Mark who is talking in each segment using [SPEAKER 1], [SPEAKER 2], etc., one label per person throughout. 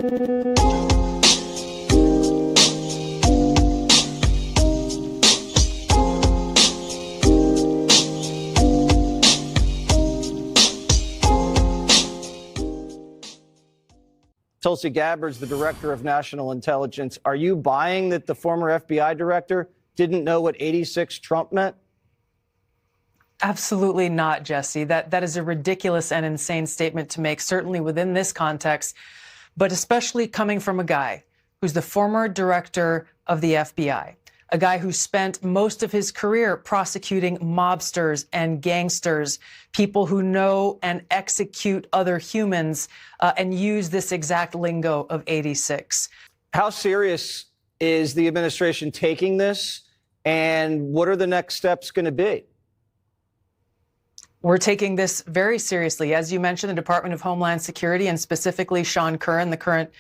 [SPEAKER 1] Tulsi Gabbard's the director of national intelligence. Are you buying that the former FBI director didn't know what 86 Trump meant?
[SPEAKER 2] Absolutely not, Jesse. That is a ridiculous and insane statement to make, certainly within this context, but especially coming from a guy who's the former director of the FBI, a guy who spent most of his career prosecuting mobsters and gangsters, people who know and execute other humans and use this exact lingo of 86.
[SPEAKER 1] How serious is the administration taking this, and what are the next steps going to be?
[SPEAKER 2] We're taking this very seriously. As you mentioned, the Department of Homeland Security, and specifically Sean Curran, the current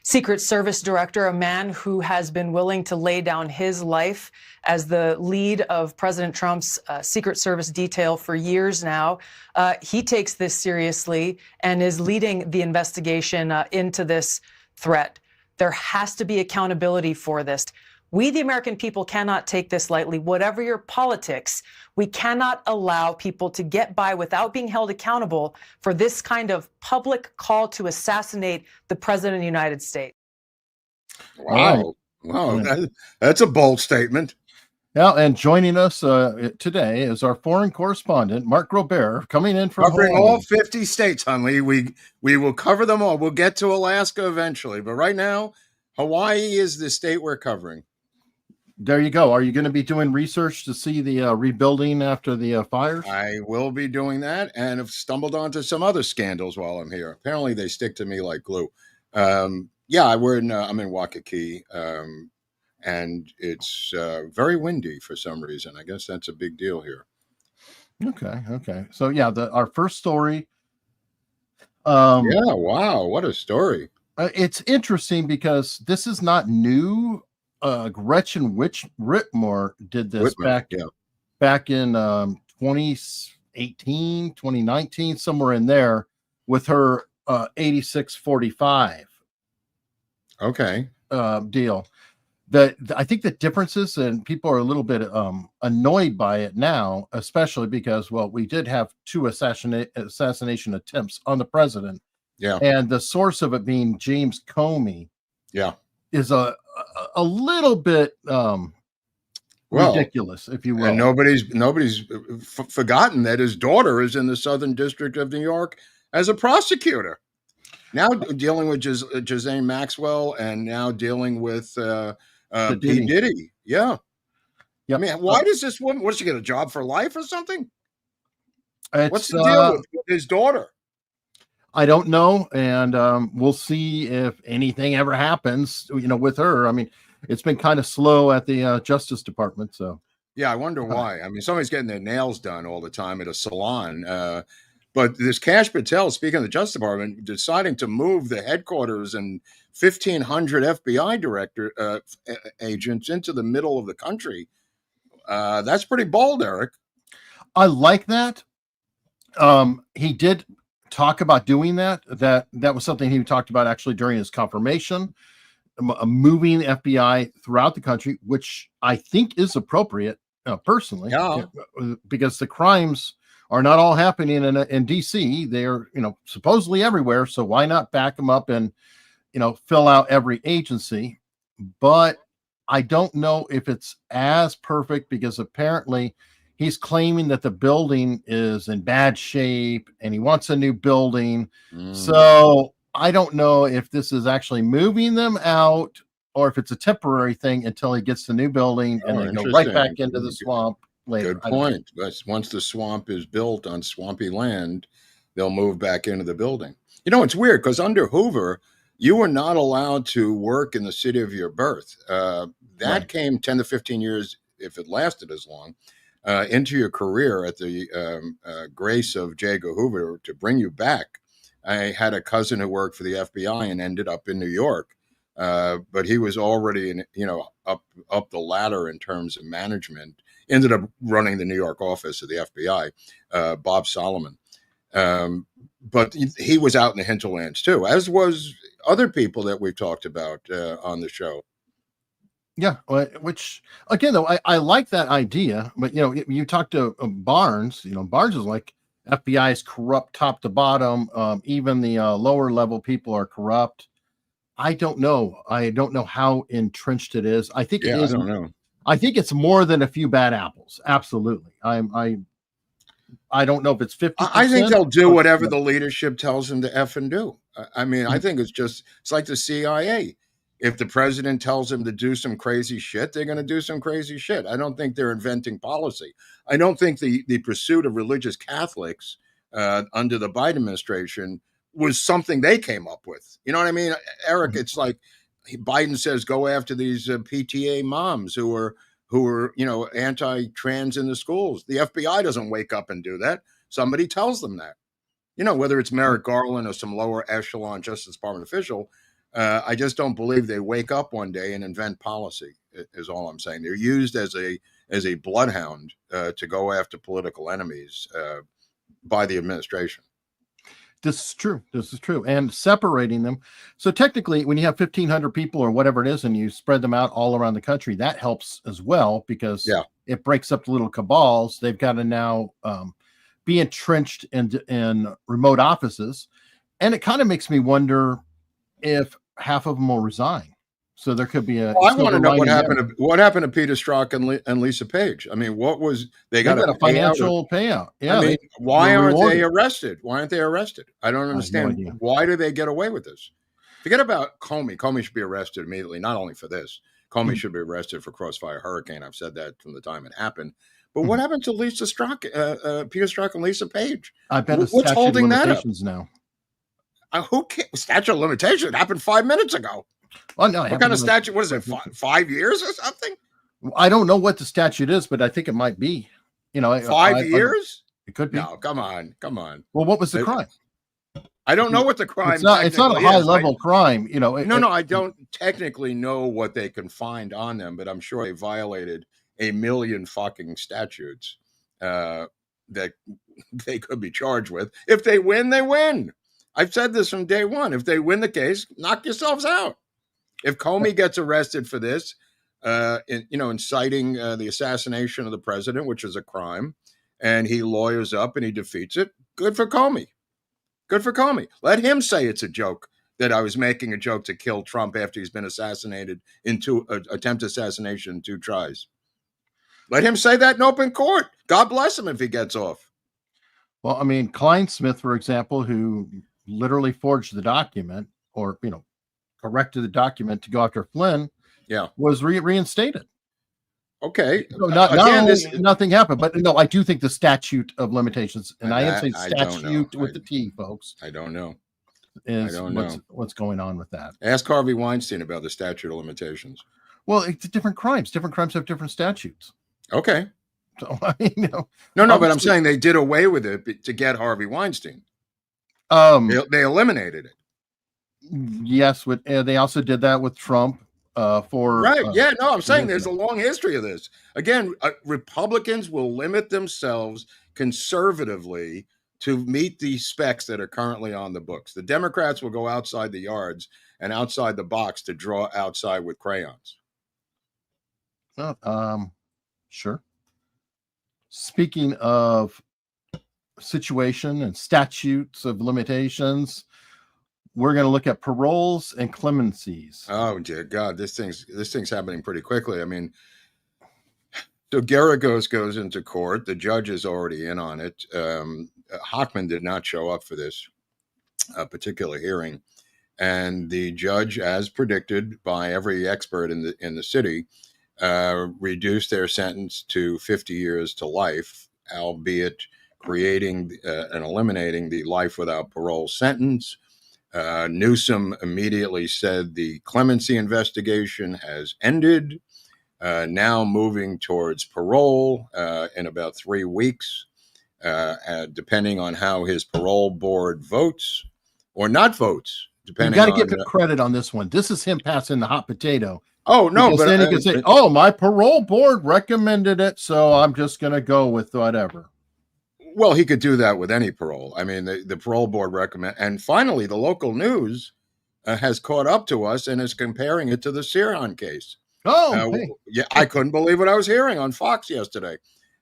[SPEAKER 2] Secret Service director, a man who has been willing to lay down his life as the lead of President Trump's Secret Service detail for years now. He takes this seriously and is leading the investigation into this threat. There has to be accountability for this. We, the American people, cannot take this lightly. Whatever your politics, we cannot allow people to get by without being held accountable for this kind of public call to assassinate the President of the United States.
[SPEAKER 3] Wow. Wow. That's a bold statement.
[SPEAKER 4] Yeah, and joining us today is our foreign correspondent, Mark Grobert, coming in from
[SPEAKER 3] covering
[SPEAKER 4] Hawaii.
[SPEAKER 3] all 50 states, Hunley. We will cover them all. We'll get to Alaska eventually, but right now, Hawaii is the state we're covering.
[SPEAKER 4] There you go. Are you going to be doing research to see the rebuilding after the fires?
[SPEAKER 3] I will be doing that, and have stumbled onto some other scandals while I'm here. Apparently, they stick to me like glue. I'm in Waikiki, and it's very windy for some reason. I guess that's a big deal here.
[SPEAKER 4] Okay. So yeah, our first story.
[SPEAKER 3] Wow, what a story!
[SPEAKER 4] It's interesting because this is not new. Gretchen Whitmore did this back in 2018, 2019, somewhere in there, with her 8645 deal. I think the differences, and people are a little bit annoyed by it now, especially because, well, we did have two assassination attempts on the president.
[SPEAKER 3] Yeah.
[SPEAKER 4] And the source of it being James Comey.
[SPEAKER 3] Yeah.
[SPEAKER 4] Is a little bit ridiculous, if you will.
[SPEAKER 3] And nobody's forgotten that his daughter is in the Southern District of New York as a prosecutor, now dealing with Ghislaine Maxwell, and now dealing with P. Diddy. Yeah. I mean, why does this woman? What, does she get a job for life or something? What's the deal with his daughter?
[SPEAKER 4] I don't know, and we'll see if anything ever happens, with her. I mean, it's been kind of slow at the Justice Department, so.
[SPEAKER 3] Yeah, I wonder why. I mean, somebody's getting their nails done all the time at a salon, but this Kash Patel, speaking of the Justice Department, deciding to move the headquarters and 1,500 FBI agents into the middle of the country. That's pretty bold, Eric.
[SPEAKER 4] I like that. He did talk about doing that was something he talked about actually during his confirmation, moving the FBI throughout the country, which I think is appropriate personally, because the crimes are not all happening in DC. They're supposedly everywhere, so why not back them up and fill out every agency? But I don't know if it's as perfect, because apparently he's claiming that the building is in bad shape and he wants a new building. So I don't know if this is actually moving them out or if it's a temporary thing until he gets the new building and then go right back into the swamp later.
[SPEAKER 3] Good point. But once the swamp is built on swampy land, they'll move back into the building. It's weird because under Hoover, you were not allowed to work in the city of your birth. That came 10 to 15 years, if it lasted as long, into your career at the grace of J. Edgar Hoover to bring you back. I had a cousin who worked for the FBI and ended up in New York, but he was already up the ladder in terms of management. Ended up running the New York office of the FBI, Bob Solomon. But he was out in the hinterlands too, as was other people that we've talked about on the show.
[SPEAKER 4] Yeah, which again, though, I like that idea, but you talk to Barnes. Barnes is like FBI is corrupt top to bottom. Even the lower level people are corrupt. I don't know. I don't know how entrenched it is. I think it is.
[SPEAKER 3] I don't know.
[SPEAKER 4] I think it's more than a few bad apples. Absolutely. I don't know if it's 50%.
[SPEAKER 3] I think they'll do whatever the leadership tells them to F and do. I mean, I think it's like the CIA. If the president tells them to do some crazy shit, they're going to do some crazy shit. I don't think they're inventing policy. I don't think the pursuit of religious Catholics under the Biden administration was something they came up with. You know what I mean, Eric? It's like Biden says, go after these PTA moms who are anti-trans in the schools. The FBI doesn't wake up and do that. Somebody tells them that. Whether it's Merrick Garland or some lower echelon Justice Department official, I just don't believe they wake up one day and invent policy, is all I'm saying. They're used as a bloodhound to go after political enemies by the administration.
[SPEAKER 4] This is true. And separating them. So technically, when you have 1,500 people or whatever it is, and you spread them out all around the country, that helps as well, because it breaks up the little cabals. They've got to now be entrenched in remote offices. And it kind of makes me wonder if half of them will resign. So there could be a.
[SPEAKER 3] Well, I want to know what happened to Peter Strzok and Lisa Page. I mean, they got
[SPEAKER 4] a financial payout. Yeah.
[SPEAKER 3] I mean, why aren't they arrested? Why aren't they arrested? I don't understand. Why do they get away with this? Forget about Comey. Comey should be arrested immediately, not only for this. Comey should be arrested for Crossfire Hurricane. I've said that from the time it happened. But what happened to Peter Strzok and Lisa Page?
[SPEAKER 4] I bet
[SPEAKER 3] what's holding that up
[SPEAKER 4] now.
[SPEAKER 3] Who cares? Statute of limitations happened 5 minutes ago.
[SPEAKER 4] Well, no,
[SPEAKER 3] what kind of statute? What is it? 5 years or something?
[SPEAKER 4] I don't know what the statute is, but I think it might be.
[SPEAKER 3] 5 years?
[SPEAKER 4] It could be.
[SPEAKER 3] No, come on.
[SPEAKER 4] Well, what was the crime?
[SPEAKER 3] I don't know what the crime.
[SPEAKER 4] It's not a high level crime. No,
[SPEAKER 3] I don't technically know what they can find on them, but I'm sure they violated a million fucking statutes that they could be charged with. If they win, they win. I've said this from day one. If they win the case, knock yourselves out. If Comey gets arrested for this, inciting the assassination of the president, which is a crime, and he lawyers up and he defeats it, good for Comey. Good for Comey. Let him say it's a joke, that I was making a joke to kill Trump after he's been assassinated in attempted assassination in 2 tries. Let him say that in open court. God bless him if he gets off.
[SPEAKER 4] Well, I mean, Kleinsmith, for example, who literally forged the document, or corrected the document to go after Flynn, was reinstated.
[SPEAKER 3] Okay,
[SPEAKER 4] so nothing happened, but no, I do think the statute of limitations, and I am saying statute with the T, folks.
[SPEAKER 3] I don't know.
[SPEAKER 4] What's going on with that?
[SPEAKER 3] Ask Harvey Weinstein about the statute of limitations.
[SPEAKER 4] Well, it's different crimes. Different crimes have different statutes.
[SPEAKER 3] Okay.
[SPEAKER 4] So
[SPEAKER 3] no, but I'm saying they did away with it to get Harvey Weinstein. They eliminated it.
[SPEAKER 4] Yes, they also did that with Trump.
[SPEAKER 3] I'm saying there's a long history of this. Again, Republicans will limit themselves conservatively to meet the specs that are currently on the books. The Democrats will go outside the yards and outside the box to draw outside with crayons.
[SPEAKER 4] Sure. Speaking of situation and statutes of limitations, we're going to look at paroles and clemencies.
[SPEAKER 3] Oh dear God, this thing's happening pretty quickly. I mean, so Garagos goes into court. The judge is already in on it. Hochman did not show up for this particular hearing, and the judge, as predicted by every expert in the city, reduced their sentence to 50 years to life, albeit creating and eliminating the life without parole sentence. Newsom immediately said the clemency investigation has ended, now moving towards parole in about 3 weeks, depending on how his parole board votes or not votes. Depending,
[SPEAKER 4] you got to give him credit on this one. This is him passing the hot potato.
[SPEAKER 3] Oh no!
[SPEAKER 4] But then he can say, "Oh, my parole board recommended it, so I'm just going to go with whatever."
[SPEAKER 3] Well, he could do that with any parole. I mean, the parole board recommend. And finally, the local news has caught up to us and is comparing it to the Sirhan case.
[SPEAKER 4] Oh, hey.
[SPEAKER 3] Yeah, I couldn't believe what I was hearing on Fox yesterday.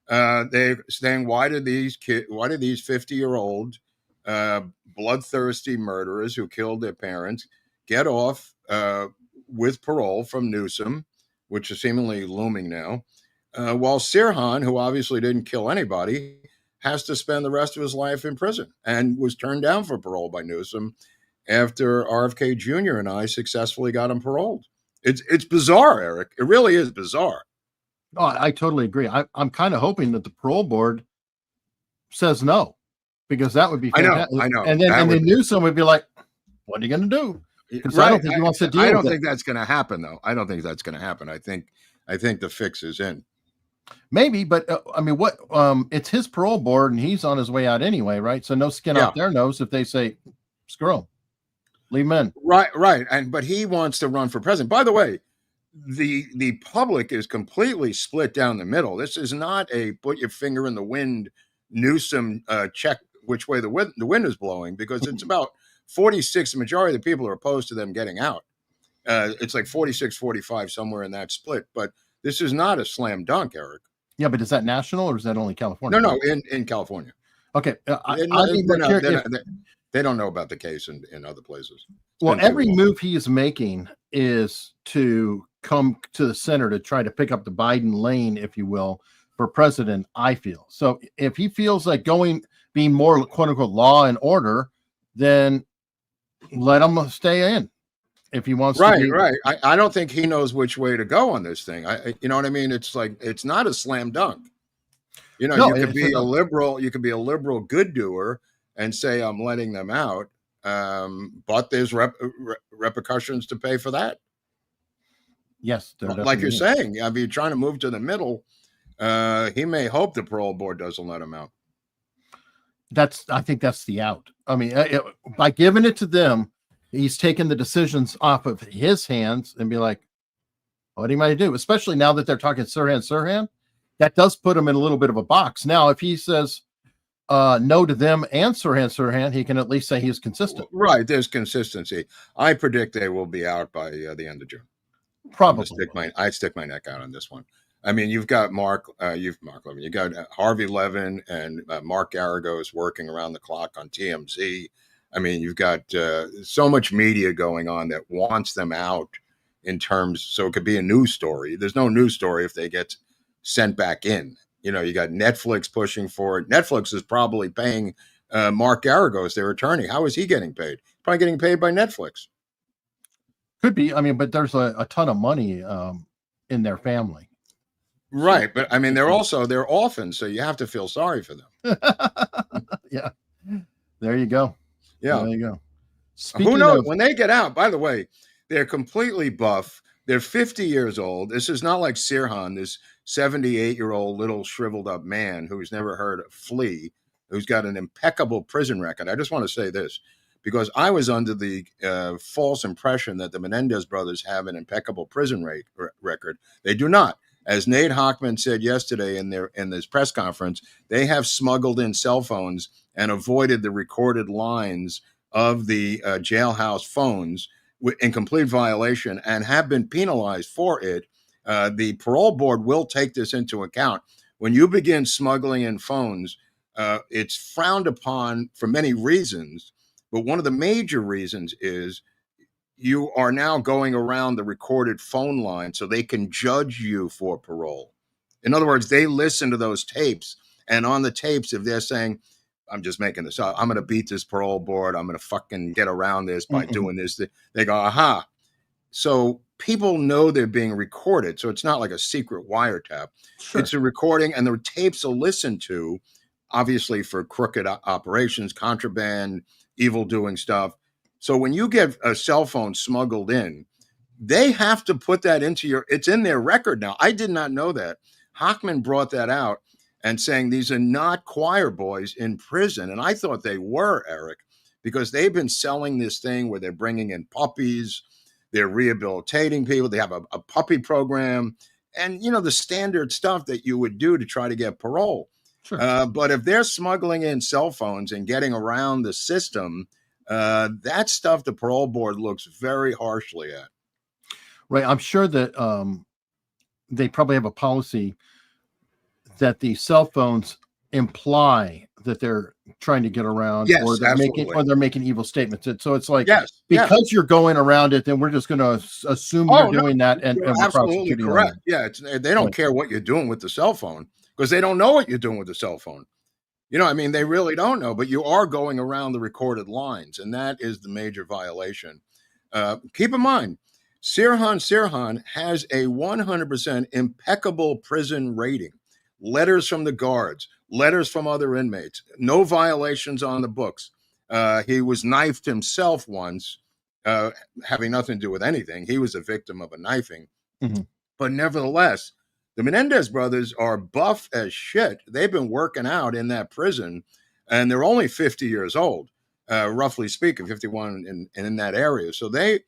[SPEAKER 3] They're saying, why did these 50-year-old bloodthirsty murderers who killed their parents get off with parole from Newsom, which is seemingly looming now, while Sirhan, who obviously didn't kill anybody, has to spend the rest of his life in prison and was turned down for parole by Newsom after RFK Jr. and I successfully got him paroled. It's bizarre, Eric. It really is bizarre.
[SPEAKER 4] Oh, I totally agree. I'm kind of hoping that the parole board says no, because that would be fantastic.
[SPEAKER 3] I know.
[SPEAKER 4] And then Newsom would be like, what are you going to do? Because I don't think he wants to deal with it.
[SPEAKER 3] I don't think that's going to happen, though. I don't think that's going to happen. I think the fix is in.
[SPEAKER 4] Maybe, but I mean, what? It's his parole board, and he's on his way out anyway, right? So no skin off their nose if they say, screw him, leave him in.
[SPEAKER 3] Right. But he wants to run for president. By the way, the public is completely split down the middle. This is not a put your finger in the wind Newsom check which way the wind is blowing, because it's about 46. The majority of the people are opposed to them getting out. It's like 46-45, somewhere in that split. But this is not a slam dunk, Eric.
[SPEAKER 4] Yeah, but is that national or is that only California?
[SPEAKER 3] No, in California.
[SPEAKER 4] Okay.
[SPEAKER 3] They don't know about the case in other places.
[SPEAKER 4] Well, every move he is making is to come to the center to try to pick up the Biden lane, if you will, for president, I feel. So if he feels like being more quote unquote law and order, then let him stay in. If he wants to be.
[SPEAKER 3] Right. I don't think he knows which way to go on this thing. You know what I mean? It's like, it's not a slam dunk. You know, you could be a liberal good doer and say, I'm letting them out. But there's repercussions to pay for that.
[SPEAKER 4] Yes.
[SPEAKER 3] Like you're saying, if you're trying to move to the middle, he may hope the parole board doesn't let him out.
[SPEAKER 4] I think that's the out. I mean, by giving it to them, he's taking the decisions off of his hands and be like, what do you might do? Especially now that they're talking Sirhan, that does put him in a little bit of a box. Now, if he says no to them and Sirhan, he can at least say he's consistent.
[SPEAKER 3] Right. There's consistency. I predict they will be out by the end of June.
[SPEAKER 4] Probably.
[SPEAKER 3] I'd stick my neck out on this one. I mean, you've got Mark Levin, you got Harvey Levin and Mark Garagos working around the clock on TMZ. I mean, you've got so much media going on that wants them out so it could be a news story. There's no news story if they get sent back in. You know, you got Netflix pushing for it. Netflix is probably paying Mark Garagos, their attorney. How is he getting paid? Probably getting paid by Netflix.
[SPEAKER 4] Could be. I mean, but there's a ton of money in their family.
[SPEAKER 3] Right. But I mean, they're orphans, so you have to feel sorry for them.
[SPEAKER 4] Yeah. There you go.
[SPEAKER 3] Yeah.
[SPEAKER 4] There you go.
[SPEAKER 3] Who knows? When they get out, by the way, they're completely buff. They're 50 years old. This is not like Sirhan, this 78-year-old little shriveled up man who's never heard a flea, who's got an impeccable prison record. I just want to say this, because I was under the false impression that the Menendez brothers have an impeccable prison record. They do not. As Nate Hochman said yesterday in this press conference, they have smuggled in cell phones and avoided the recorded lines of the jailhouse phones in complete violation and have been penalized for it. The parole board will take this into account. When you begin smuggling in phones, it's frowned upon for many reasons, but one of the major reasons is you are now going around the recorded phone line so they can judge you for parole. In other words, they listen to those tapes, and on the tapes, if they're saying, I'm just making this up, I'm going to beat this parole board, I'm going to fucking get around this by doing this, they go, aha. So people know they're being recorded. So it's not like a secret wiretap. Sure. It's a recording, and the tapes are listened to, obviously, for crooked operations, contraband, evil doing stuff. So when you get a cell phone smuggled in, they have to put that it's in their record now. I did not know that. Hochman brought that out and saying these are not choir boys in prison. And I thought they were, Eric, because they've been selling this thing where they're bringing in puppies, they're rehabilitating people, they have a puppy program, and, you know, the standard stuff that you would do to try to get parole. Sure. But if they're smuggling in cell phones and getting around the system, That stuff the parole board looks very harshly at.
[SPEAKER 4] Right. I'm sure that they probably have a policy that the cell phones imply that they're trying to get around,
[SPEAKER 3] Yes,
[SPEAKER 4] or
[SPEAKER 3] absolutely.
[SPEAKER 4] they're making evil statements. And so it's like,
[SPEAKER 3] Yes, yeah.
[SPEAKER 4] because you're going around it, then we're just going to assume you're doing that, and
[SPEAKER 3] You're
[SPEAKER 4] we're
[SPEAKER 3] absolutely
[SPEAKER 4] prosecuting on
[SPEAKER 3] correct.
[SPEAKER 4] that.
[SPEAKER 3] Yeah, they don't care what you're doing with the cell phone because they don't know what you're doing with the cell phone. You know, I mean, they really don't know, but you are going around the recorded lines, and that is the major violation. Keep in mind, Sirhan has a 100% impeccable prison rating. Letters from the guards, letters from other inmates, no violations on the books. He was knifed himself once, having nothing to do with anything. He was a victim of a knifing.
[SPEAKER 4] Mm-hmm.
[SPEAKER 3] But nevertheless, the Menendez brothers are buff as shit. They've been working out in that prison, and they're only 50 years old, roughly speaking, 51 in that area. So they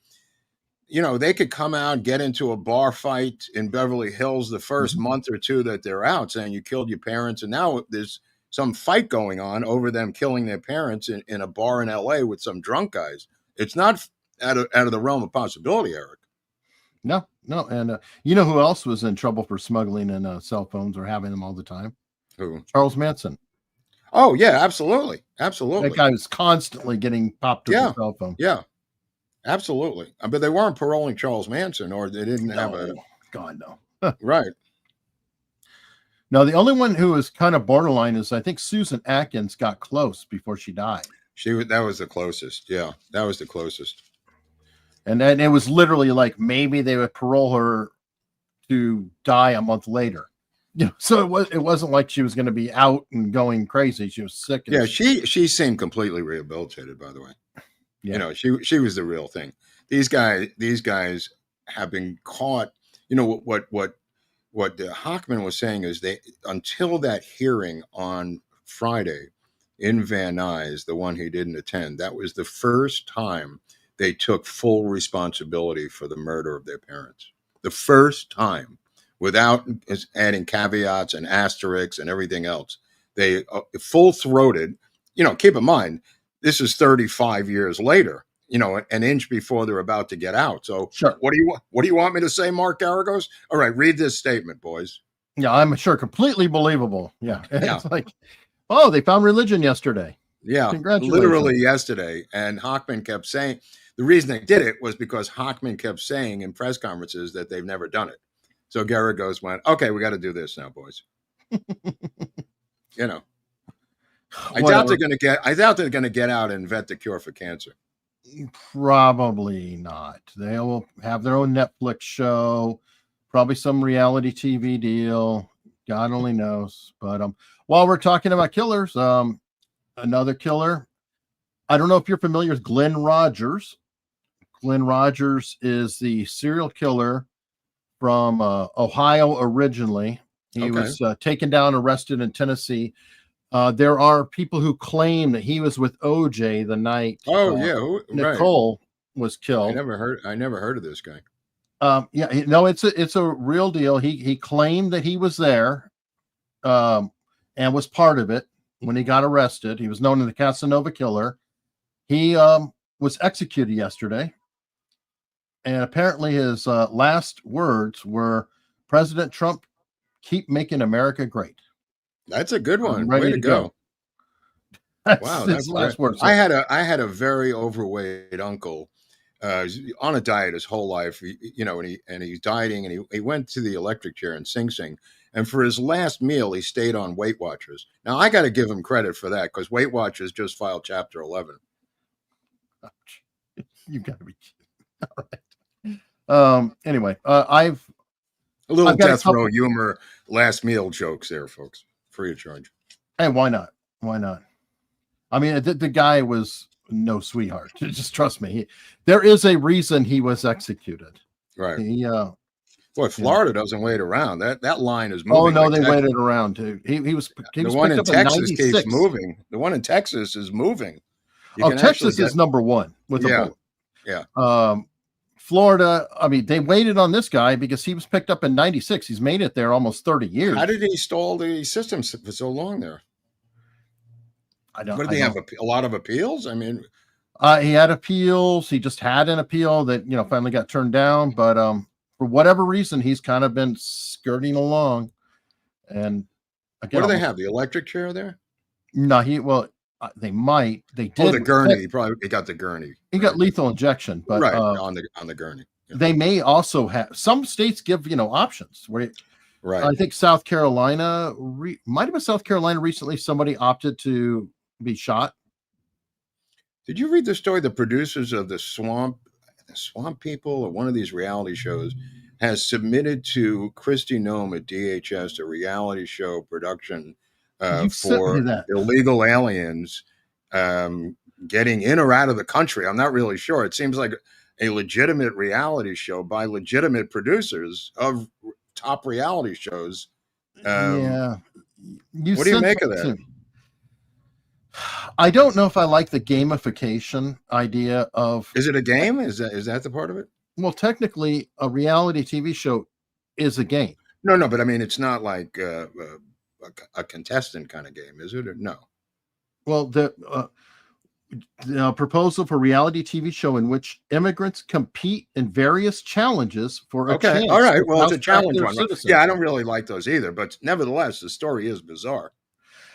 [SPEAKER 3] could come out, get into a bar fight in Beverly Hills the first month or two that they're out, saying you killed your parents, and now there's some fight going on over them killing their parents in a bar in LA with some drunk guys. It's not out of the realm of possibility, Eric.
[SPEAKER 4] No. And you know who else was in trouble for smuggling in cell phones or having them all the time?
[SPEAKER 3] Who?
[SPEAKER 4] Charles Manson.
[SPEAKER 3] Oh, yeah, absolutely. Absolutely.
[SPEAKER 4] That guy was constantly getting popped with a cell phone.
[SPEAKER 3] Yeah, absolutely. But they weren't paroling Charles Manson, or they didn't have
[SPEAKER 4] God, no.
[SPEAKER 3] Right.
[SPEAKER 4] No, the only one who was kind of borderline is, I think, Susan Atkins got close before she died.
[SPEAKER 3] That was the closest. Yeah, that was the closest.
[SPEAKER 4] And then it was literally like maybe they would parole her to die a month later. You know, so it wasn't like she was going to be out and going crazy. She was sick.
[SPEAKER 3] Yeah, she seemed completely rehabilitated, by the way. Yeah. You know, she was the real thing. These guys have been caught. You know what Hochman was saying is until that hearing on Friday in Van Nuys, the one he didn't attend, that was the first time they took full responsibility for the murder of their parents. The first time, without adding caveats and asterisks and everything else. They full-throated, keep in mind, this is 35 years later, an inch before they're about to get out. So
[SPEAKER 4] sure.
[SPEAKER 3] What do you want me to say, Mark Garagos? All right, read this statement, boys.
[SPEAKER 4] Yeah, I'm sure completely believable. Yeah. It's like, oh, they found religion yesterday.
[SPEAKER 3] Yeah, literally yesterday. And Hochman kept saying, the reason they did it was because Hochman kept saying in press conferences that they've never done it. So Garagos went, okay, we got to do this now, boys. I doubt they're going to get out and invent the cure for cancer.
[SPEAKER 4] Probably not. They will have their own Netflix show, probably some reality TV deal. God only knows. But while we're talking about killers, another killer. I don't know if you're familiar with Glenn Rogers. Glenn Rogers is the serial killer from Ohio originally. He was taken down, arrested in Tennessee. There are people who claim that he was with OJ the night Nicole was killed.
[SPEAKER 3] I never heard of this guy.
[SPEAKER 4] It's a real deal. He claimed that he was there and was part of it when he got arrested. He was known as the Casanova Killer. He was executed yesterday. And apparently his last words were, President Trump, keep making America great.
[SPEAKER 3] That's a good one. Way to go. Wow, that's last words. I had a very overweight uncle, on a diet his whole life, and he's dieting, and he went to the electric chair in Sing Sing. And for his last meal, he stayed on Weight Watchers. Now, I got to give him credit for that because Weight Watchers just filed Chapter 11.
[SPEAKER 4] You got to be kidding. All right. Anyway, I've
[SPEAKER 3] a little death row humor, last meal jokes there, folks, free of charge.
[SPEAKER 4] Hey, why not? Why not? I mean, the guy was no sweetheart. Just trust me. There is a reason he was executed.
[SPEAKER 3] Right. Boy, Florida doesn't wait around. That line is moving.
[SPEAKER 4] Oh no, they waited around too. He was
[SPEAKER 3] the one in Texas keeps moving. The one in Texas is moving.
[SPEAKER 4] Texas is number one with a bullet.
[SPEAKER 3] Yeah.
[SPEAKER 4] Florida, I mean, they waited on this guy because he was picked up in 96. He's made it there almost 30 years.
[SPEAKER 3] How did he stall the system for so long there?
[SPEAKER 4] I don't.
[SPEAKER 3] What, did they have a lot of appeals? I mean,
[SPEAKER 4] He had appeals. He just had an appeal that finally got turned down. But for whatever reason, he's kind of been skirting along. And again,
[SPEAKER 3] What do they have? The electric chair there?
[SPEAKER 4] No, they might. They did.
[SPEAKER 3] Oh, the gurney. He got the gurney.
[SPEAKER 4] He got lethal injection, but
[SPEAKER 3] right on the gurney. Yeah.
[SPEAKER 4] They may also have. Some states give options where.
[SPEAKER 3] Right.
[SPEAKER 4] I think South Carolina might have been South Carolina recently. Somebody opted to be shot.
[SPEAKER 3] Did you read the story? The producers of the Swamp People, or one of these reality shows, has submitted to Kristi Noem at DHS a reality show production for illegal aliens getting in or out of the country. I'm not really sure. It seems like a legitimate reality show by legitimate producers of top reality shows.
[SPEAKER 4] Yeah.
[SPEAKER 3] What do you make of that?
[SPEAKER 4] I don't know if I like the gamification idea of.
[SPEAKER 3] Is it a game? Is that the part of it?
[SPEAKER 4] Well, technically, a reality TV show is a game.
[SPEAKER 3] No, but I mean, it's not like a contestant kind of game, is it? Or no?
[SPEAKER 4] Well, the proposal for reality TV show in which immigrants compete in various challenges for a chance.
[SPEAKER 3] All right. Well, it's a challenge one. Yeah, I don't really like those either, but nevertheless, the story is bizarre.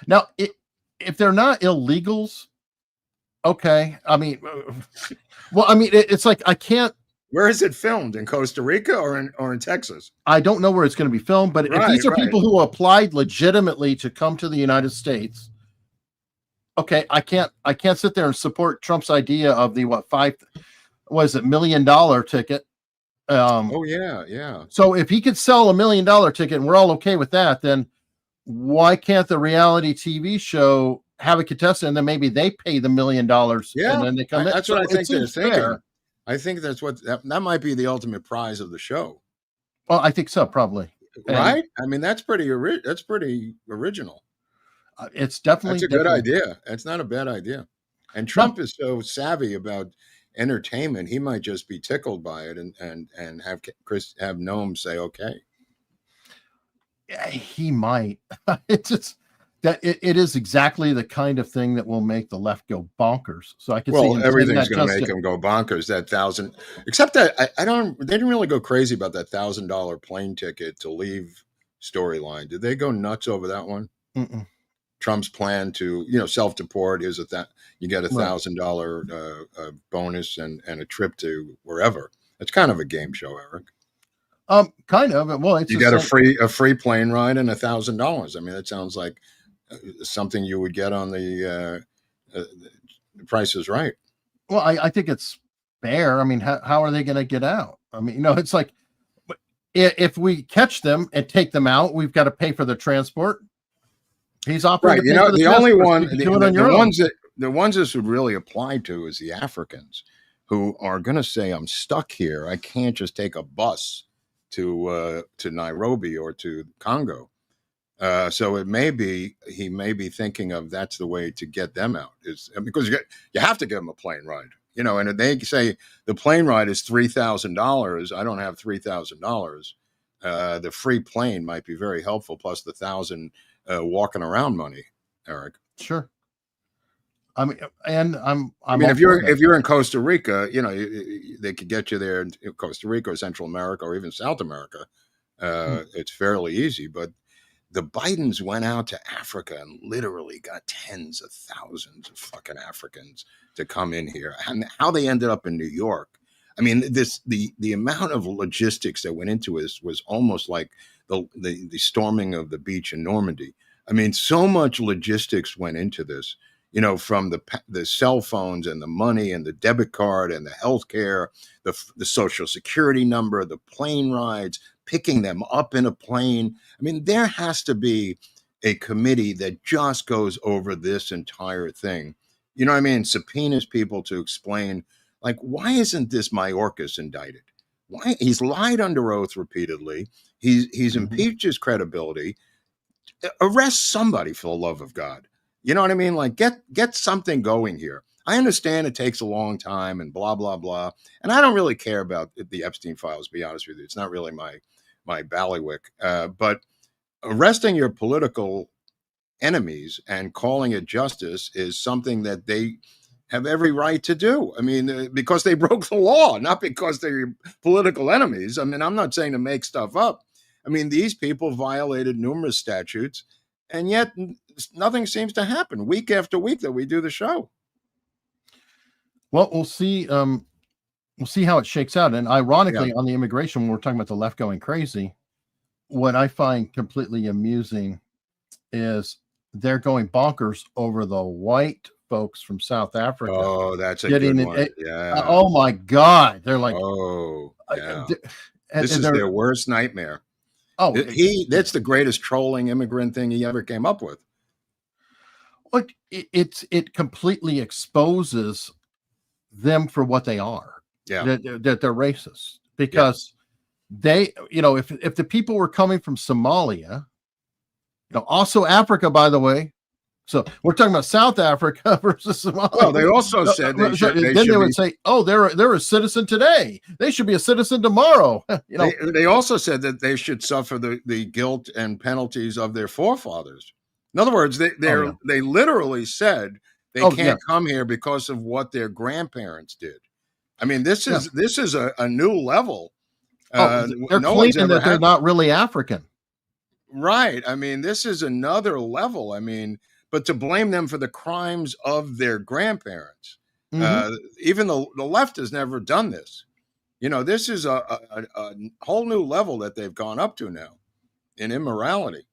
[SPEAKER 4] Now, if they're not illegals, okay. I mean, it's like I can't.
[SPEAKER 3] Where is it filmed? In Costa Rica or in Texas?
[SPEAKER 4] I don't know where it's going to be filmed, but if these are people who applied legitimately to come to the United States, okay, I can't sit there and support Trump's idea of the $5 million ticket.
[SPEAKER 3] Oh yeah.
[SPEAKER 4] So if he could sell $1 million ticket and we're all okay with that, then why can't the reality TV show have a contestant and then maybe they pay the $1 million?
[SPEAKER 3] Yeah,
[SPEAKER 4] and then they come.
[SPEAKER 3] That's what I think they're thinking. I think that's that might be the ultimate prize of the show.
[SPEAKER 4] Well, I think so, probably.
[SPEAKER 3] Right? I mean, that's pretty original.
[SPEAKER 4] It's definitely
[SPEAKER 3] a good idea. It's not a bad idea. And Trump is so savvy about entertainment, he might just be tickled by it and have Noam say okay.
[SPEAKER 4] Yeah, he might. It's just that it is exactly the kind of thing that will make the left go bonkers. So I can see
[SPEAKER 3] everything's going to make him go bonkers. Except that they didn't really go crazy about that $1,000 plane ticket to leave storyline. Did they go nuts over that one?
[SPEAKER 4] Mm-mm.
[SPEAKER 3] Trump's plan to self-deport is that you get $1,000 bonus and a trip to wherever. It's kind of a game show, Eric.
[SPEAKER 4] Kind of. Well, it's
[SPEAKER 3] you got a free plane ride and $1,000. I mean, it sounds like something you would get on the Price is Right.
[SPEAKER 4] Well, I think it's fair. I mean, how are they going to get out? I mean, it's like if we catch them and take them out, we've got to pay for the transport. He's offering
[SPEAKER 3] right. The only one, the ones this would really apply to is the Africans who are going to say, "I'm stuck here. I can't just take a bus to Nairobi or to Congo." So he may be thinking of that's the way to get them out because you have to give them a plane ride, and if they say the plane ride is $3,000, I don't have $3,000. The free plane might be very helpful. Plus the $1,000 walking around money, Eric.
[SPEAKER 4] Sure. I mean, and
[SPEAKER 3] if you're in Costa Rica, they could get you there in Costa Rica or Central America or even South America. It's fairly easy, but the Bidens went out to Africa and literally got tens of thousands of fucking Africans to come in here. And how they ended up in New York. I mean, the amount of logistics that went into this was almost like the storming of the beach in Normandy. I mean, so much logistics went into this, from the cell phones and the money and the debit card and the healthcare, the social security number, the plane rides, picking them up in a plane. I mean, there has to be a committee that just goes over this entire thing. You know what I mean? Subpoenas people to explain, like, why isn't this Mayorkas indicted? Why? He's lied under oath repeatedly. He's impeached his credibility. Arrest somebody, for the love of God. You know what I mean? Like, get something going here. I understand it takes a long time and blah, blah, blah. And I don't really care about the Epstein files, to be honest with you. It's not really my ballywick. But arresting your political enemies and calling it justice is something that they have every right to do. I mean, because they broke the law, not because they're political enemies. I mean, I'm not saying to make stuff up. I mean, these people violated numerous statutes, and yet nothing seems to happen week after week that we do the show.
[SPEAKER 4] Well, we'll see. We'll see how it shakes out. And ironically, on the immigration, when we're talking about the left going crazy, what I find completely amusing is they're going bonkers over the white folks from South Africa.
[SPEAKER 3] Oh, that's a good one. Yeah.
[SPEAKER 4] Oh my God. They're like,
[SPEAKER 3] oh, yeah. This
[SPEAKER 4] and
[SPEAKER 3] is their worst nightmare. Oh, that's the greatest trolling immigrant thing he ever came up with.
[SPEAKER 4] Look, it completely exposes them for what they are.
[SPEAKER 3] Yeah.
[SPEAKER 4] That they're racist because they, if the people were coming from Somalia, also Africa, by the way. So we're talking about South Africa versus Somalia.
[SPEAKER 3] Well, they also said
[SPEAKER 4] they would say, oh, they're a citizen today. They should be a citizen tomorrow.
[SPEAKER 3] They also said that they should suffer the guilt and penalties of their forefathers. In other words, they literally said they can't come here because of what their grandparents did. I mean, this is a new level.
[SPEAKER 4] They're claiming that they're not really African.
[SPEAKER 3] Right. I mean, this is another level. I mean, but to blame them for the crimes of their grandparents, even the left has never done this. This is a whole new level that they've gone up to now in immorality.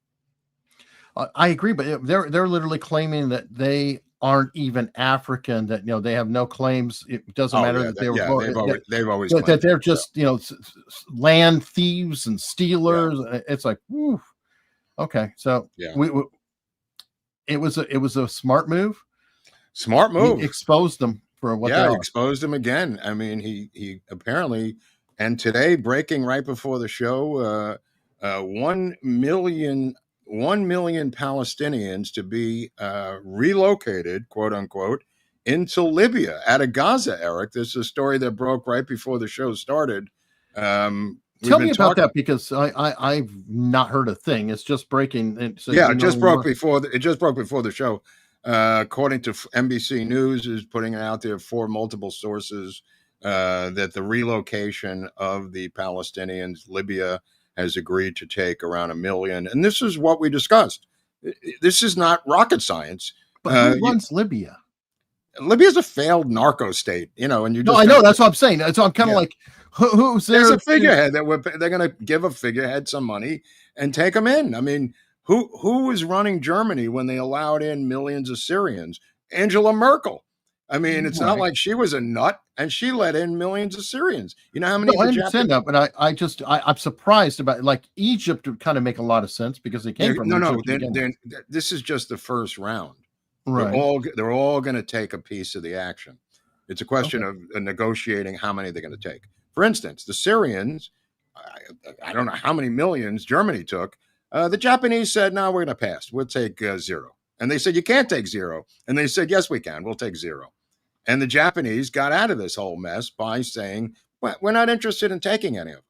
[SPEAKER 4] I agree, but they're literally claiming that they aren't even African, that they have no claims. It doesn't matter that they were born.
[SPEAKER 3] They've always
[SPEAKER 4] that they're just land thieves and stealers. Yeah. It's like, whew. Okay, so it was a smart move.
[SPEAKER 3] Smart move.
[SPEAKER 4] He exposed them for what they are.
[SPEAKER 3] Exposed them again. I mean, he apparently, and today breaking right before the show, 1 million Palestinians to be relocated, quote unquote, into Libya out of Gaza. Eric, this is a story that broke right before the show started.
[SPEAKER 4] Tell me about that, because I've not heard a thing. It's just breaking.
[SPEAKER 3] It just broke before the show. According to NBC News, is putting it out there for multiple sources that the relocation of the Palestinians, Libya has agreed to take around 1 million. And this is what we discussed. This is not rocket science.
[SPEAKER 4] But who runs Libya?
[SPEAKER 3] Libya is a failed narco state, and you just...
[SPEAKER 4] No, I know. That's what I'm saying. So I'm kind of like, who's there?
[SPEAKER 3] There's a figurehead they're going to give a figurehead some money and take them in. I mean, who was running Germany when they allowed in millions of Syrians? Angela Merkel. I mean, it's not like she was a nut, and she let in millions of Syrians. You know how many?
[SPEAKER 4] No, I understand that, but I'm surprised about, like, Egypt would kind of make a lot of sense because they came from Egypt.
[SPEAKER 3] This is just the first round.
[SPEAKER 4] Right.
[SPEAKER 3] They're all going to take a piece of the action. It's a question of negotiating how many they're going to take. For instance, the Syrians, I don't know how many millions Germany took. The Japanese said, no, we're going to pass. We'll take 0. And they said, you can't take 0. And they said, yes, we can. We'll take 0. And the Japanese got out of this whole mess by saying, well, we're not interested in taking any of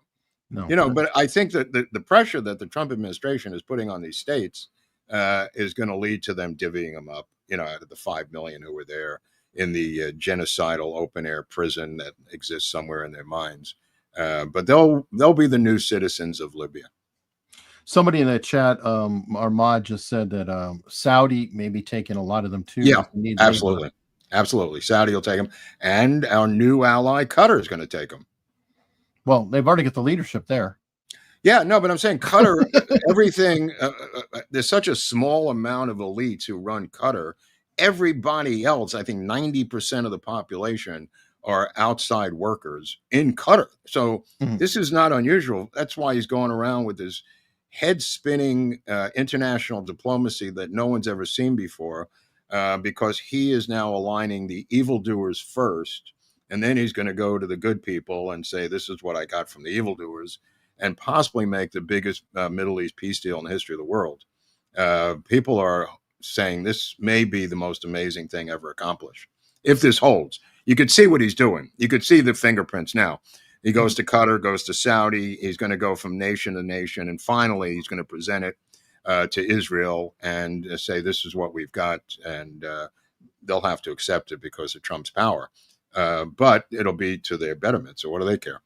[SPEAKER 3] them.
[SPEAKER 4] No,
[SPEAKER 3] but I think that the pressure that the Trump administration is putting on these states is going to lead to them divvying them up, out of the 5 million who were there in the genocidal open air prison that exists somewhere in their minds. But they'll be the new citizens of Libya.
[SPEAKER 4] Somebody in the chat, Armad, just said that Saudi may be taking a lot of them too.
[SPEAKER 3] Yeah, absolutely. Absolutely. Saudi will take them. And our new ally, Qatar, is going to take them.
[SPEAKER 4] Well, they've already got the leadership there.
[SPEAKER 3] Yeah, no, but I'm saying Qatar, everything, there's such a small amount of elites who run Qatar. Everybody else, I think 90% of the population are outside workers in Qatar. So this is not unusual. That's why he's going around with this head-spinning international diplomacy that no one's ever seen before, because he is now aligning the evildoers first, and then he's going to go to the good people and say, this is what I got from the evildoers, and possibly make the biggest Middle East peace deal in the history of the world. People are saying this may be the most amazing thing ever accomplished. If this holds, you could see what he's doing. You could see the fingerprints now. He goes to Qatar, goes to Saudi. He's going to go from nation to nation. And finally, he's going to present it to Israel and say, this is what we've got. And they'll have to accept it because of Trump's power. But it'll be to their betterment. So what do they care?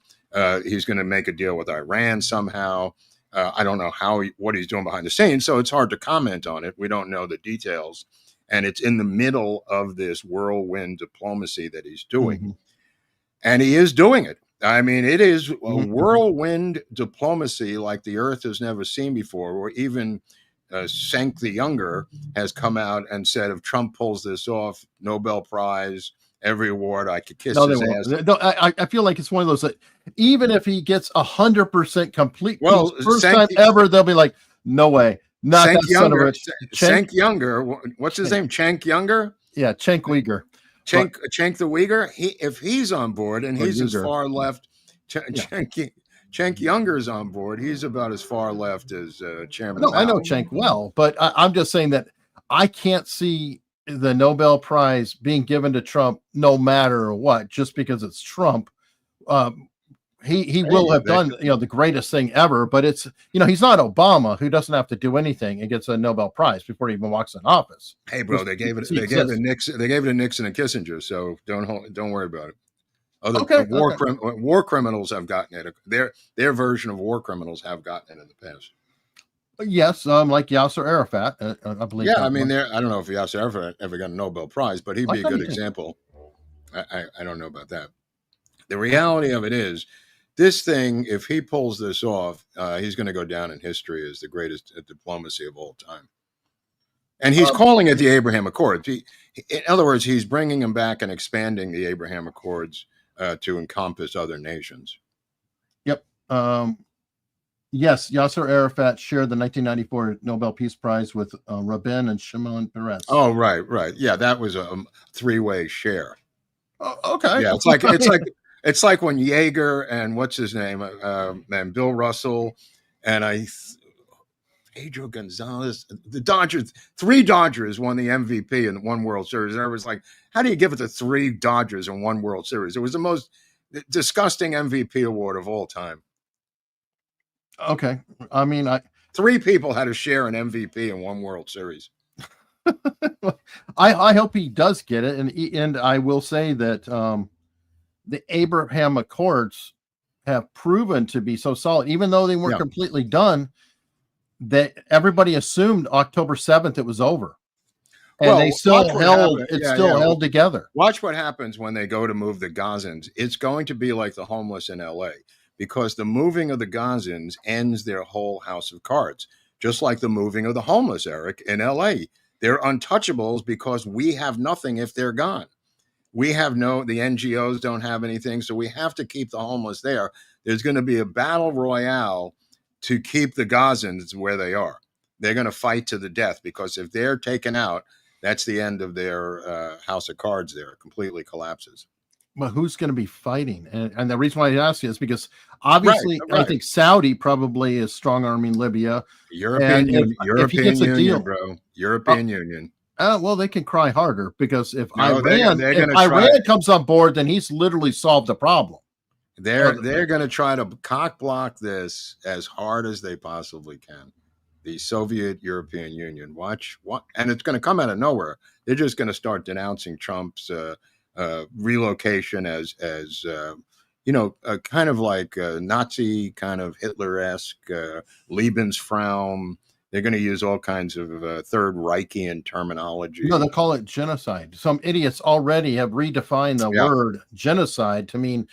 [SPEAKER 3] He's going to make a deal with Iran somehow. I don't know what he's doing behind the scenes, so it's hard to comment on it. We don't know the details, and it's in the middle of this whirlwind diplomacy that he's doing, and he is doing it. I mean, it is a whirlwind diplomacy like the earth has never seen before, where even Cenk the Younger has come out and said, if Trump pulls this off, Nobel Prize, every award, I could kiss his ass.
[SPEAKER 4] No, I feel like it's one of those that even if he gets 100% complete
[SPEAKER 3] well,
[SPEAKER 4] peace, first time ever, they'll be like, no way. Not
[SPEAKER 3] Cenk
[SPEAKER 4] that son of a
[SPEAKER 3] Cenk Younger. What's his name? Cenk Younger?
[SPEAKER 4] Yeah, Cenk Uyghur.
[SPEAKER 3] Cenk the Uyghur. If he's on board and he's as far left, Cenk Younger's on board. He's about as far left as Chairman.
[SPEAKER 4] No, I know Cenk well, but I'm just saying that I can't see the Nobel Prize being given to Trump no matter what, just because it's Trump. He will have done the greatest thing ever, but it's he's not Obama, who doesn't have to do anything and gets a Nobel Prize before he even walks in office.
[SPEAKER 3] Hey, bro, they gave it to Nixon and Kissinger, so don't worry about it. War criminals have gotten it. Their version of war criminals have gotten it in the past.
[SPEAKER 4] Yes, like Yasser Arafat, I believe.
[SPEAKER 3] Yeah, I mean, I don't know if Yasser Arafat ever got a Nobel Prize, but he'd be a good example. I don't know about that. The reality of it is, this thing, if he pulls this off, he's going to go down in history as the greatest diplomacy of all time. And he's calling it the Abraham Accords. In other words, he's bringing them back and expanding the Abraham Accords to encompass other nations.
[SPEAKER 4] Yep. Yes, Yasser Arafat shared the 1994 Nobel Peace Prize with Rabin and Shimon Peres.
[SPEAKER 3] Oh, right. Yeah, that was a three-way share.
[SPEAKER 4] Oh, okay.
[SPEAKER 3] Yeah, it's like when Yeager and what's his name, and Bill Russell, and Pedro Gonzalez, the Dodgers, 3 Dodgers won the MVP in 1 World Series. And I was like, how do you give it to 3 Dodgers in 1 World Series? It was the most disgusting MVP award of all time.
[SPEAKER 4] Okay. I mean,
[SPEAKER 3] 3 people had a share in MVP in 1 World Series.
[SPEAKER 4] I hope he does get it. And I will say that the Abraham Accords have proven to be so solid, even though they weren't completely done, that everybody assumed October 7th it was over. And they still held together.
[SPEAKER 3] Watch what happens when they go to move the Gazans. It's going to be like the homeless in LA, because the moving of the Gazans ends their whole house of cards, just like the moving of the homeless, Eric, in LA. They're untouchables because we have nothing if they're gone. The NGOs don't have anything, so we have to keep the homeless there. There's going to be a battle royale to keep the Gazans where they are. They're going to fight to the death, because if they're taken out, that's the end of their house of cards there. It completely collapses.
[SPEAKER 4] But who's going to be fighting? And the reason why I ask you is because obviously I think Saudi probably is strong-arming Libya.
[SPEAKER 3] European Union, bro. European Union.
[SPEAKER 4] Well, they can cry harder, because if Iran comes on board, then he's literally solved the problem.
[SPEAKER 3] They're going to try to cock block this as hard as they possibly can. The Soviet European Union. Watch what, and it's going to come out of nowhere. They're just going to start denouncing Trump's relocation as kind of like Nazi, kind of Hitler-esque, Lebensraum. They're going to use all kinds of Third Reichian terminology.
[SPEAKER 4] No, they'll call it genocide. Some idiots already have redefined the word genocide to mean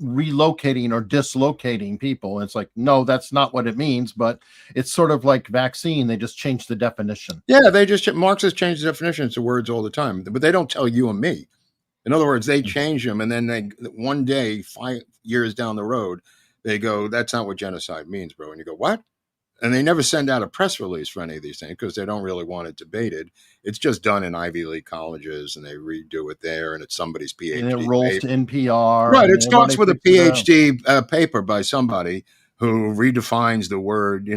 [SPEAKER 4] relocating or dislocating people. It's like, no, that's not what it means, but it's sort of like vaccine. They just changed the definition.
[SPEAKER 3] Yeah, Marxists change the definitions of words all the time, but they don't tell you and me. In other words, they change them, and then one day, 5 years down the road, they go, that's not what genocide means, bro. And you go, what? And they never send out a press release for any of these things because they don't really want it debated. It's just done in Ivy League colleges, and they redo it there, and it's somebody's PhD.
[SPEAKER 4] And it rolls to NPR.
[SPEAKER 3] Right. It starts with a PhD paper by somebody who redefines the word,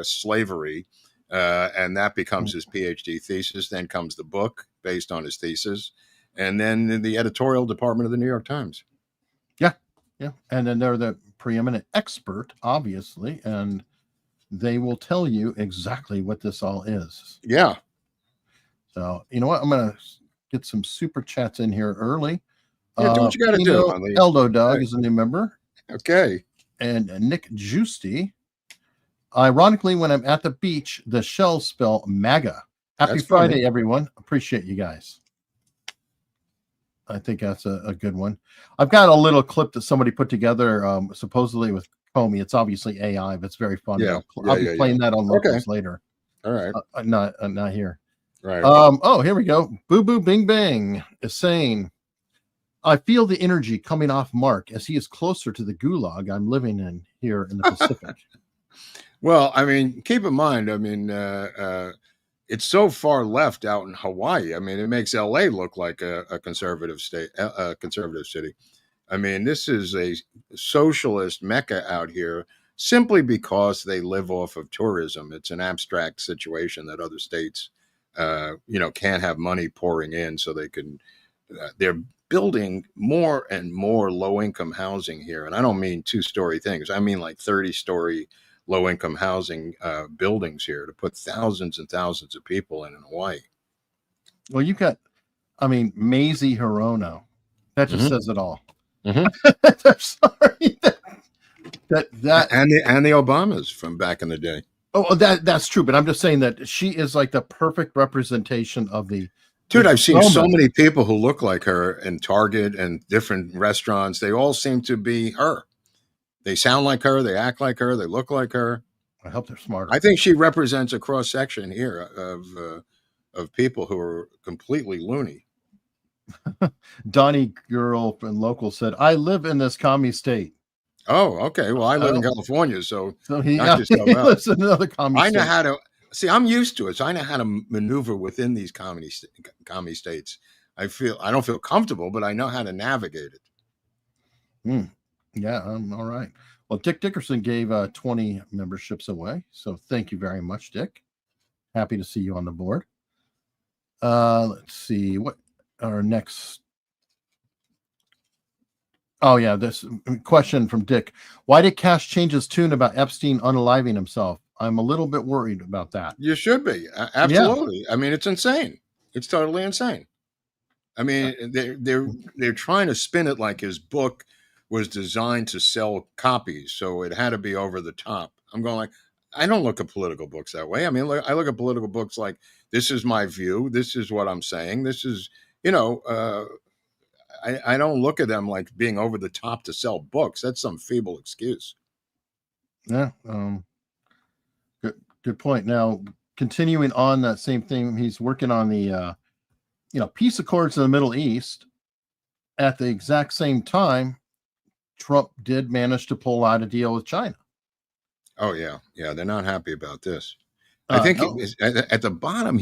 [SPEAKER 3] slavery, and that becomes his PhD thesis. Then comes the book based on his thesis, and then the editorial department of the New York Times.
[SPEAKER 4] Yeah. And then they're the preeminent expert, obviously, and they will tell you exactly what this all is.
[SPEAKER 3] Yeah.
[SPEAKER 4] So, you know what? I'm going to get some super chats in here early.
[SPEAKER 3] Yeah, do what you got to do,
[SPEAKER 4] Pino
[SPEAKER 3] Huntley.
[SPEAKER 4] Eldo Dog
[SPEAKER 3] Okay.
[SPEAKER 4] is a new member.
[SPEAKER 3] Okay.
[SPEAKER 4] And Nick Justy. Ironically, when I'm at the beach, the shells spell MAGA. Happy
[SPEAKER 3] That's
[SPEAKER 4] Friday,
[SPEAKER 3] funny.
[SPEAKER 4] everyone. Appreciate you guys. I think that's a good one. I've got a little clip that somebody put together, supposedly with Comey. It's obviously AI, but it's very fun.
[SPEAKER 3] Yeah.
[SPEAKER 4] I'll be playing that on locals later.
[SPEAKER 3] All right.
[SPEAKER 4] Not here.
[SPEAKER 3] Right.
[SPEAKER 4] Oh, here we go. Boo Boo Bing Bang is saying, I feel the energy coming off Mark as he is closer to the gulag I'm living in here in the Pacific.
[SPEAKER 3] Well, I mean, keep in mind, I mean, it's so far left out in Hawaii. I mean, it makes LA look like a conservative state, a conservative city. I mean, this is a socialist mecca out here simply because they live off of tourism. It's an abstract situation that other states, can't have money pouring in, so they can. They're building more and more low-income housing here, and I don't mean 2-story things. I mean like 30-story low-income housing buildings here to put thousands and thousands of people in Hawaii.
[SPEAKER 4] Well, you've got, I mean, Mazie Hirono. That just says it all.
[SPEAKER 3] Mm-hmm.
[SPEAKER 4] I'm sorry. That
[SPEAKER 3] and the Obamas from back in the day.
[SPEAKER 4] Oh, that's true. But I'm just saying that she is like the perfect representation of the.
[SPEAKER 3] Dude, I've seen so many people who look like her in Target and different restaurants. They all seem to be her. They sound like her. They act like her. They look like her.
[SPEAKER 4] I hope they're smarter.
[SPEAKER 3] I think she represents a cross section here of people who are completely loony.
[SPEAKER 4] Donnie Girl from local said, "I live in this commie state."
[SPEAKER 3] Oh, okay. Well, I live in California, so
[SPEAKER 4] he lives in another commie state.
[SPEAKER 3] I know how to see. I'm used to it, so I know how to maneuver within these commie states. I don't feel comfortable, but I know how to navigate it.
[SPEAKER 4] Yeah, all right. Well, Dick Dickerson gave 20 memberships away, so thank you very much, Dick. Happy to see you on the board. Let's see what our next. Oh yeah, this question from Dick: why did Kash change his tune about Epstein unaliving himself? I'm a little bit worried about that.
[SPEAKER 3] You should be. Absolutely. Yeah. I mean, it's insane. It's totally insane. I mean, they're trying to spin it like his book was designed to sell copies, so it had to be over the top. I'm going like, I don't look at political books that way. I mean, I look at political books like, this is my view. This is what I'm saying. This is, I don't look at them like being over the top to sell books. That's some feeble excuse.
[SPEAKER 4] Yeah. Good point. Now, continuing on that same thing, he's working on the, peace accords in the Middle East. At the exact same time, Trump did manage to pull out a deal with China.
[SPEAKER 3] Oh yeah. Yeah. They're not happy about this. I think at the bottom,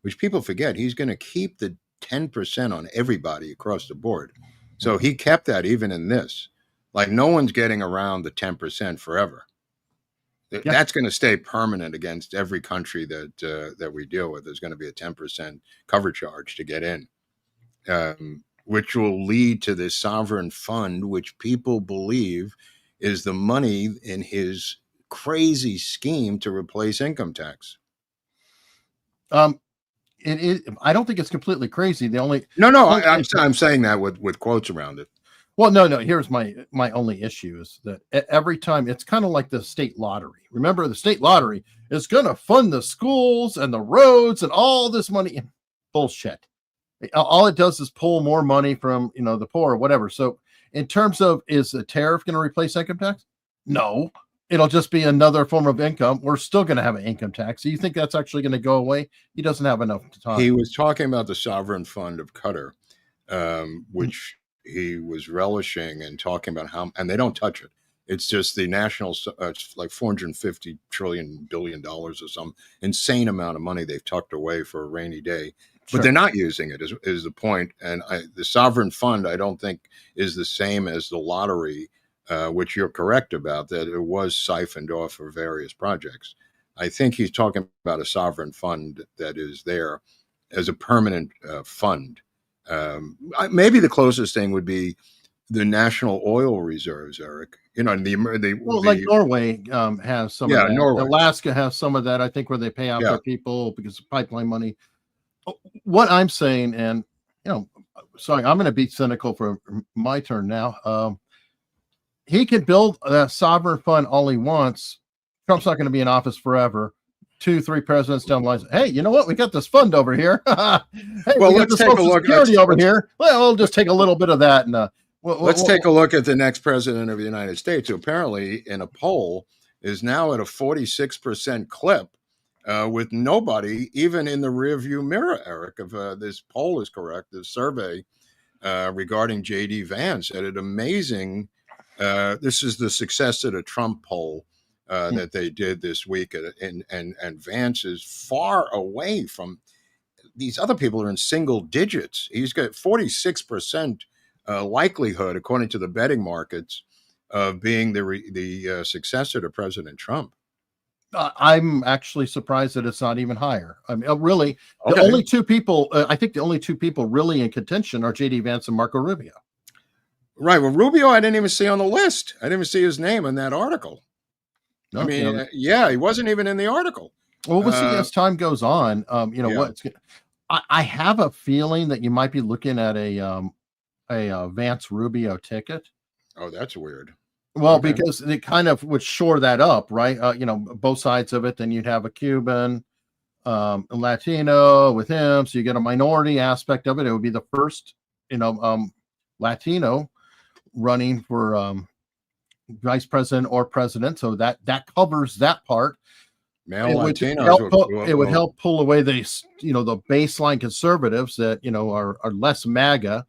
[SPEAKER 3] which people forget, he's going to keep the 10% on everybody across the board. So he kept that even in this. Like no one's getting around the 10% forever. Yeah. That's going to stay permanent against every country that we deal with. There's going to be a 10% cover charge to get in, which will lead to this sovereign fund, which people believe is the money in his crazy scheme to replace income tax.
[SPEAKER 4] It is. I don't think it's completely crazy. The only
[SPEAKER 3] I'm saying that with quotes around it.
[SPEAKER 4] Well, no. Here's my only issue is that every time it's kind of like the state lottery. Remember, the state lottery is going to fund the schools and the roads and all this money. Bullshit. All it does is pull more money from the poor or whatever. So, in terms of, is a tariff going to replace income tax? No. It'll just be another form of income. We're still going to have an income tax. So you think that's actually going to go away? He doesn't have enough time.
[SPEAKER 3] He was talking about the sovereign fund of Qatar, which he was relishing and talking about how, and they don't touch it. It's just the national, it's like $450 billion or some insane amount of money they've tucked away for a rainy day. But they're not using it is the point. And the sovereign fund, I don't think, is the same as the lottery, which you're correct about, that it was siphoned off for various projects. I think he's talking about a sovereign fund that is there as a permanent fund. Maybe the closest thing would be the national oil reserves, Eric. Like
[SPEAKER 4] Norway has some of that.
[SPEAKER 3] Norway.
[SPEAKER 4] Alaska has some of that, I think, where they pay out their people because of pipeline money. What I'm saying, and sorry, I'm going to be cynical for my turn now. He can build a sovereign fund all he wants. Trump's not going to be in office forever. 2-3 presidents down the line. Hey, you know what? We got this fund over here. Hey,
[SPEAKER 3] Well,
[SPEAKER 4] we got
[SPEAKER 3] let's
[SPEAKER 4] this
[SPEAKER 3] take a
[SPEAKER 4] Social
[SPEAKER 3] look.
[SPEAKER 4] Security over here. Well, we'll just take a little bit of that. And
[SPEAKER 3] Let's take a look at the next president of the United States, who apparently in a poll is now at a 46% clip, with nobody even in the rearview mirror, Eric. If this poll is correct, the survey regarding J.D. Vance at an amazing, this is the success of the Trump poll that they did this week. And Vance is far away from these other people are in single digits. He's got 46% likelihood, according to the betting markets, of being the successor to President Trump.
[SPEAKER 4] I'm actually surprised that it's not even higher. I mean, really,
[SPEAKER 3] Okay.
[SPEAKER 4] the only two people, I think the only two people really in contention are J.D. Vance and Marco Rubio.
[SPEAKER 3] Right. Well, Rubio, I didn't even see on the list. I didn't even see his name in that article.
[SPEAKER 4] No,
[SPEAKER 3] I mean, he wasn't even in the article.
[SPEAKER 4] Well, we'll see as time goes on.
[SPEAKER 3] Yeah.
[SPEAKER 4] I have a feeling that you might be looking at a Vance Rubio ticket.
[SPEAKER 3] Oh, that's weird.
[SPEAKER 4] Well, because it kind of would shore that up, right? Both sides of it. Then you'd have a Cuban, a Latino with him, so you get a minority aspect of it. It would be the first, Latino running for vice president or president, so that covers that part.
[SPEAKER 3] Male
[SPEAKER 4] It would help pull away the baseline conservatives that are less MAGA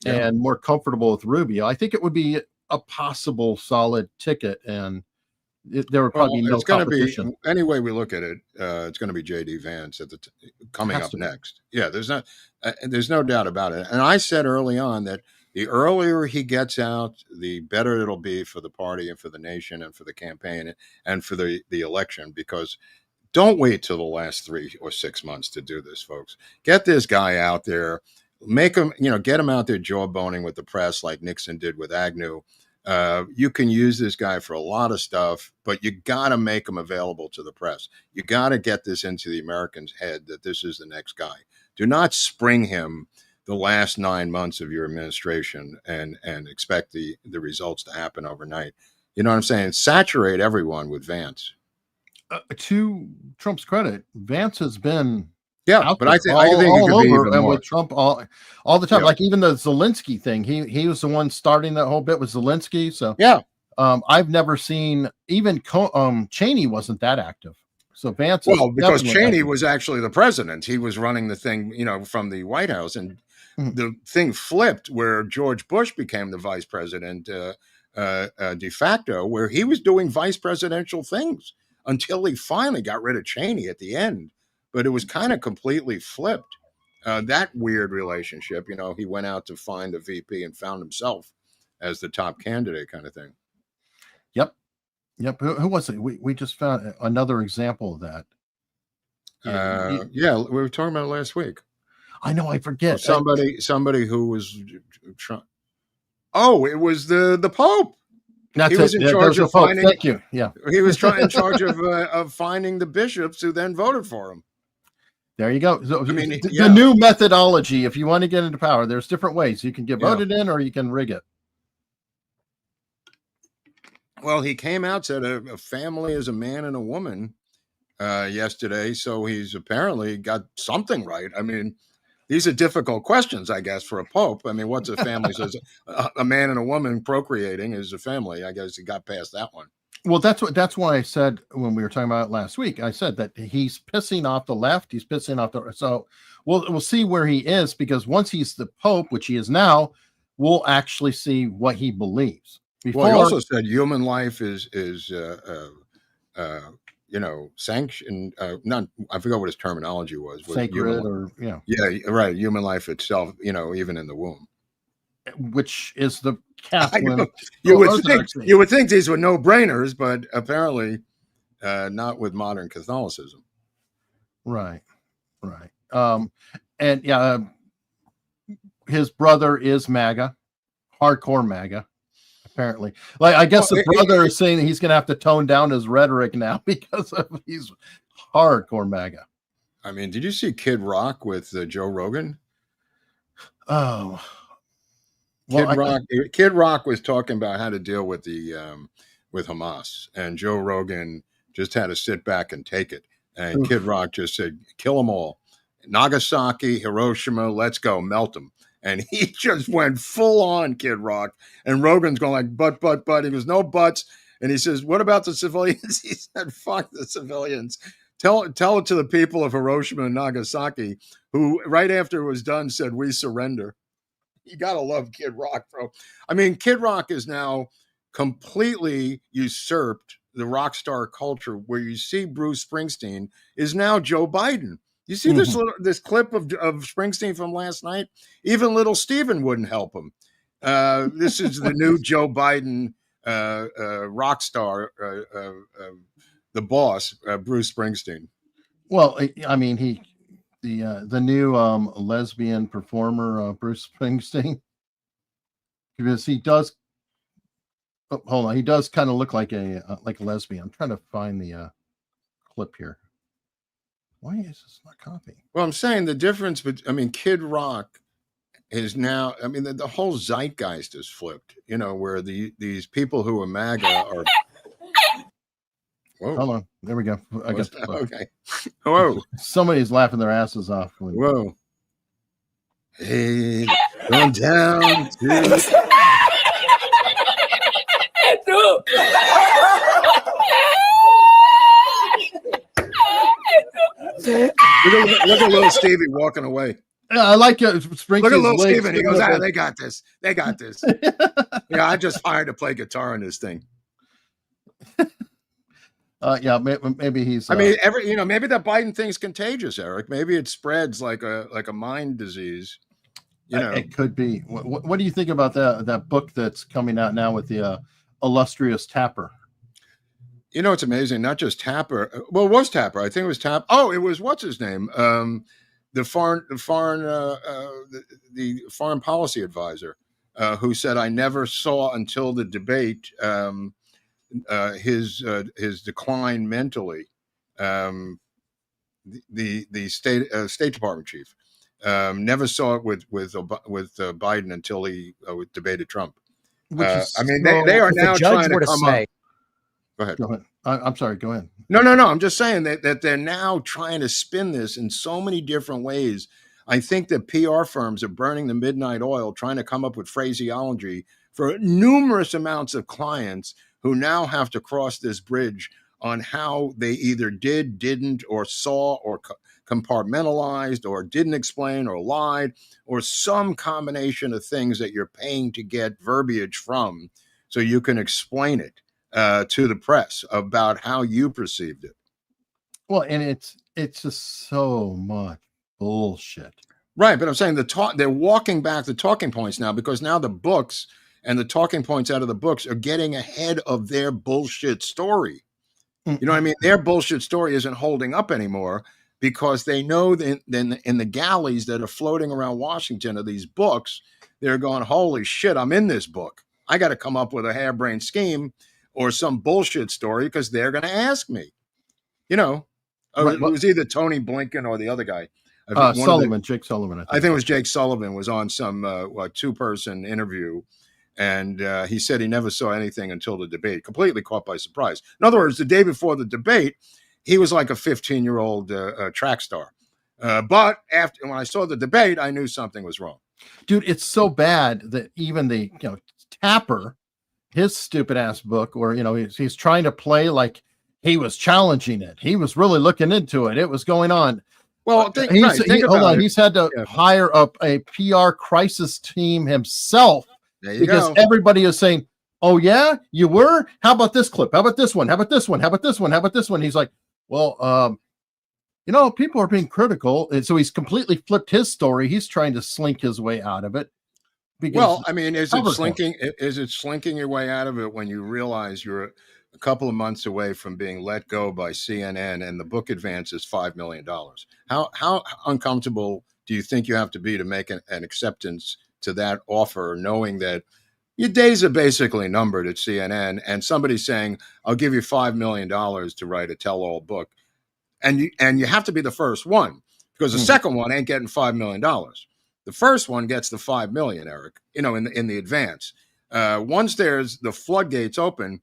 [SPEAKER 4] and more comfortable with Rubio. I think it would be a possible solid ticket, and there would probably be no competition.
[SPEAKER 3] Any way we look at it, it's going to be J.D. Vance coming up next. Yeah, there's no doubt about it. And I said early on that the earlier he gets out, the better it'll be for the party and for the nation and for the campaign and for the election, because don't wait till the last 3 or 6 months to do this, folks. Get this guy out there, make him, get him out there jawboning with the press like Nixon did with Agnew. You can use this guy for a lot of stuff, but you got to make him available to the press. You got to get this into the Americans' head that this is the next guy. Do not spring him the last 9 months of your administration and expect the results to happen overnight. You know what I'm saying? Saturate everyone with Vance.
[SPEAKER 4] To Trump's credit, Vance has been
[SPEAKER 3] but I think it could be even
[SPEAKER 4] and
[SPEAKER 3] more.
[SPEAKER 4] with Trump all the time.
[SPEAKER 3] Yeah.
[SPEAKER 4] Like even the Zelensky thing, he was the one starting that whole bit with Zelensky. So I've never seen even Cheney wasn't that active. So Vance,
[SPEAKER 3] because Cheney was actually the president, he was running the thing, from the White House, and the thing flipped where George Bush became the vice president de facto, where he was doing vice presidential things until he finally got rid of Cheney at the end. But it was kind of completely flipped. That weird relationship, he went out to find a VP and found himself as the top candidate, kind of thing.
[SPEAKER 4] Yep. Who was it? We just found another example of that.
[SPEAKER 3] We were talking about it last week.
[SPEAKER 4] I know, I forget.
[SPEAKER 3] Somebody who was trying. Oh, it was the Pope.
[SPEAKER 4] That's
[SPEAKER 3] he was in charge of finding.
[SPEAKER 4] Thank you. Yeah,
[SPEAKER 3] he was in charge of finding the bishops who then voted for him.
[SPEAKER 4] There you go. So, the new methodology. If you want to get into power, there's different ways. You can get voted in, or you can rig it.
[SPEAKER 3] Well, he came out, said a family is a man and a woman yesterday, so he's apparently got something right. I mean, these are difficult questions, I guess, for a pope. I mean, what's a family? Says a man and a woman procreating is a family. I guess he got past that one.
[SPEAKER 4] Well, that's why I said when we were talking about it last week, I said that he's pissing off the left. He's pissing off so we'll see where he is, because once he's the pope, which he is now, we'll actually see what he believes.
[SPEAKER 3] Well, he also said human life is sanctioned. I forgot what his terminology was.
[SPEAKER 4] Sacred,
[SPEAKER 3] right. Human life itself, even in the womb,
[SPEAKER 4] which is the Catholic.
[SPEAKER 3] You would think these were no brainers, but apparently not with modern Catholicism.
[SPEAKER 4] Right. His brother is MAGA, hardcore MAGA. Apparently, like I guess the brother is saying he's going to have to tone down his rhetoric now because he's hardcore MAGA.
[SPEAKER 3] I mean, did you see Kid Rock with Joe Rogan?
[SPEAKER 4] Oh, well,
[SPEAKER 3] Kid Rock was talking about how to deal with with Hamas, and Joe Rogan just had to sit back and take it. And Kid Rock just said, "Kill them all, Nagasaki, Hiroshima, let's go, melt them." And he just went full on Kid Rock. And Rogan's going like, but. He goes, no buts. And he says, what about the civilians? He said, fuck the civilians. Tell it to the people of Hiroshima and Nagasaki, who right after it was done said, we surrender. You got to love Kid Rock, bro. I mean, Kid Rock is now completely usurped the rock star culture, where you see Bruce Springsteen is now Joe Biden. You see this clip of Springsteen from last night? Even little Steven wouldn't help him. This is the new Joe Biden rock star, the boss, Bruce Springsteen.
[SPEAKER 4] Well, I mean, the new lesbian performer, Bruce Springsteen, because he does. Oh, hold on, he does kind of look like a lesbian. I'm trying to find the clip here. Why is this not copying?
[SPEAKER 3] Well, I'm saying the difference, but I mean, Kid Rock is now. I mean, the whole zeitgeist is flipped. You know, where these people who are MAGA are. Whoa.
[SPEAKER 4] Hold on, there we go. I guess
[SPEAKER 3] okay. Whoa!
[SPEAKER 4] Somebody's laughing their asses off.
[SPEAKER 3] Whoa! Hey, going down to. Look at little Stevie walking away.
[SPEAKER 4] Yeah, I like it.
[SPEAKER 3] Look at little Steven. He goes, they got this. They got this. Yeah, I just hired to play guitar in this thing.
[SPEAKER 4] Yeah, maybe he's.
[SPEAKER 3] I mean, maybe that Biden thing's contagious, Eric. Maybe it spreads like a mind disease. You know,
[SPEAKER 4] it could be. What do you think about that book that's coming out now with the illustrious Tapper?
[SPEAKER 3] You know, it's amazing. Not just Tapper. Well, it was Tapper. I think it was Tapper. Oh, it was what's his name? The foreign policy advisor, who said, "I never saw until the debate his decline mentally." The State Department chief never saw it with Biden until he debated Trump. I mean, they are now trying to come up. Go ahead.
[SPEAKER 4] I'm sorry. Go ahead.
[SPEAKER 3] No. I'm just saying that they're now trying to spin this in so many different ways. I think that PR firms are burning the midnight oil, trying to come up with phraseology for numerous amounts of clients who now have to cross this bridge on how they either didn't, or saw, or compartmentalized, or didn't explain, or lied, or some combination of things that you're paying to get verbiage from so you can explain it to the press about how you perceived it.
[SPEAKER 4] Well, and it's just so much bullshit.
[SPEAKER 3] Right, but I'm saying they're walking back the talking points now, because now the books and the talking points out of the books are getting ahead of their bullshit story. You know what I mean? Their bullshit story isn't holding up anymore, because they know that in the galleys that are floating around Washington of these books, they're going, holy shit, I'm in this book. I got to come up with a harebrained scheme or some bullshit story, because they're going to ask me. You know, it was either Tony Blinken or the other guy.
[SPEAKER 4] Jake Sullivan.
[SPEAKER 3] I think it was Jake Sullivan was on some 2-person interview, and he said he never saw anything until the debate, completely caught by surprise. In other words, the day before the debate, he was like a 15-year-old track star. But when I saw the debate, I knew something was wrong.
[SPEAKER 4] Dude, it's so bad that even the Tapper, his stupid ass book, where he's trying to play like he was challenging it. He was really looking into it. It was going on.
[SPEAKER 3] Well,
[SPEAKER 4] he's had to hire up a PR crisis team himself, because everybody is saying, "Oh yeah, you were? How about this clip? How about this one? How about this one? How about this one? How about this one?" He's like, "Well, people are being critical," and so he's completely flipped his story. He's trying to slink his way out of it.
[SPEAKER 3] Well, I mean, is it slinking? Is it slinking your way out of it when you realize you're a couple of months away from being let go by CNN, and the book advance is $5 million? How uncomfortable do you think you have to be to make an acceptance to that offer, knowing that your days are basically numbered at CNN, and somebody's saying, "I'll give you $5 million to write a tell-all book"? and you have to be the first one, because the second one ain't getting $5 million. The first one gets the $5 million, Eric, in the advance. Once there's the floodgates open,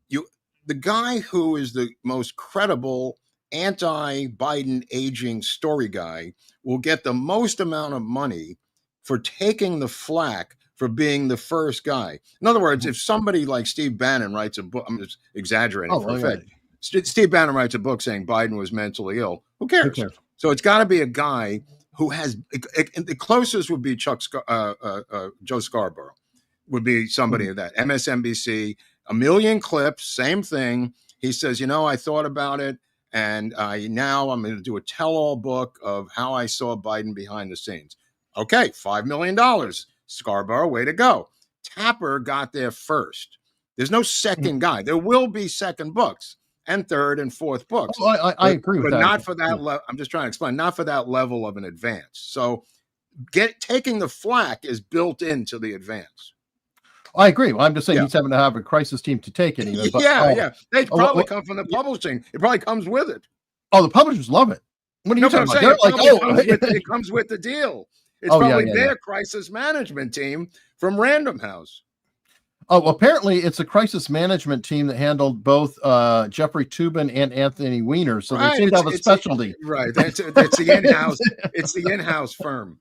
[SPEAKER 3] the guy who is the most credible anti-Biden aging story guy will get the most amount of money for taking the flack for being the first guy. In other words, if somebody like Steve Bannon writes a book, I'm just exaggerating for effect. Steve Bannon writes a book saying Biden was mentally ill. Who cares?
[SPEAKER 4] Who cares?
[SPEAKER 3] So it's got to be a guy who has the closest would be Joe Scarborough, would be somebody of that. MSNBC, a million clips, same thing. He says, I thought about it, and now I'm going to do a tell-all book of how I saw Biden behind the scenes. Okay, $5 million. Scarborough, way to go. Tapper got there first. There's no second guy. There will be second books and third and fourth books.
[SPEAKER 4] Oh, I agree with
[SPEAKER 3] but
[SPEAKER 4] that.
[SPEAKER 3] But not for that level. I'm just trying to explain, not for that level of an advance. So taking the flack is built into the advance.
[SPEAKER 4] I agree. Well, I'm just saying he's having to have a crisis team to take it. Even, but,
[SPEAKER 3] They probably come from the publishing. It probably comes with it.
[SPEAKER 4] Oh, the publishers love it. What are you talking about?
[SPEAKER 3] It comes with the deal. It's probably their crisis management team from Random House.
[SPEAKER 4] Oh, well, apparently it's a crisis management team that handled both Jeffrey Toobin and Anthony Weiner. So they seem to have a specialty.
[SPEAKER 3] It's the in-house. It's the in-house firm.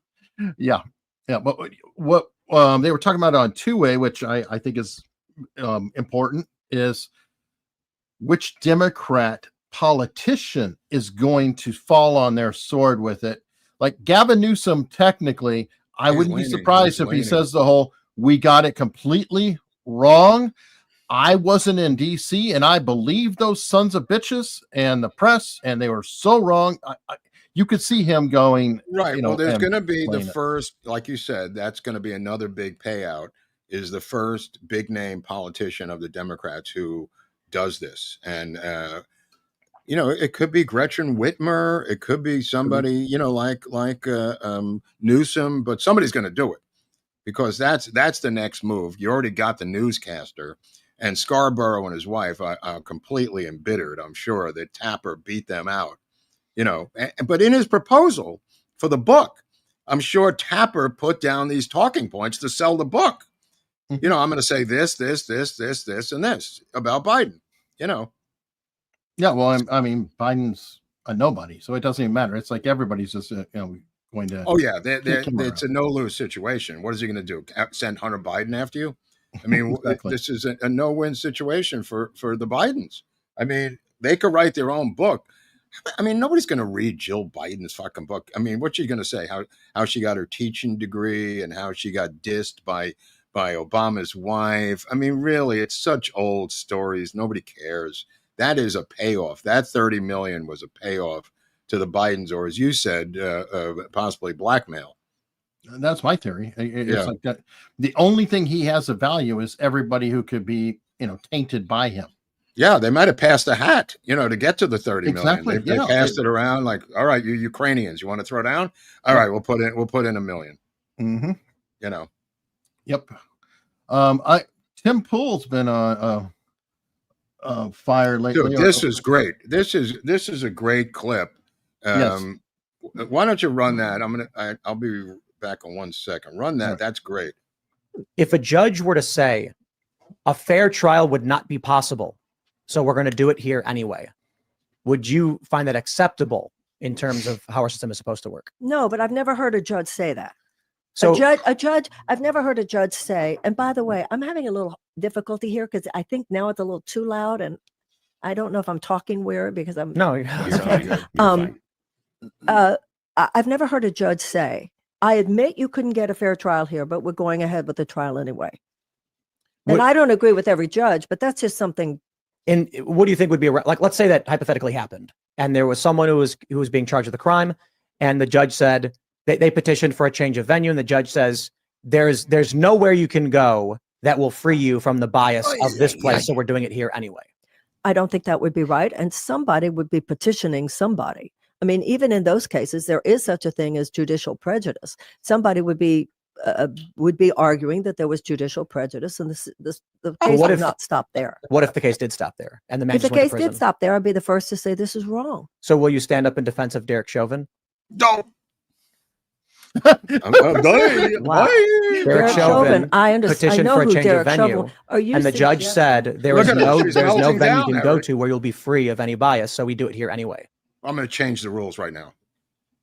[SPEAKER 4] Yeah. But what they were talking about on two-way, which I think is important, is which Democrat politician is going to fall on their sword with it. Like Gavin Newsom, technically, I wouldn't be surprised if he says the whole, we got it completely wrong. I wasn't in DC and I believed those sons of bitches and the press, and they were so wrong. You could see him going.
[SPEAKER 3] Right. Well, there's going to be the first, like you said, that's going to be another big payout, is the first big name politician of the Democrats who does this. And, it could be Gretchen Whitmer. It could be somebody, like Newsom, but somebody's going to do it, because that's the next move. You already got the newscaster, and Scarborough and his wife are completely embittered. I'm sure that Tapper beat them out, but in his proposal for the book, I'm sure Tapper put down these talking points to sell the book. I'm going to say this, and this about Biden,
[SPEAKER 4] Yeah, well, I mean, Biden's a nobody, so it doesn't even matter. It's like everybody's just, going to.
[SPEAKER 3] Oh yeah, it's a no-lose situation. What is he going to do? Send Hunter Biden after you? I mean, exactly. This is a no-win situation for the Bidens. I mean, they could write their own book. I mean, nobody's going to read Jill Biden's fucking book. I mean, what's she going to say? How she got her teaching degree and how she got dissed by Obama's wife. I mean, really, it's such old stories. Nobody cares. That is a payoff. That $30 million was a payoff to the Bidens, or as you said, possibly blackmail.
[SPEAKER 4] That's my theory. It's like that. The only thing he has of value is everybody who could be, tainted by him.
[SPEAKER 3] Yeah, they might have passed a hat, to get to the 30
[SPEAKER 4] exactly.
[SPEAKER 3] million. They passed it around like, all right, you Ukrainians, you want to throw down? All right, we'll put in $1 million.
[SPEAKER 4] Mm-hmm. Yep. Tim Pool's been on fire lately.
[SPEAKER 3] Dude, this is great. This is a great clip.
[SPEAKER 4] Yes.
[SPEAKER 3] Why don't you run that? I'll be back in 1 second. Run that. Right. That's great.
[SPEAKER 5] If a judge were to say a fair trial would not be possible, so we're going to do it here anyway, would you find that acceptable in terms of how our system is supposed to work?
[SPEAKER 6] No, but I've never heard a judge say that.
[SPEAKER 5] So
[SPEAKER 6] a judge, I've never heard a judge say, and by the way, I'm having a little difficulty here because I think now it's a little too loud, and I don't know if I'm talking weird because I'm
[SPEAKER 5] no.
[SPEAKER 6] I've never heard a judge say, I admit you couldn't get a fair trial here, but we're going ahead with the trial anyway. And I don't agree with every judge, but that's just something.
[SPEAKER 5] And what do you think would be like? Let's say that hypothetically happened, and there was someone who was being charged with a crime, and the judge said they petitioned for a change of venue, and the judge says there's nowhere you can go that will free you from the bias of this place, so we're doing it here anyway.
[SPEAKER 6] I don't think that would be right, and somebody would be petitioning somebody. I mean, even in those cases, there is such a thing as judicial prejudice. Somebody would be would be arguing that there was judicial prejudice, and the case
[SPEAKER 5] what
[SPEAKER 6] would
[SPEAKER 5] if-
[SPEAKER 6] not stop there.
[SPEAKER 5] What if the case did stop there and the man
[SPEAKER 6] If the
[SPEAKER 5] just went to
[SPEAKER 6] case
[SPEAKER 5] prison?
[SPEAKER 6] did stop there, I'd be the first to say this is wrong.
[SPEAKER 5] So will you stand up in defense of Derek Chauvin?
[SPEAKER 3] Don't.
[SPEAKER 6] Wow.
[SPEAKER 5] Derek
[SPEAKER 6] Derek
[SPEAKER 5] Chauvin
[SPEAKER 6] I understand. I
[SPEAKER 5] petitioned
[SPEAKER 6] know
[SPEAKER 5] for a
[SPEAKER 6] who
[SPEAKER 5] change
[SPEAKER 6] Derek
[SPEAKER 5] of venue,
[SPEAKER 6] Chauvin. Are you
[SPEAKER 5] and the judge
[SPEAKER 6] suggesting-
[SPEAKER 5] said there
[SPEAKER 3] Look
[SPEAKER 5] is
[SPEAKER 3] at her.
[SPEAKER 5] no
[SPEAKER 3] She's
[SPEAKER 5] there's no
[SPEAKER 3] melting
[SPEAKER 5] venue you
[SPEAKER 3] down,
[SPEAKER 5] can go
[SPEAKER 3] Harry.
[SPEAKER 5] to where you'll be free of any bias. So we do it here anyway.
[SPEAKER 3] I'm going to change the rules right now.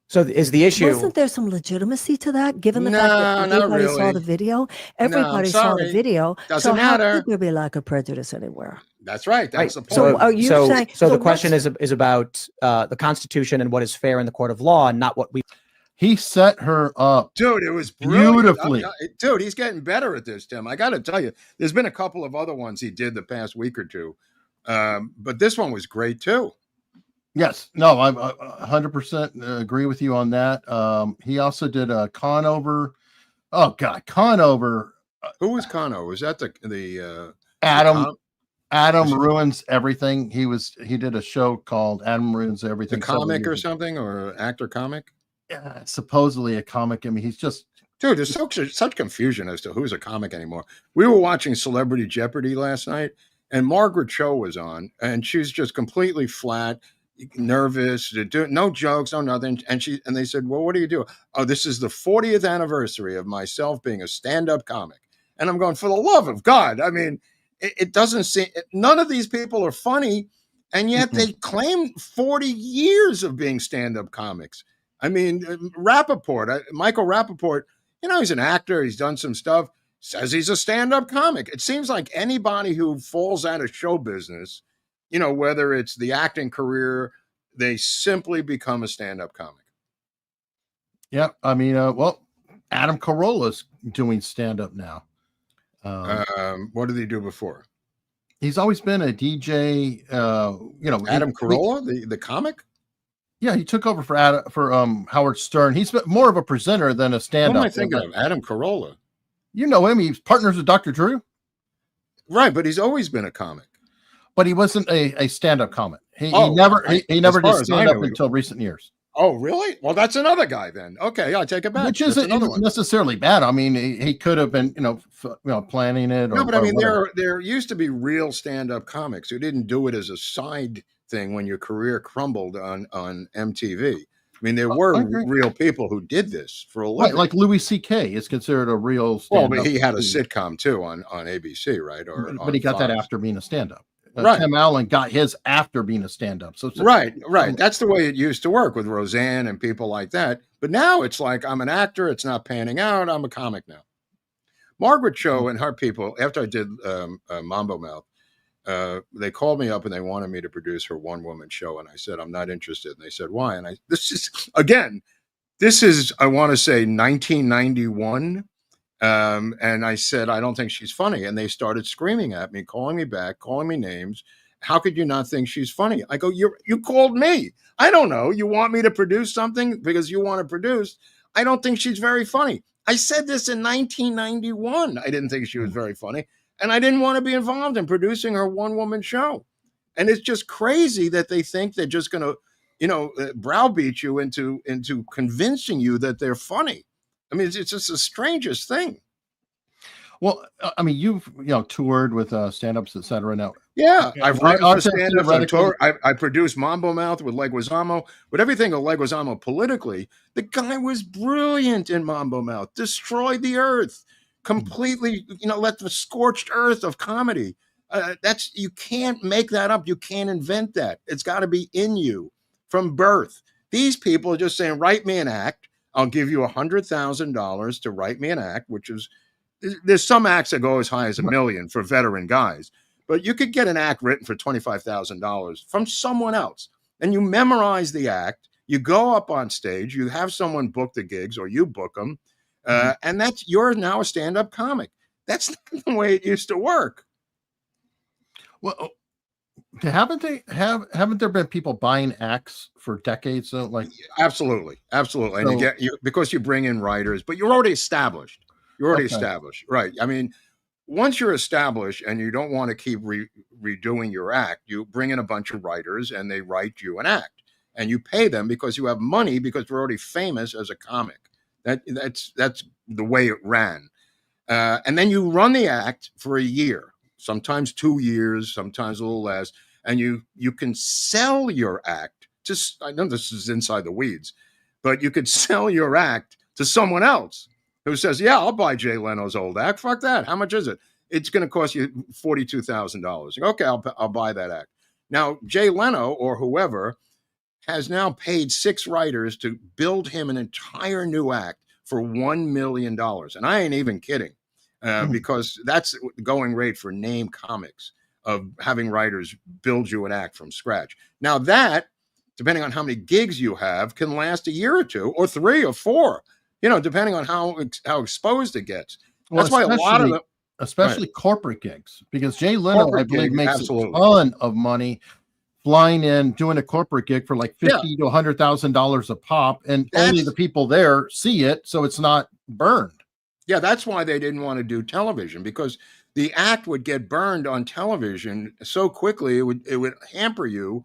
[SPEAKER 5] So is the issue?
[SPEAKER 6] Wasn't there some legitimacy to that, given the fact
[SPEAKER 3] No,
[SPEAKER 6] that
[SPEAKER 3] not
[SPEAKER 6] everybody saw
[SPEAKER 3] really.
[SPEAKER 6] the video? Everybody saw the
[SPEAKER 3] sorry.
[SPEAKER 6] video.
[SPEAKER 3] Doesn't
[SPEAKER 6] so how
[SPEAKER 3] matter.
[SPEAKER 6] could there be lack of prejudice anywhere?
[SPEAKER 3] That's right. That's the point.
[SPEAKER 6] So are you saying-
[SPEAKER 5] So
[SPEAKER 6] so
[SPEAKER 5] the question
[SPEAKER 6] what's-
[SPEAKER 5] is about the Constitution and what is fair in the court of law, and not what we.
[SPEAKER 4] He set her up.
[SPEAKER 3] Dude, it was brilliant.
[SPEAKER 4] Beautifully.
[SPEAKER 3] Dude, he's getting better at this, Tim. I got to tell you, there's been a couple of other ones he did the past week or two. But this one was great too.
[SPEAKER 4] Yes, no, I 100% agree with you on that. He also did a Conover. Oh God, Conover.
[SPEAKER 3] Who was Cano? Was that the
[SPEAKER 4] Adam ruins everything. He did a show called Adam Ruins Everything.
[SPEAKER 3] the
[SPEAKER 4] several
[SPEAKER 3] comic or
[SPEAKER 4] years ago.
[SPEAKER 3] something, or actor comic?
[SPEAKER 4] Yeah, supposedly a comic. I mean, he's just
[SPEAKER 3] Dude, there's such confusion as to who's a comic anymore. We were watching Celebrity Jeopardy last night, and Margaret Cho was on, and she's just completely flat, nervous, no jokes, no nothing. And they said, "Well, what do you do?" "Oh, this is the 40th anniversary of myself being a stand-up comic." And I'm going, for the love of God. I mean, it doesn't seem, none of these people are funny, and yet they claim 40 years of being stand-up comics. I mean, Michael Rappaport, he's an actor. He's done some stuff, says he's a stand-up comic. It seems like anybody who falls out of show business, whether it's the acting career, they simply become a stand-up comic.
[SPEAKER 4] yeah. I mean, well, Adam Carolla's doing stand-up now.
[SPEAKER 3] What did he do before?
[SPEAKER 4] He's always been a DJ.
[SPEAKER 3] Adam Carolla, the comic?
[SPEAKER 4] Yeah, he took over for Howard Stern. He's more of a presenter than a
[SPEAKER 3] Who
[SPEAKER 4] stand-up.
[SPEAKER 3] am I thinking of? Adam Carolla.
[SPEAKER 4] You know him. He's partners with Dr. Drew,
[SPEAKER 3] Right, but he's always been a comic.
[SPEAKER 4] but he wasn't a stand-up comic. He
[SPEAKER 3] Oh,
[SPEAKER 4] never
[SPEAKER 3] I-
[SPEAKER 4] he never
[SPEAKER 3] as far
[SPEAKER 4] did
[SPEAKER 3] as I
[SPEAKER 4] stand-up
[SPEAKER 3] know, he-
[SPEAKER 4] until recent years.
[SPEAKER 3] Oh, really? Well, that's another guy then. Okay, I take it back.
[SPEAKER 4] Which
[SPEAKER 3] That's
[SPEAKER 4] isn't
[SPEAKER 3] another one.
[SPEAKER 4] necessarily bad. I mean, he could have been, planning it.
[SPEAKER 3] No, but I mean,
[SPEAKER 4] whatever.
[SPEAKER 3] there used to be real stand-up comics who didn't do it as a side thing when your career crumbled on MTV. I mean, there were
[SPEAKER 4] I agree.
[SPEAKER 3] real people who did this for a
[SPEAKER 4] Right,
[SPEAKER 3] living.
[SPEAKER 4] like Louis C.K. is considered a real
[SPEAKER 3] Well,
[SPEAKER 4] stand-up.
[SPEAKER 3] but he had a
[SPEAKER 4] comedian.
[SPEAKER 3] sitcom too on ABC, right?
[SPEAKER 4] But he got that after being a stand-up.
[SPEAKER 3] Right.
[SPEAKER 4] Tim Allen got his after being a stand-up. So
[SPEAKER 3] Right. That's the way it used to work with Roseanne and people like that. But now it's like, I'm an actor. It's not panning out. I'm a comic now. Margaret Cho and her people, after I did Mambo Mouth, they called me up and they wanted me to produce her one-woman show. And I said, I'm not interested. And they said, why? And this is, I want to say 1991. And I said, I don't think she's funny. And they started screaming at me, calling me back, calling me names. How could you not think she's funny? I go, you called me. I don't know. You want me to produce something because you want to produce. I don't think she's very funny. I said this in 1991. I didn't think she was very funny. And I didn't want to be involved in producing her one-woman show. And it's just crazy that they think they're just going to, browbeat you into convincing you that they're funny. I mean, it's just the strangest thing.
[SPEAKER 4] Well, I mean, you've toured with stand-ups, et cetera. Now,
[SPEAKER 3] Yeah, I've written for stand-ups.
[SPEAKER 4] theoretically-
[SPEAKER 3] I produced Mambo Mouth with Leguizamo, but everything of Leguizamo politically, the guy was brilliant in Mambo Mouth, destroyed the earth, completely, let the scorched earth of comedy. You can't make that up. You can't invent that. It's got to be in you from birth. These people are just saying, write me an act. I'll give you $100,000 to write me an act, which is, there's some acts that go as high as $1 million for veteran guys, but you could get an act written for $25,000 from someone else. And you memorize the act, you go up on stage, you have someone book the gigs or you book them. And you're now a stand-up comic. That's not the way it used to work.
[SPEAKER 4] well, haven't there been people buying acts for decades? So, like,
[SPEAKER 3] Absolutely. And because you bring in writers, but you're already established.
[SPEAKER 4] Okay.
[SPEAKER 3] Established, right? I mean, once you're established and you don't want to keep redoing your act, you bring in a bunch of writers and they write you an act, and you pay them because you have money because you're already famous as a comic. That's the way it ran. And then you run the act for a year, sometimes 2 years, sometimes a little less, and you can sell your act to, I know this is inside the weeds, but you could sell your act to someone else who says, yeah, I'll buy Jay Leno's old act. Fuck that. How much is it? It's going to cost you $42,000. Okay, I'll buy that act. Now, Jay Leno or whoever has now paid 6 writers to build him an entire new act for $1 million. And I ain't even kidding, because that's the going rate for name comics, of having writers build you an act from scratch. Now that, depending on how many gigs you have, can last a year or 2 or 3 or 4, depending on how exposed it gets. That's why a lot of them,
[SPEAKER 4] especially corporate gigs, because Jay Leno,
[SPEAKER 3] Corporate
[SPEAKER 4] I believe,
[SPEAKER 3] gig,
[SPEAKER 4] makes
[SPEAKER 3] absolutely.
[SPEAKER 4] a ton of money flying in, doing a corporate gig for like $50,000 to $100,000 a pop, and only the people there see it, so it's not burned.
[SPEAKER 3] Yeah, that's why they didn't want to do television, because the act would get burned on television so quickly it would hamper you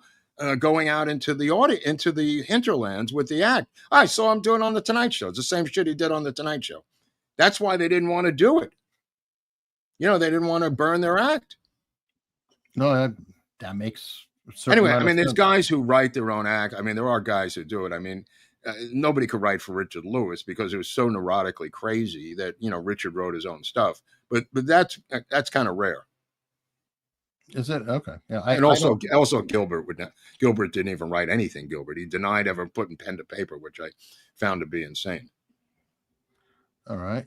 [SPEAKER 3] going out into the hinterlands with the act. I saw him doing on the Tonight Show. It's the same shit he did on the Tonight Show. That's why they didn't want to do it. They didn't want to burn their act.
[SPEAKER 4] No, that makes
[SPEAKER 3] anyway. I mean, there's guys who write their own act. I mean, there are guys who do it. I mean, nobody could write for Richard Lewis because it was so neurotically crazy that Richard wrote his own stuff. But that's kind of rare.
[SPEAKER 4] Is it? Okay. Yeah.
[SPEAKER 3] And also Gilbert Gilbert didn't even write anything. Gilbert, he denied ever putting pen to paper, which I found to be insane.
[SPEAKER 4] All right.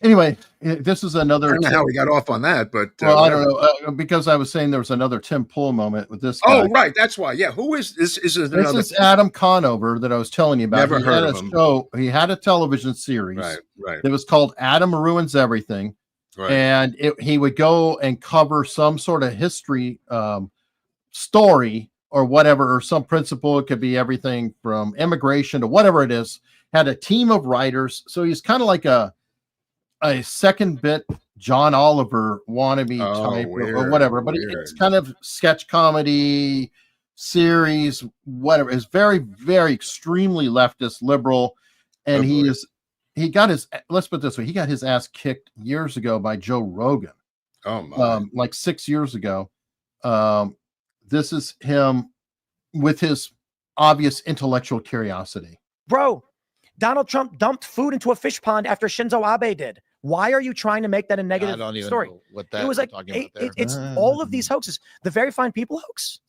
[SPEAKER 4] Anyway, this is another.
[SPEAKER 3] I don't know how we got off on that, but
[SPEAKER 4] I don't know, because I was saying there was another Tim Pool moment with this guy.
[SPEAKER 3] Oh, right, that's why. Yeah, who is this? This
[SPEAKER 4] is Adam Conover that I was telling you about.
[SPEAKER 3] Never heard of him.
[SPEAKER 4] He had a television series.
[SPEAKER 3] Right.
[SPEAKER 4] It was called Adam Ruins Everything,
[SPEAKER 3] right.
[SPEAKER 4] And he would go and cover some sort of history story or whatever, or some principle. It could be everything from immigration to whatever it is. Had a team of writers, so he's kind of like a second bit John Oliver wannabe type or whatever, but it's kind of sketch comedy series, whatever. It's very, very extremely leftist, liberal, and he got his, let's put it this way, he got his ass kicked years ago by Joe Rogan.
[SPEAKER 3] Oh my!
[SPEAKER 4] Like 6 years ago. This is him with his obvious intellectual curiosity.
[SPEAKER 5] Bro, Donald Trump dumped food into a fish pond after Shinzo Abe did. Why are you trying to make that a negative story? I don't even know what that. It was like it's all of these hoaxes. The Very Fine People hoax.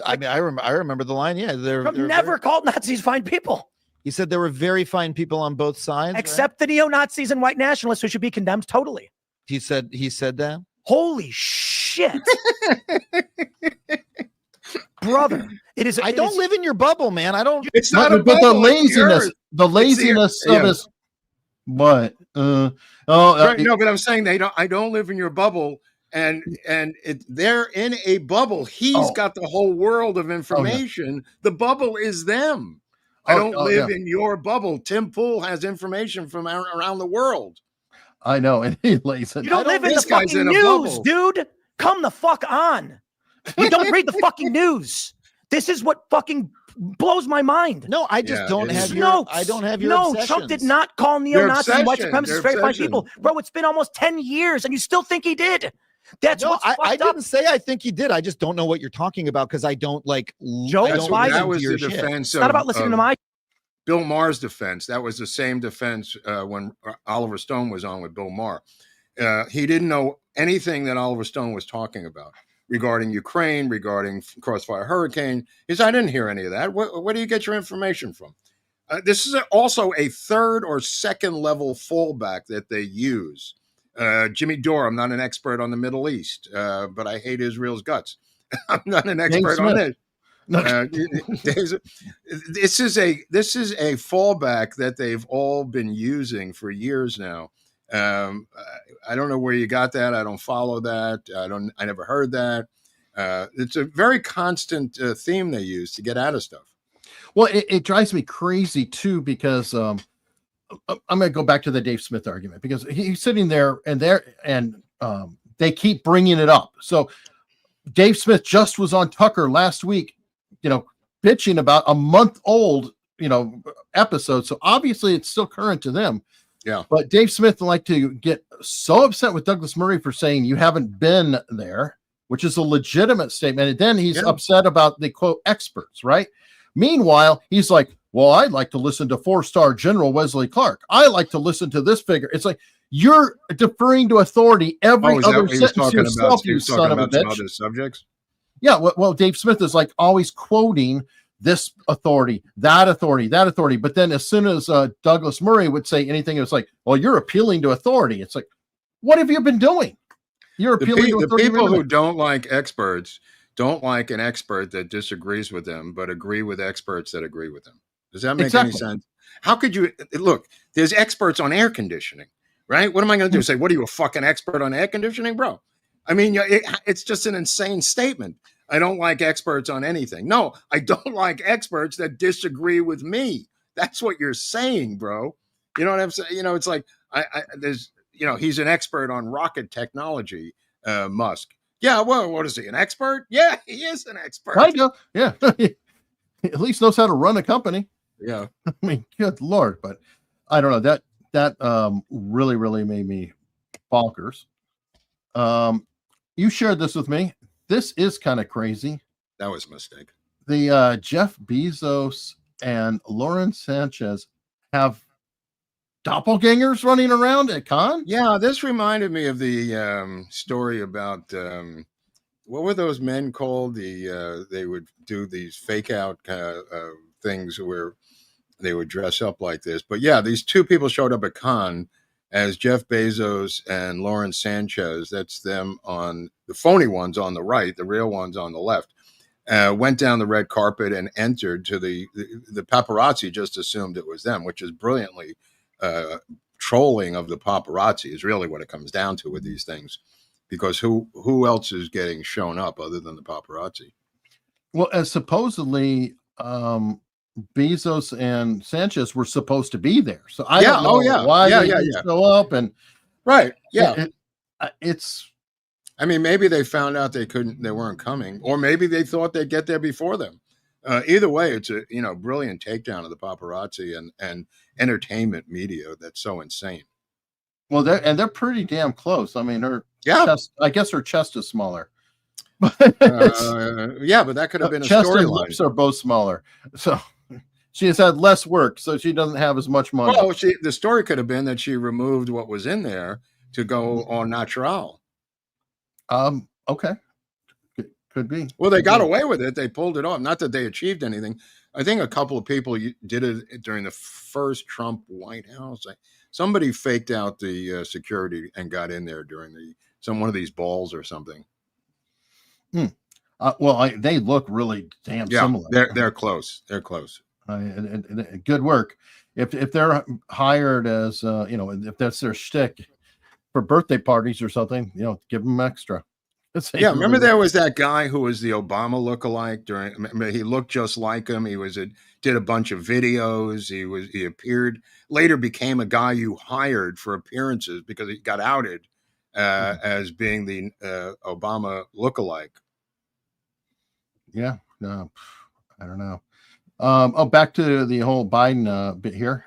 [SPEAKER 7] I mean, I remember the line. Yeah,
[SPEAKER 5] Trump never called Nazis fine people.
[SPEAKER 7] He said there were very fine people on both sides,
[SPEAKER 5] except the neo-Nazis and white nationalists, who should be condemned totally.
[SPEAKER 7] He said that.
[SPEAKER 5] Holy shit, brother! It is.
[SPEAKER 7] I don't live in your bubble, man. I don't.
[SPEAKER 3] It's not a
[SPEAKER 4] but
[SPEAKER 3] bubble,
[SPEAKER 4] the laziness of his. What?
[SPEAKER 3] No, but I'm saying I don't live in your bubble, and they're in a bubble. He's got the whole world of information. The bubble is them. I don't live in your bubble. Tim Pool has information from around the world.
[SPEAKER 4] I know, and he lays it.
[SPEAKER 5] You don't live in the fucking news, dude. Come the fuck on. You don't read the fucking news. This is what fucking blows my mind.
[SPEAKER 7] No, I just don't have your. I don't have your.
[SPEAKER 5] No, Trump did not call neo-Nazis and white supremacists very fine people, bro. It's been almost 10 years, and you still think he did. That's what's fucked up.
[SPEAKER 7] I didn't say I think he did. I just don't know what you're talking about because I don't like.
[SPEAKER 3] That was the defense.
[SPEAKER 5] It's not about listening to my.
[SPEAKER 3] Bill Maher's defense. That was the same defense when Oliver Stone was on with Bill Maher. He didn't know anything that Oliver Stone was talking about regarding Ukraine, regarding Crossfire Hurricane. He said, I didn't hear any of that. Where do you get your information from? This is also a third or second level fallback that they use. Jimmy Dore, I'm not an expert on the Middle East, but I hate Israel's guts. I'm not an expert on it. This is a fallback that they've all been using for years now. I don't know where you got that. I don't follow that. I never heard that. It's a very constant theme they use to get out of stuff.
[SPEAKER 4] Well, it drives me crazy too, because I'm going to go back to the Dave Smith argument, because he's sitting there and they keep bringing it up. So Dave Smith just was on Tucker last week, bitching about a month-old episode. So obviously it's still current to them.
[SPEAKER 3] Yeah.
[SPEAKER 4] But Dave Smith would like to get so upset with Douglas Murray for saying you haven't been there, which is a legitimate statement. And then he's upset about the quote experts, right? Meanwhile, he's like, well, I'd like to listen to 4-star General Wesley Clark. I like to listen to this figure. It's like you're deferring to authority every other sentence yourself, you son of a bitch.
[SPEAKER 3] Other subjects.
[SPEAKER 4] Yeah, well, Dave Smith is like always quoting this authority, that authority, that authority. But then as soon as Douglas Murray would say anything, it was like, well, you're appealing to authority. It's like, what have you been doing? You're appealing to authority.
[SPEAKER 3] The people who don't like experts don't like an expert that disagrees with them, but agree with experts that agree with them. Does that make any sense? How could you look? There's experts on air conditioning, right? What am I going to do? Say, what are you, a fucking expert on air conditioning, bro? I mean, it's just an insane statement. I don't like experts on anything. No, I don't like experts that disagree with me. That's what you're saying, bro. You know what I'm saying? It's like there's, he's an expert on rocket technology, Musk. Yeah, well, what is he, an expert? Yeah, he is an expert.
[SPEAKER 4] I know. Yeah. At least knows how to run a company.
[SPEAKER 3] Yeah.
[SPEAKER 4] I mean, good Lord. But I don't know. That really, really made me bonkers. You shared this with me. This is kind of crazy.
[SPEAKER 3] That was a mistake.
[SPEAKER 4] The Jeff Bezos and Lauren Sanchez have doppelgangers running around at con.
[SPEAKER 3] Yeah, this reminded me of the story about what were those men called? They would do these fake out things where they would dress up like this. But yeah, these two people showed up at con as Jeff Bezos and Lauren Sanchez. That's them on the phony ones on the right, the real ones on the left. Went down the red carpet and entered to the paparazzi just assumed it was them, which is brilliantly trolling of the paparazzi is really what it comes down to with these things, because who else is getting shown up other than the paparazzi?
[SPEAKER 4] Well, as supposedly Bezos and Sanchez were supposed to be there, so I don't know why they didn't show up. And
[SPEAKER 3] right, yeah,
[SPEAKER 4] it's.
[SPEAKER 3] I mean, maybe they found out they weren't coming, or maybe they thought they'd get there before them. Either way, it's a brilliant takedown of the paparazzi and entertainment media that's so insane.
[SPEAKER 4] Well, they're pretty damn close. I mean, chest, I guess her chest is smaller. But
[SPEAKER 3] but that could have been a
[SPEAKER 4] chest and
[SPEAKER 3] storyline.
[SPEAKER 4] Lips are both smaller, so she has had less work, so she doesn't have as much money.
[SPEAKER 3] Well, the story could have been that she removed what was in there to go on natural.
[SPEAKER 4] Okay. Could be.
[SPEAKER 3] Well, they got away with it. They pulled it off. Not that they achieved anything. I think a couple of people did it during the first Trump White House. Somebody faked out the security and got in there during one of these balls or something.
[SPEAKER 4] They look really damn similar.
[SPEAKER 3] They're close. They're close.
[SPEAKER 4] And good work. If they're hired as if that's their shtick for birthday parties or something, give them extra.
[SPEAKER 3] Yeah, remember there was that guy who was the Obama lookalike he looked just like him. He did a bunch of videos. He appeared later, became a guy you hired for appearances because he got outed as being the Obama lookalike.
[SPEAKER 4] Yeah, no, I don't know. Back to the whole Biden bit here.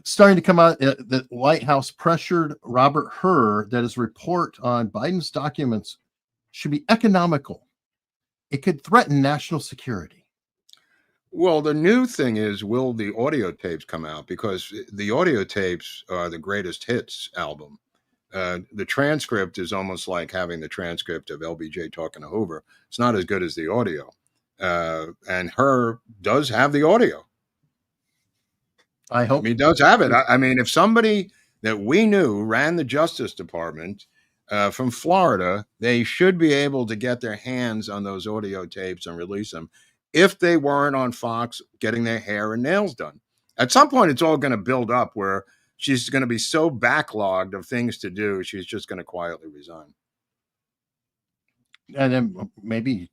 [SPEAKER 4] Starting to come out that White House pressured Robert Hur that his report on Biden's documents should be economical. It could threaten national security.
[SPEAKER 3] Well, the new thing is, will the audio tapes come out? Because the audio tapes are the greatest hits album. The transcript is almost like having the transcript of LBJ talking to Hoover. It's not as good as the audio. And Hur does have the audio.
[SPEAKER 4] I hope
[SPEAKER 3] he does have it. I mean, if somebody that we knew ran the Justice Department from Florida, they should be able to get their hands on those audio tapes and release them if they weren't on Fox getting their hair and nails done. At some point, it's all going to build up where she's going to be so backlogged of things to do, she's just going to quietly resign.
[SPEAKER 4] And then maybe,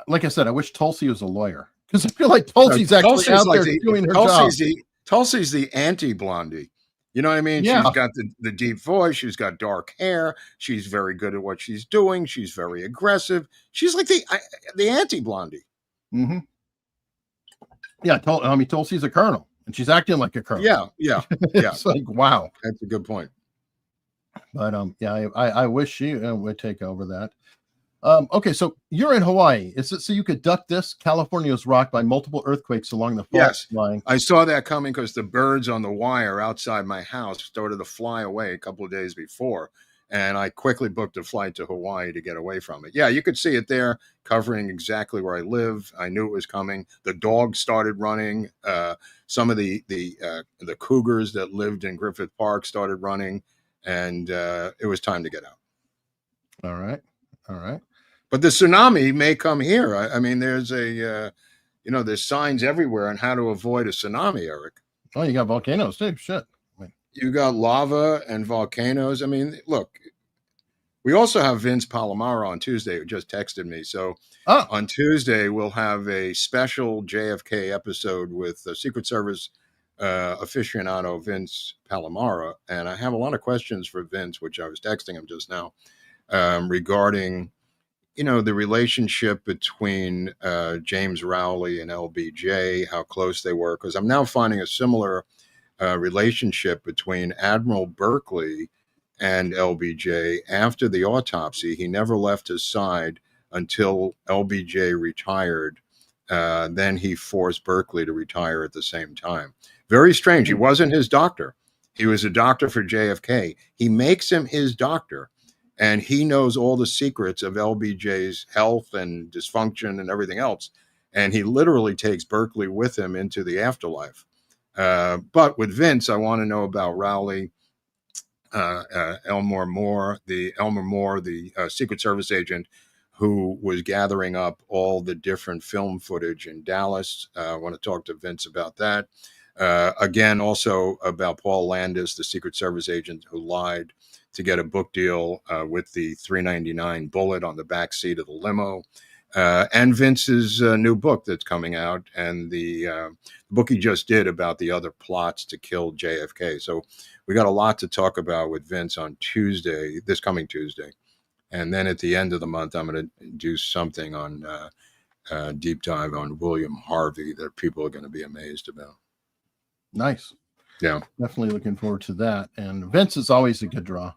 [SPEAKER 4] like I said, I wish Tulsi was a lawyer. Because I feel like Tulsi's actually out there doing her job.
[SPEAKER 3] Tulsi's the anti-Blondie. You know what I mean?
[SPEAKER 4] Yeah.
[SPEAKER 3] She's got the deep voice. She's got dark hair. She's very good at what she's doing. She's very aggressive. She's like the anti-Blondie.
[SPEAKER 4] Mm-hmm. Yeah, Tulsi's a colonel, and she's acting like a colonel.
[SPEAKER 3] Yeah, yeah, yeah.
[SPEAKER 4] It's like, wow.
[SPEAKER 3] That's a good point.
[SPEAKER 4] But yeah, I wish she would take over that. Okay, so you're in Hawaii. Is it so you could duck this? California was rocked by multiple earthquakes along the fault
[SPEAKER 3] Yes,
[SPEAKER 4] line.
[SPEAKER 3] I saw that coming because the birds on the wire outside my house started to fly away a couple of days before, and I quickly booked a flight to Hawaii to get away from it. Yeah, you could see it there, covering exactly where I live. I knew it was coming. The dogs started running. Some of the cougars that lived in Griffith Park started running, and it was time to get out.
[SPEAKER 4] All right.
[SPEAKER 3] But the tsunami may come here. I mean, there's there's signs everywhere on how to avoid a tsunami, Eric.
[SPEAKER 4] Oh, you got volcanoes too. Shit.
[SPEAKER 3] You got lava and volcanoes. I mean, look, we also have Vince Palomaro on Tuesday, who just texted me. So on Tuesday, we'll have a special JFK episode with the Secret Service aficionado Vince Palomaro. And I have a lot of questions for Vince, which I was texting him just now, regarding the relationship between James Rowley and LBJ, how close they were, because I'm now finding a similar relationship between Admiral Berkeley and LBJ. After the autopsy, he never left his side until LBJ retired. Then he forced Berkeley to retire at the same time. Very strange. He wasn't his doctor. He was a doctor for JFK. He makes him his doctor. And he knows all the secrets of LBJ's health and dysfunction and everything else. And he literally takes Berkeley with him into the afterlife. But with Vince, I want to know about Rowley, Elmer Moore, the Secret Service agent who was gathering up all the different film footage in Dallas. I want to talk to Vince about that. Again, also about Paul Landis, the Secret Service agent who lied to get a book deal with the $3.99 bullet on the back seat of the limo, and Vince's new book that's coming out, and the book he just did about the other plots to kill JFK. So we got a lot to talk about with Vince on Tuesday, this coming Tuesday. And then at the end of the month, I'm going to do something on deep dive on William Harvey that people are going to be amazed about.
[SPEAKER 4] Nice.
[SPEAKER 3] Yeah.
[SPEAKER 4] Definitely looking forward to that. And Vince is always a good draw.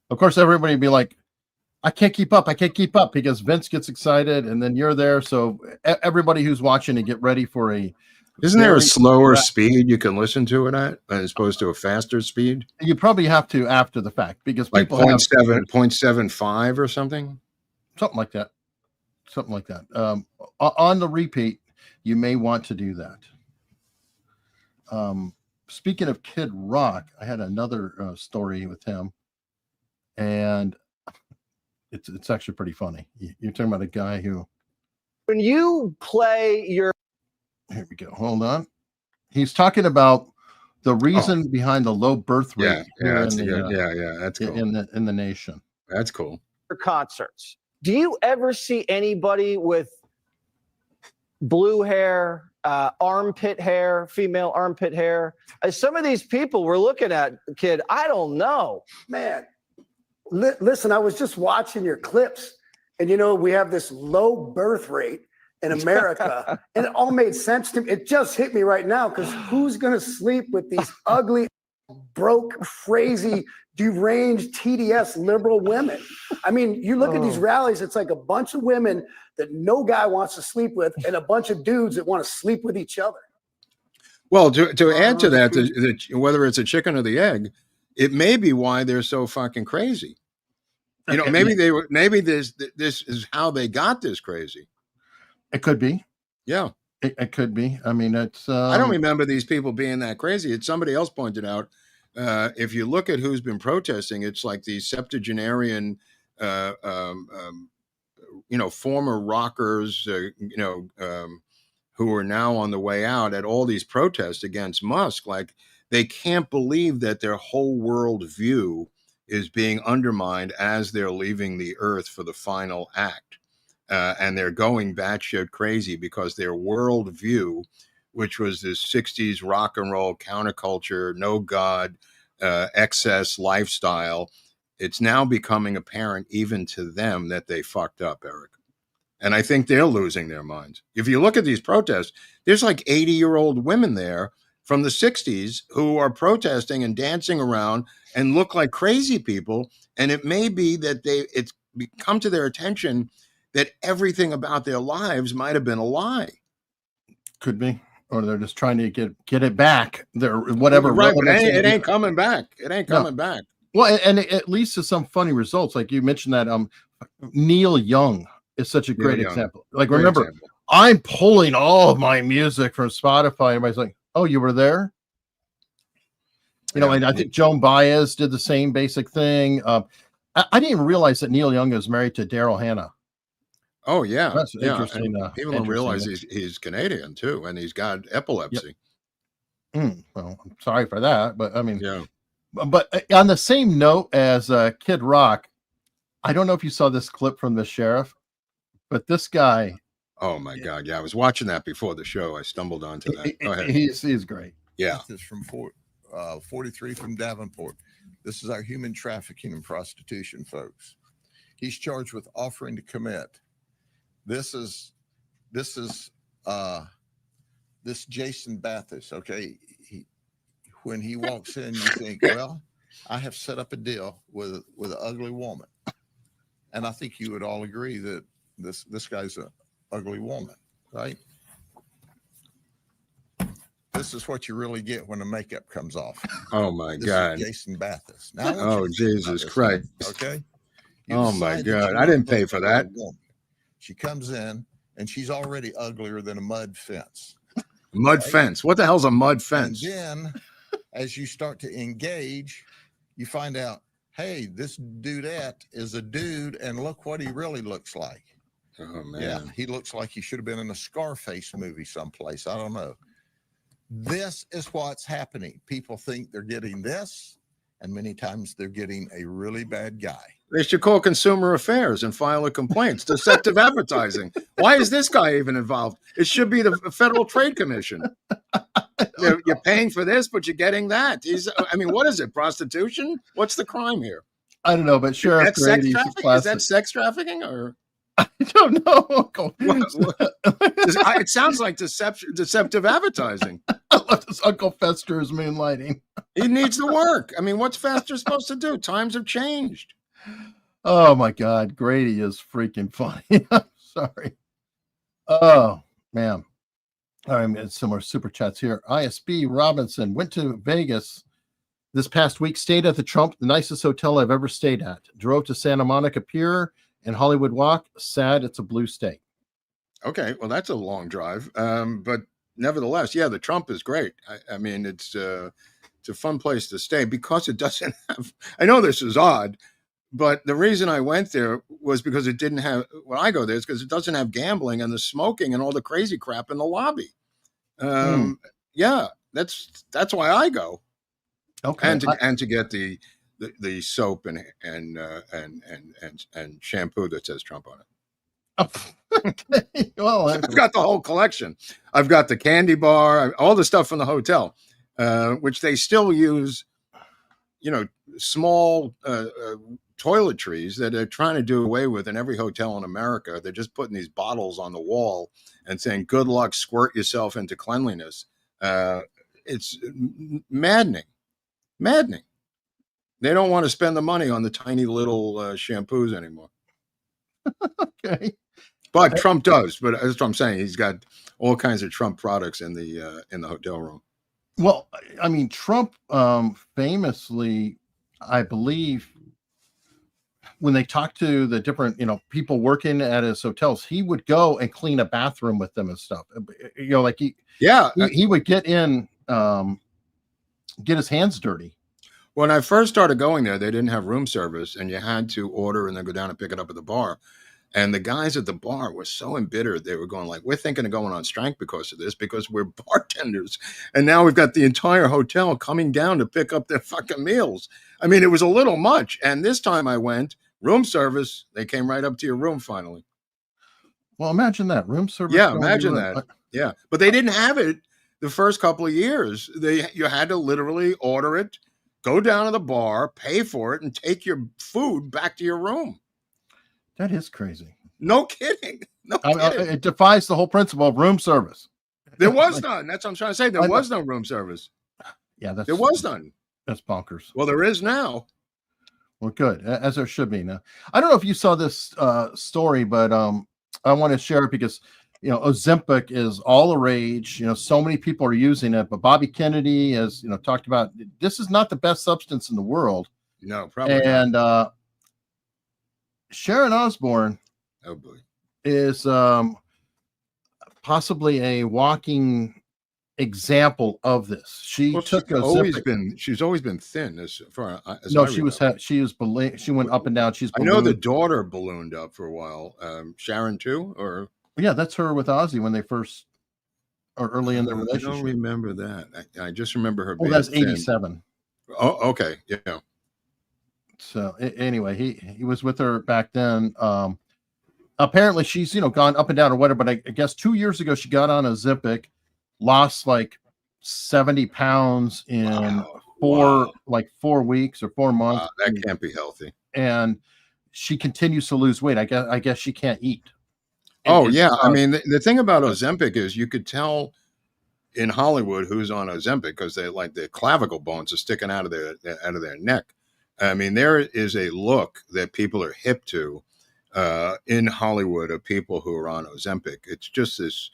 [SPEAKER 4] Of course, everybody would be like, I can't keep up because Vince gets excited and then you're there. So everybody who's watching to get ready for
[SPEAKER 3] Isn't there a slower speed you can listen to it at as opposed to a faster speed?
[SPEAKER 4] You probably have to after the fact because
[SPEAKER 3] like
[SPEAKER 4] people
[SPEAKER 3] 0.75 or something?
[SPEAKER 4] Something like that. On the repeat, you may want to do that. Speaking of Kid Rock, I had another story with him, and it's actually pretty funny. You're talking about a guy who,
[SPEAKER 1] when you play your,
[SPEAKER 4] here we go. Hold on. He's talking about the reason behind the low birth rate.
[SPEAKER 3] That's cool.
[SPEAKER 4] In the nation.
[SPEAKER 3] That's cool.
[SPEAKER 1] Concerts. Do you ever see anybody with blue hair, armpit hair, female armpit hair? Some of these people we're looking at, kid, I don't know.
[SPEAKER 8] Man, listen, I was just watching your clips, and we have this low birth rate in America, and it all made sense to me. It just hit me right now, because who's going to sleep with these ugly, broke, crazy, deranged, TDS liberal women? I mean, you look at these rallies, it's like a bunch of women that no guy wants to sleep with and a bunch of dudes that want to sleep with each other.
[SPEAKER 3] Well, to add to that, whether it's a chicken or the egg, it may be why they're so fucking crazy. Maybe this is how they got this crazy.
[SPEAKER 4] It could be.
[SPEAKER 3] Yeah.
[SPEAKER 4] It could be. I mean, it's.
[SPEAKER 3] I don't remember these people being that crazy. It's somebody else pointed out. If you look at who's been protesting, it's like these septuagenarian, former rockers, who are now on the way out at all these protests against Musk. Like, they can't believe that their whole world view is being undermined as they're leaving the earth for the final act. And they're going batshit crazy because their world view, which was this 60s rock and roll counterculture, no God, excess lifestyle, it's now becoming apparent even to them that they fucked up, Eric. And I think they're losing their minds. If you look at these protests, there's like 80-year-old women there from the 60s who are protesting and dancing around and look like crazy people. And it may be that it's come to their attention that everything about their lives might have been a lie.
[SPEAKER 4] Could be. Or they're just trying to get it back. They're whatever.
[SPEAKER 3] Right, but it ain't coming back. It ain't coming back.
[SPEAKER 4] Well, and it leads to some funny results. Like you mentioned that Neil Young is such a great example. Like,
[SPEAKER 3] Great
[SPEAKER 4] remember,
[SPEAKER 3] example.
[SPEAKER 4] I'm pulling all of my music from Spotify. Everybody's like, "Oh, you were there?" You know, and I think Joan Baez did the same basic thing. I didn't realize that Neil Young is married to Daryl Hannah.
[SPEAKER 3] Oh yeah,
[SPEAKER 4] That's interesting.
[SPEAKER 3] People don't realize he's Canadian too, and he's got epilepsy.
[SPEAKER 4] Well, I'm sorry for that, but I mean,
[SPEAKER 3] Yeah.
[SPEAKER 4] But on the same note as Kid Rock, I don't know if you saw this clip from the sheriff, but this guy.
[SPEAKER 3] Oh my God! Yeah, I was watching that before the show. I stumbled onto that. Go ahead.
[SPEAKER 4] He's great.
[SPEAKER 3] Yeah.
[SPEAKER 9] This is from 43 from Davenport. This is our human trafficking and prostitution, folks. He's charged with offering to commit. This is this Jason Bathis. Okay, when he walks in, you think, well, I have set up a deal with an ugly woman, and I think you would all agree that this guy's an ugly woman, right? This is what you really get when the makeup comes off.
[SPEAKER 3] Oh my
[SPEAKER 9] This
[SPEAKER 3] God!
[SPEAKER 9] is Jason Bathis. Now, I want you
[SPEAKER 3] Oh
[SPEAKER 9] to think about
[SPEAKER 3] Jesus
[SPEAKER 9] this,
[SPEAKER 3] Christ!
[SPEAKER 9] okay.
[SPEAKER 3] Oh my
[SPEAKER 9] decide that
[SPEAKER 3] God!
[SPEAKER 9] you
[SPEAKER 3] I didn't
[SPEAKER 9] want to
[SPEAKER 3] pay
[SPEAKER 9] vote
[SPEAKER 3] for
[SPEAKER 9] a
[SPEAKER 3] that.
[SPEAKER 9] woman. She comes in and she's already uglier than a mud fence.
[SPEAKER 3] Mud
[SPEAKER 9] Right?
[SPEAKER 3] fence. What the hell's a mud fence?
[SPEAKER 9] And then, as you start to engage, you find out, hey, this dudette is a dude, and look what he really looks like.
[SPEAKER 3] Oh man!
[SPEAKER 9] Yeah, he looks like he should have been in a Scarface movie someplace. I don't know. This is what's happening. People think they're getting this, and many times they're getting a really bad guy.
[SPEAKER 3] They should call Consumer Affairs and file a complaint. It's deceptive advertising. Why is this guy even involved? It should be the Federal Trade Commission. You're paying for this, but you're getting that. I mean, what is it? Prostitution? What's the crime here?
[SPEAKER 4] I don't know, but Sheriff
[SPEAKER 3] That's sex
[SPEAKER 4] Grady's
[SPEAKER 3] trafficking? Is
[SPEAKER 4] classic.
[SPEAKER 3] that sex trafficking or?
[SPEAKER 4] I don't know, Uncle.
[SPEAKER 3] It sounds like deceptive advertising.
[SPEAKER 4] I love this Uncle Fester's moonlighting.
[SPEAKER 3] He needs to work. I mean, what's Fester supposed to do? Times have changed.
[SPEAKER 4] Oh my God, Grady is freaking funny. I'm sorry. Oh man. All right, some more super chats here. ISB Robinson went to Vegas this past week, stayed at the nicest hotel I've ever stayed at. Drove to Santa Monica Pier and Hollywood Walk. Sad it's a blue state.
[SPEAKER 3] Okay, well, that's a long drive. But nevertheless, yeah, the Trump is great. I mean, it's a fun place to stay because it doesn't have, I know this is odd, but the reason I went there was because it didn't have, when I go there, it's because it doesn't have gambling and the smoking and all the crazy crap in the lobby. Yeah, that's why I go.
[SPEAKER 4] Okay.
[SPEAKER 3] And to get the soap and shampoo that says Trump on it.
[SPEAKER 4] Okay. Well,
[SPEAKER 3] I've got the whole collection. I've got the candy bar, all the stuff from the hotel, which they still use, small toiletries that they're trying to do away with in every hotel in America. They're just putting these bottles on the wall and saying, good luck, squirt yourself into cleanliness. It's maddening. They don't want to spend the money on the tiny little shampoos anymore.
[SPEAKER 4] Okay.
[SPEAKER 3] But Trump does. But that's what I'm saying. He's got all kinds of Trump products in the hotel room.
[SPEAKER 4] Well, I mean, Trump famously, I believe, when they talked to the different, people working at his hotels, he would go and clean a bathroom with them and stuff. Like he would get in, get his hands dirty.
[SPEAKER 3] When I first started going there, they didn't have room service, and you had to order and then go down and pick it up at the bar. And the guys at the bar were so embittered. They were going like, we're thinking of going on strike because of this, because we're bartenders. And now we've got the entire hotel coming down to pick up their fucking meals. I mean, it was a little much. And this time I went, room service, they came right up to your room finally.
[SPEAKER 4] Well, imagine that. Room service.
[SPEAKER 3] Yeah, imagine that. Yeah. But they didn't have it the first couple of years. You had to literally order it, go down to the bar, pay for it, and take your food back to your room.
[SPEAKER 4] That is crazy.
[SPEAKER 3] No kidding. No
[SPEAKER 4] I mean,
[SPEAKER 3] kidding.
[SPEAKER 4] it defies the whole principle of room service.
[SPEAKER 3] There was none. That's what I'm trying to say. There
[SPEAKER 4] I know.
[SPEAKER 3] was no room service.
[SPEAKER 4] Yeah,
[SPEAKER 3] There was none.
[SPEAKER 4] that's bonkers.
[SPEAKER 3] Well, there is now.
[SPEAKER 4] Well, good, as there should be. Now, I don't know if you saw this story, but I want to share it because Ozempic is all the rage. So many people are using it, but Bobby Kennedy has talked about this is not the best substance in the world.
[SPEAKER 3] No, probably not.
[SPEAKER 4] And Sharon Osbourne,
[SPEAKER 3] Oh boy,
[SPEAKER 4] is possibly a walking example of this. She took Ozempic.
[SPEAKER 3] She's always been thin as far as
[SPEAKER 4] No,
[SPEAKER 3] I remember.
[SPEAKER 4] she went up and down. She's
[SPEAKER 3] I know the daughter ballooned up for a while. Sharon too, or
[SPEAKER 4] yeah, that's her with Ozzy when they first or early in their relationship.
[SPEAKER 3] I don't remember that. I just remember her.
[SPEAKER 4] Oh, that's 87.
[SPEAKER 3] Oh, okay, yeah.
[SPEAKER 4] So anyway, he was with her back then. Apparently she's gone up and down or whatever, but I guess 2 years ago she got on Ozempic, lost like 70 pounds in 4 weeks or 4 months.
[SPEAKER 3] That can't be healthy.
[SPEAKER 4] And she continues to lose weight. I guess she can't eat.
[SPEAKER 3] Oh yeah, I mean the thing about Ozempic is you could tell in Hollywood who's on Ozempic because they like the clavicle bones are sticking out of their neck. I mean there is a look that people are hip to in Hollywood of people who are on Ozempic. It's just this.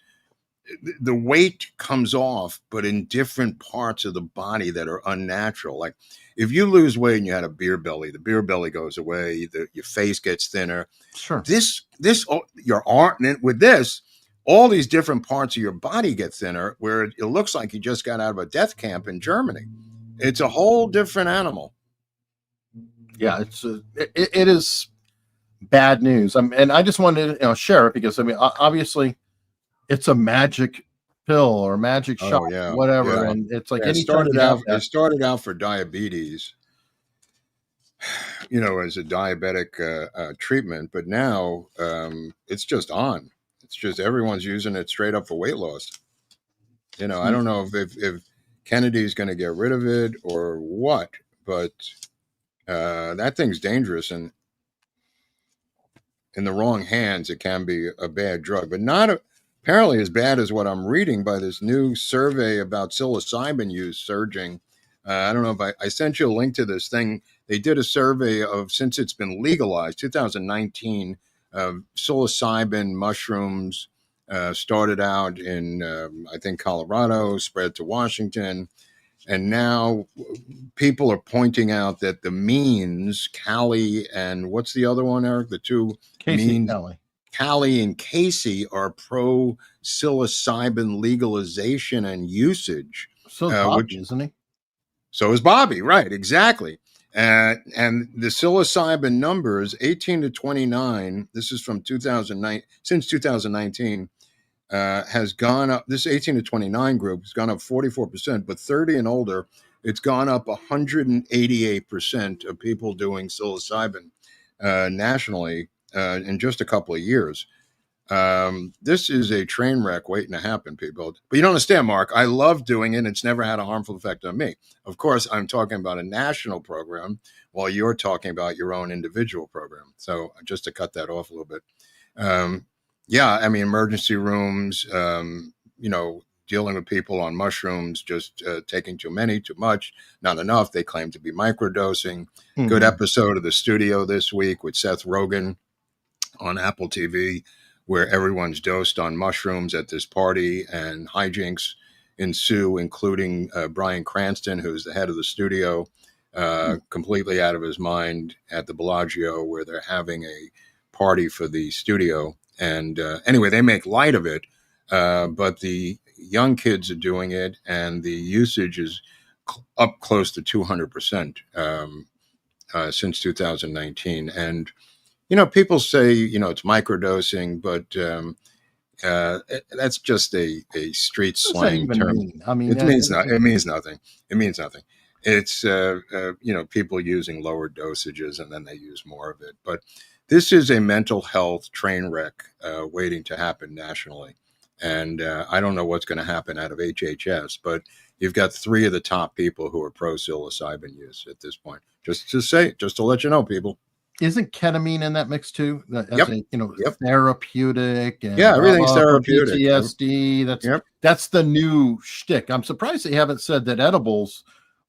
[SPEAKER 3] The weight comes off, but in different parts of the body that are unnatural. Like if you lose weight and you had a beer belly, the beer belly goes away. Your face gets thinner.
[SPEAKER 4] Sure.
[SPEAKER 3] Your arm with this, all these different parts of your body get thinner, where it looks like you just got out of a death camp in Germany. It's a whole different animal.
[SPEAKER 4] Yeah, it is bad news. And I just wanted to share it because obviously. It's a magic pill or magic shot, whatever. Yeah. And it's like
[SPEAKER 3] it started out for diabetes, as a diabetic treatment, but now it's just on. It's just everyone's using it straight up for weight loss. I don't know if Kennedy's going to get rid of it or what, but that thing's dangerous, and in the wrong hands, it can be a bad drug, but not apparently as bad as what I'm reading by this new survey about psilocybin use surging. I don't know if I sent you a link to this thing. They did a survey of, since it's been legalized, 2019, psilocybin mushrooms started out in, I think, Colorado, spread to Washington. And now people are pointing out that the means, Cali and what's the other one, Eric? The two means. Callie and Casey are pro psilocybin legalization and usage.
[SPEAKER 4] So is Bobby, isn't he?
[SPEAKER 3] So is Bobby, right? Exactly. And the psilocybin numbers, 18 to 29. This is from 2009. Since 2019, has gone up. This 18 to 29 group has gone up 44%, but 30 and older, it's gone up 188% of people doing psilocybin nationally. In just a couple of years. This is a train wreck waiting to happen, people. But you don't understand, Mark. I love doing it. It's never had a harmful effect on me. Of course, I'm talking about a national program while you're talking about your own individual program. So just to cut that off a little bit. Emergency rooms, dealing with people on mushrooms, just taking too many, too much, not enough. They claim to be microdosing. Mm-hmm. Good episode of The Studio this week with Seth Rogen on Apple TV, where everyone's dosed on mushrooms at this party and hijinks ensue, including Bryan Cranston, who's the head of the studio, completely out of his mind at the Bellagio, where they're having a party for the studio. And anyway, they make light of it, but the young kids are doing it, and the usage is up close to 200% since 2019. And people say, it's microdosing, but that's just a street slang term. It means nothing. It means nothing. It's, people using lower dosages and then they use more of it. But this is a mental health train wreck waiting to happen nationally. And I don't know what's going to happen out of HHS, but you've got 3 of the top people who are pro psilocybin use at this point. Just to let you know, people.
[SPEAKER 4] isn't ketamine in that mix too? As
[SPEAKER 3] Yep.
[SPEAKER 4] a,
[SPEAKER 3] Yep.
[SPEAKER 4] therapeutic and
[SPEAKER 3] Yeah, everything's
[SPEAKER 4] for
[SPEAKER 3] therapeutic. Yep.
[SPEAKER 4] PTSD. That's the new shtick. I'm surprised they haven't said that edibles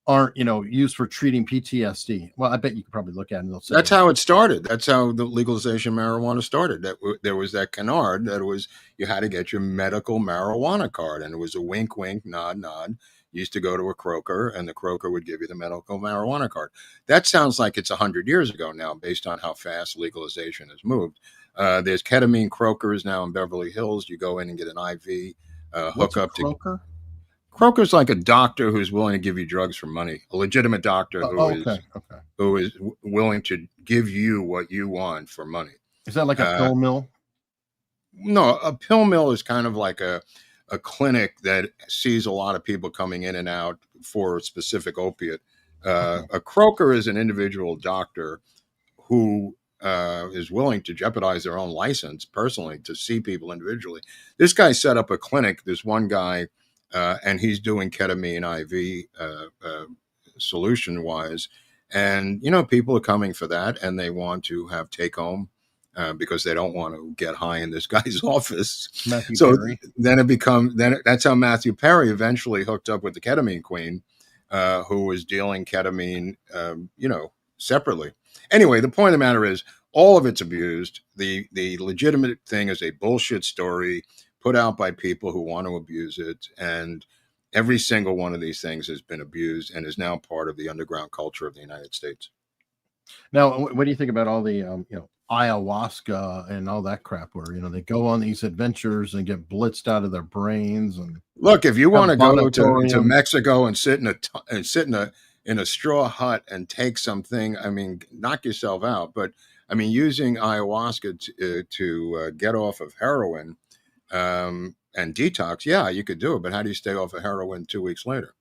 [SPEAKER 4] aren't, used for treating PTSD. Well, I bet you could probably look at it and they'll say
[SPEAKER 3] That's how it started. That's how the legalization of marijuana started. There was that canard that was you had to get your medical marijuana card, and it was a wink, wink, nod, nod. You used to go to a croaker, and the croaker would give you the medical marijuana card. That sounds like it's 100 years ago now, based on how fast legalization has moved. There's ketamine croakers now in Beverly Hills. You go in and get an IV
[SPEAKER 4] What's a
[SPEAKER 3] hookup to.
[SPEAKER 4] croaker?
[SPEAKER 3] Croker's like a doctor who's willing to give you drugs for money, a legitimate doctor
[SPEAKER 4] Okay.
[SPEAKER 3] who is willing to give you what you want for money.
[SPEAKER 4] Is that like a pill mill?
[SPEAKER 3] No, a pill mill is kind of like a clinic that sees a lot of people coming in and out for a specific opiate. A croaker is an individual doctor who is willing to jeopardize their own license personally to see people individually. This guy set up a clinic. There's one guy. And he's doing ketamine IV solution wise. And, people are coming for that and they want to have take home because they don't want to get high in this guy's office. Perry. That's how Matthew Perry eventually hooked up with the ketamine queen, who was dealing ketamine, separately. Anyway, the point of the matter is all of it's abused. The legitimate thing is a bullshit story put out by people who want to abuse it. And every single one of these things has been abused and is now part of the underground culture of the United States.
[SPEAKER 4] Now, what do you think about all the, ayahuasca and all that crap where, they go on these adventures and get blitzed out of their brains? And
[SPEAKER 3] look, if you want to go to Mexico and sit in a straw hut and take something, I mean, knock yourself out. But I mean, using ayahuasca to get off of heroin, and detox, yeah, you could do it, but how do you stay off of heroin 2 weeks later?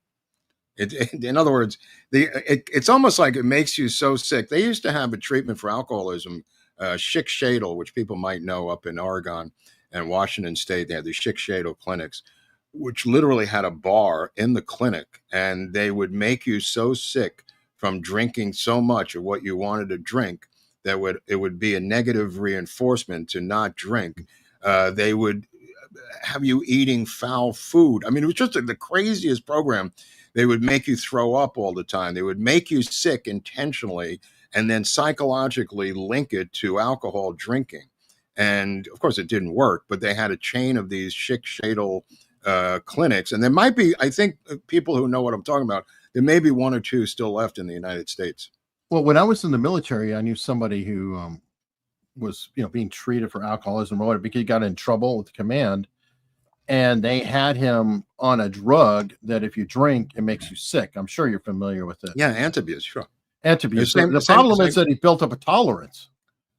[SPEAKER 3] In other words, it's almost like it makes you so sick. They used to have a treatment for alcoholism, Schick Shadle, which people might know up in Oregon and Washington State. They had the Schick Shadle clinics, which literally had a bar in the clinic, and they would make you so sick from drinking so much of what you wanted to drink that it would be a negative reinforcement to not drink. They would have you eating foul food. I mean, it was just the craziest program. They would make you throw up all the time. They would make you sick intentionally and then psychologically link it to alcohol drinking. And of course, it didn't work, but they had a chain of these Schick Shadle clinics. And there might be, I think, people who know what I'm talking about, there may be one or two still left in the United States.
[SPEAKER 4] Well, when I was in the military, I knew somebody who was being treated for alcoholism or whatever because he got in trouble with the command, and they had him on a drug that if you drink it makes you sick. I'm sure you're familiar with it.
[SPEAKER 3] Yeah, antabuse, sure.
[SPEAKER 4] Antabuse. The problem is that he built up a tolerance.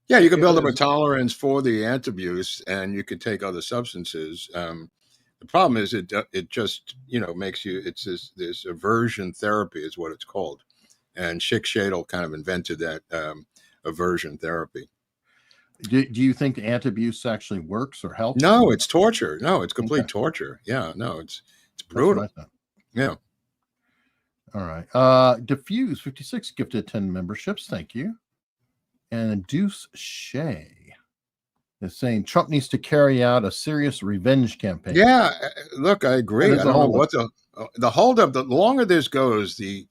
[SPEAKER 3] Yeah, you can build up a tolerance for the antabuse, and you could take other substances. The problem is it just makes you. It's this aversion therapy is what it's called, and Schick Shadle kind of invented that aversion therapy.
[SPEAKER 4] Do you think the antabuse actually works or helps?
[SPEAKER 3] No, it's torture. No, it's complete torture. Yeah, no, it's brutal. Yeah.
[SPEAKER 4] All right. Diffuse 56 gifted 10 memberships. Thank you. And Deuce Shea is saying Trump needs to carry out a serious revenge campaign.
[SPEAKER 3] Yeah, look, I agree. I don't know what the holdup. The longer this goes, the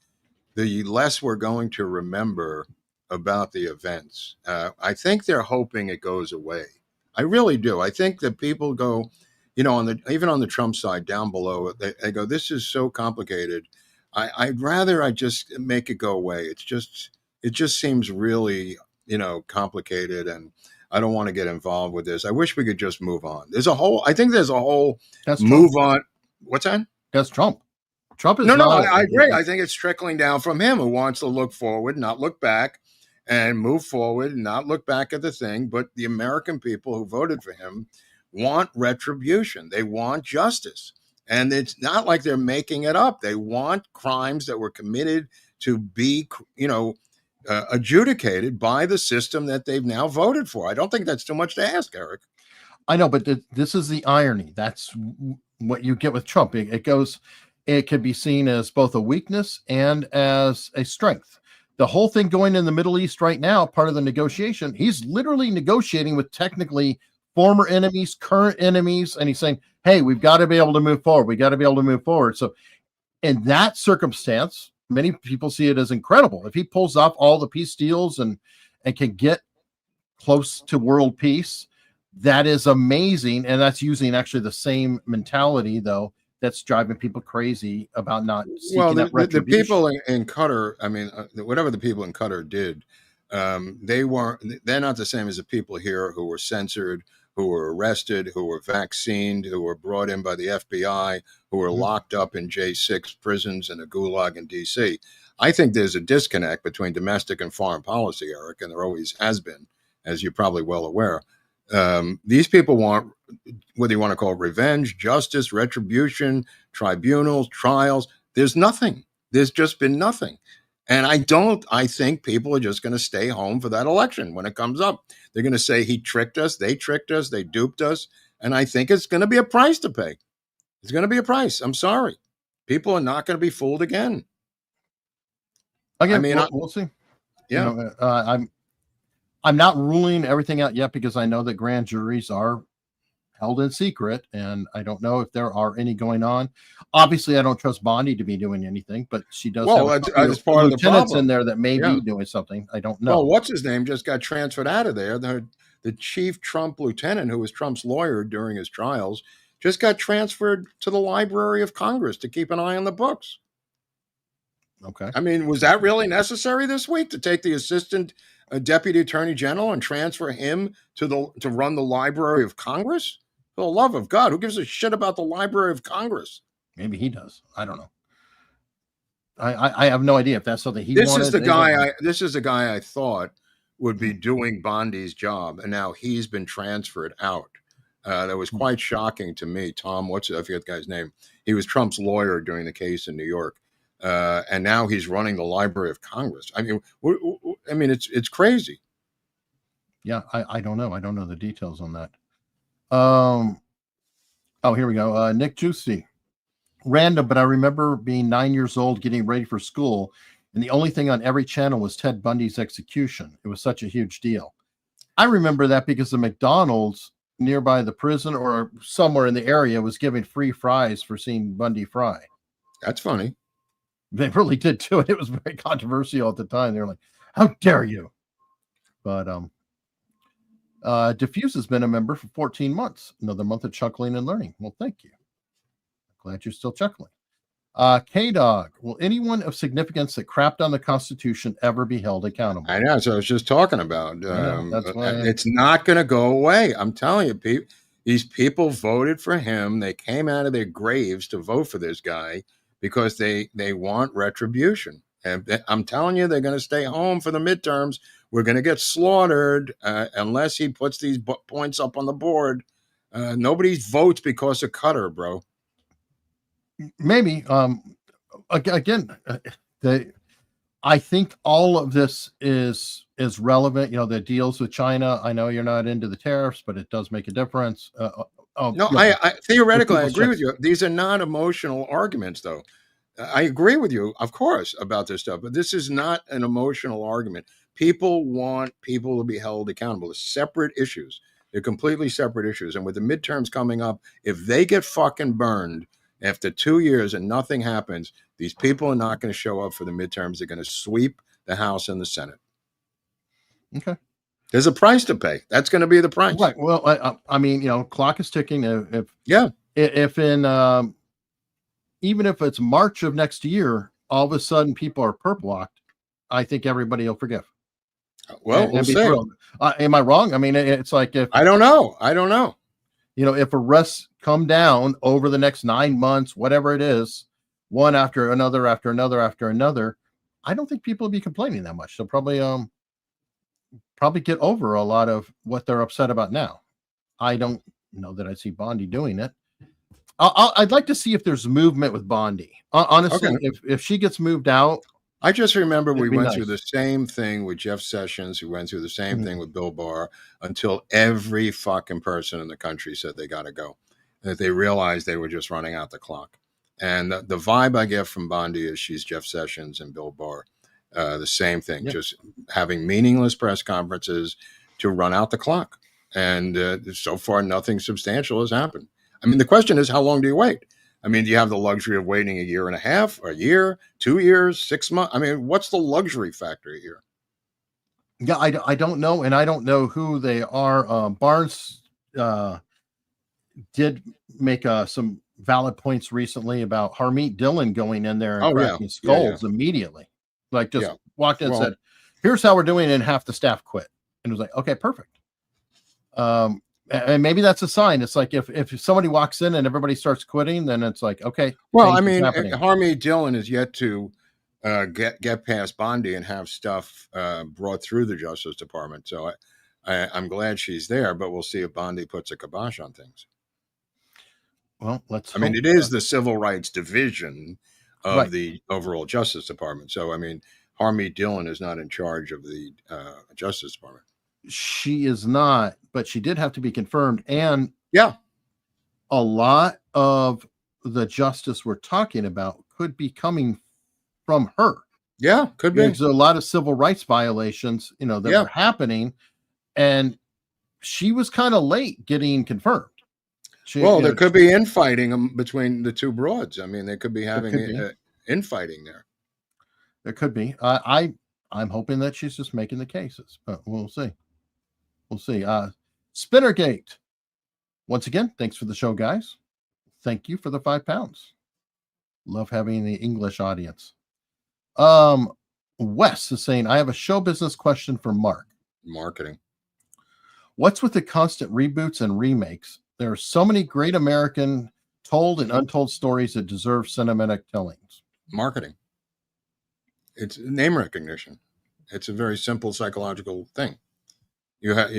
[SPEAKER 3] less we're going to remember about the events. I think they're hoping it goes away. I really do. I think that people go, even on the Trump side down below, they go, this is so complicated. I'd rather I just make it go away. It just seems really, complicated, and I don't want to get involved with this. I wish we could just move on. I think there's a whole move on. What's that?
[SPEAKER 4] That's Trump. Trump is
[SPEAKER 3] I agree. I think it's trickling down from him, who wants to look forward, not look back, and move forward and not look back at the thing. But the American people who voted for him want retribution. They want justice. And it's not like they're making it up. They want crimes that were committed to be, adjudicated by the system that they've now voted for. I don't think that's too much to ask, Eric.
[SPEAKER 4] I know, but this is the irony. That's what you get with Trump. It could be seen as both a weakness and as a strength. the whole thing going in the Middle East right now, part of the negotiation, he's literally negotiating with technically former enemies, current enemies, and he's saying, hey, we've got to be able to move forward. We got to be able to move forward. So in that circumstance, many people see it as incredible. If he pulls off all the peace deals and can get close to world peace, that is amazing. And that's using actually the same mentality, though, that's driving people crazy about not seeking
[SPEAKER 3] Well,
[SPEAKER 4] that
[SPEAKER 3] the
[SPEAKER 4] retribution.
[SPEAKER 3] people in Qatar, I mean, whatever the people in Qatar did, they're not the same as the people here who were censored, who were arrested, who were vaccinated, who were brought in by the FBI, who were locked up in J6 prisons and a gulag in DC. I think there's a disconnect between domestic and foreign policy, Eric, and there always has been, as you're probably well aware. These people want, whether you want to call it revenge, justice, retribution, tribunals, trials. There's nothing. There's just been nothing. And I think people are just going to stay home for that election when it comes up. They're going to say he tricked us, they duped us. And I think it's going to be a price to pay. It's going to be a price. I'm sorry. People are not going to be fooled again.
[SPEAKER 4] Again,
[SPEAKER 3] I mean,
[SPEAKER 4] we'll see.
[SPEAKER 3] Yeah.
[SPEAKER 4] You know, I'm not ruling everything out yet because I know that grand juries are held in secret, and I don't know if there are any going on. Obviously, I don't trust Bondi to be doing anything, but she does have
[SPEAKER 3] that's part of the
[SPEAKER 4] lieutenants
[SPEAKER 3] problem
[SPEAKER 4] in there that may be doing something. I don't know.
[SPEAKER 3] Well, what's his name just got transferred out of there. The chief Trump lieutenant, who was Trump's lawyer during his trials, just got transferred to the Library of Congress to keep an eye on the books.
[SPEAKER 4] Okay.
[SPEAKER 3] I mean, was that really necessary this week to take the assistant deputy attorney general and transfer him to run the Library of Congress? For the love of God, who gives a shit about the Library of Congress?
[SPEAKER 4] Maybe he does. I don't know. I have no idea if that's something he
[SPEAKER 3] This
[SPEAKER 4] wanted.
[SPEAKER 3] is the guy. This is the guy I thought would be doing Bondi's job, and now he's been transferred out. That was quite shocking to me. Tom, I forget the guy's name. He was Trump's lawyer during the case in New York, and now he's running the Library of Congress. I mean, it's crazy.
[SPEAKER 4] Yeah, I don't know. I don't know the details on that. Oh, here we go. Nick Juicy. Random, but I remember being 9 years old, getting ready for school, and the only thing on every channel was Ted Bundy's execution. It was such a huge deal. I remember that because the McDonald's nearby the prison or somewhere in the area was giving free fries for seeing Bundy fry.
[SPEAKER 3] That's funny.
[SPEAKER 4] They really did too. It was very controversial at the time. They were like, "How dare you!" But Diffuse has been a member for 14 months. Another month of chuckling and learning. Well, thank you. Glad you're still chuckling. K-Dog, will anyone of significance that crapped on the Constitution ever be held accountable?
[SPEAKER 3] I know. So I was just talking about.
[SPEAKER 4] That's why
[SPEAKER 3] it's not going to go away. I'm telling you, these people voted for him. They came out of their graves to vote for this guy because they want retribution. And I'm telling you, they're going to stay home for the midterms. We're going to get slaughtered unless he puts these points up on the board. Nobody votes because of Qatar, bro.
[SPEAKER 4] Maybe. Again, I think all of this is relevant. You know, the deals with China. I know you're not into the tariffs, but it does make a difference.
[SPEAKER 3] I theoretically I agree with you. These are not emotional arguments, though. I agree with you, of course, about this stuff, but this is not an emotional argument. People want people to be held accountable. They're separate issues. They're completely separate issues. And with the midterms coming up, if they get fucking burned after 2 years and nothing happens, these people are not going to show up for the midterms. They're going to sweep the House and the Senate.
[SPEAKER 4] Okay.
[SPEAKER 3] There's a price to pay. That's going to be the price.
[SPEAKER 4] Right. Well, I mean, you know, clock is ticking. If in even if it's March of next year, all of a sudden people are perp locked, I think everybody will forgive.
[SPEAKER 3] Well, we'll see.
[SPEAKER 4] Am I wrong? I mean, it's like if
[SPEAKER 3] I don't know.
[SPEAKER 4] You know, if arrests come down over the next 9 months, whatever it is, one after another, after another, after another, I don't think people will be complaining that much. They'll probably get over a lot of what they're upset about now. I don't know that I see Bondi doing it. I'd like to see if there's movement with Bondi. Honestly,
[SPEAKER 3] Okay.
[SPEAKER 4] if she gets moved out,
[SPEAKER 3] I just remember we went
[SPEAKER 4] nice.
[SPEAKER 3] through the same thing with Jeff Sessions. We went through the same thing with Bill Barr until every fucking person in the country said they got to go, that they realized they were just running out the clock. And the vibe I get from Bondi is she's Jeff Sessions and Bill Barr. The same thing,
[SPEAKER 4] Yeah.
[SPEAKER 3] just having meaningless press conferences to run out the clock. And so far, nothing substantial has happened. I mean, the question is, how long do you wait? I mean, do you have the luxury of waiting a year and a half, a year, 2 years, 6 months? I mean, what's the luxury factor here?
[SPEAKER 4] Yeah, I don't know, and I don't know who they are. Barnes did make some valid points recently about Harmeet Dillon going in there and
[SPEAKER 3] Oh, yeah.
[SPEAKER 4] cracking
[SPEAKER 3] Yeah, yeah.
[SPEAKER 4] skulls immediately. Like just
[SPEAKER 3] Yeah.
[SPEAKER 4] walked in and
[SPEAKER 3] Well,
[SPEAKER 4] said, "Here's how we're doing it," and half the staff quit. And it was like, okay, perfect. And maybe that's a sign. It's like if somebody walks in and everybody starts quitting, then it's like, okay,
[SPEAKER 3] well,
[SPEAKER 4] change
[SPEAKER 3] I
[SPEAKER 4] is
[SPEAKER 3] mean,
[SPEAKER 4] happening.
[SPEAKER 3] Harmeet Dillon is yet to get past Bondi and have stuff brought through the Justice Department. So I'm glad she's there, but we'll see if Bondi puts a kibosh on things.
[SPEAKER 4] Well, let's
[SPEAKER 3] I mean,
[SPEAKER 4] hope,
[SPEAKER 3] it is the Civil Rights Division of
[SPEAKER 4] right.
[SPEAKER 3] the overall Justice Department. So, I mean, Harmeet Dillon is not in charge of the Justice Department.
[SPEAKER 4] She is not, but she did have to be confirmed. And
[SPEAKER 3] Yeah.
[SPEAKER 4] a lot of the justice we're talking about could be coming from her.
[SPEAKER 3] Yeah, could be.
[SPEAKER 4] There's a lot of civil rights violations, that
[SPEAKER 3] Yeah.
[SPEAKER 4] were happening, and she was kind of late getting confirmed.
[SPEAKER 3] Well, there could be infighting between the two broads. I mean, they could be having
[SPEAKER 4] could be.
[SPEAKER 3] infighting there.
[SPEAKER 4] There could be. I'm hoping that she's just making the cases, but we'll see. We'll see. Spinnergate. Once again, thanks for the show, guys. Thank you for the £5. Love having the English audience. Wes is saying, I have a show business question for Mark.
[SPEAKER 3] Marketing.
[SPEAKER 4] What's with the constant reboots and remakes? There are so many great American told and untold stories that deserve cinematic tellings.
[SPEAKER 3] Marketing. It's name recognition. It's a very simple psychological thing. You have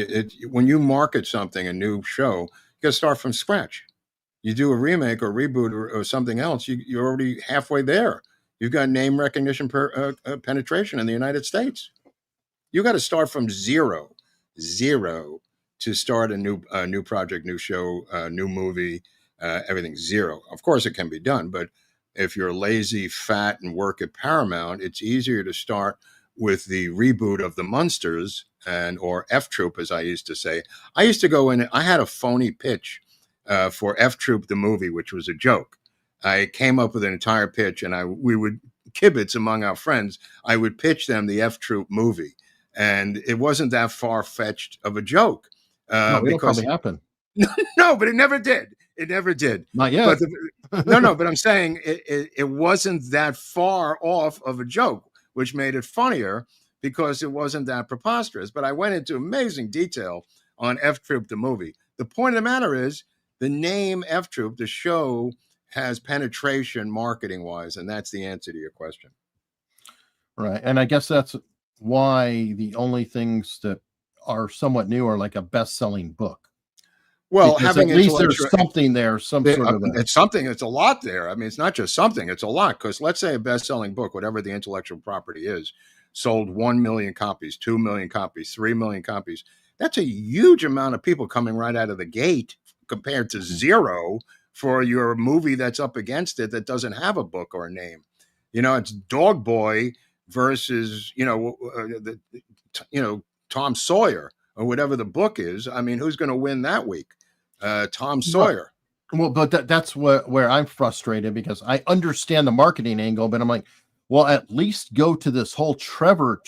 [SPEAKER 3] when you market something, a new show, you got to start from scratch. You do a remake or reboot or something else, you're already halfway there. You've got name recognition penetration in the United States. You got to start from zero to start a new project, new show, new movie, everything zero. Of course, it can be done, but if you're lazy, fat, and work at Paramount, it's easier to start with the reboot of the Munsters or F Troop, as I used to say. I used to go in. I had a phony pitch for F Troop the movie, which was a joke. I came up with an entire pitch, and we would kibitz among our friends. I would pitch them the F Troop movie, and it wasn't that far fetched of a joke.
[SPEAKER 4] No, it'll probably happen.
[SPEAKER 3] No, but it never did. It never did.
[SPEAKER 4] Not yet.
[SPEAKER 3] But no, but I'm saying it wasn't that far off of a joke, which made it funnier because it wasn't that preposterous. But I went into amazing detail on F Troop, the movie. The point of the matter is the name F Troop, the show, has penetration marketing wise, and that's the answer to your question.
[SPEAKER 4] Right. And I guess that's why the only things that are somewhat new are like a best-selling book.
[SPEAKER 3] Well,
[SPEAKER 4] because
[SPEAKER 3] having
[SPEAKER 4] at least there's something there, some sort of
[SPEAKER 3] it's something. It's a lot there. I mean, it's not just something; it's a lot. Because let's say a best-selling book, whatever the intellectual property is, sold 1 million copies, 2 million copies, 3 million copies. That's a huge amount of people coming right out of the gate, compared to zero for your movie that's up against it that doesn't have a book or a name. It's Dog Boy versus Tom Sawyer or whatever the book is. I mean, who's going to win that week? Tom Sawyer.
[SPEAKER 4] Well, but that's where I'm frustrated, because I understand the marketing angle, but I'm like, well, at least go to this whole treasure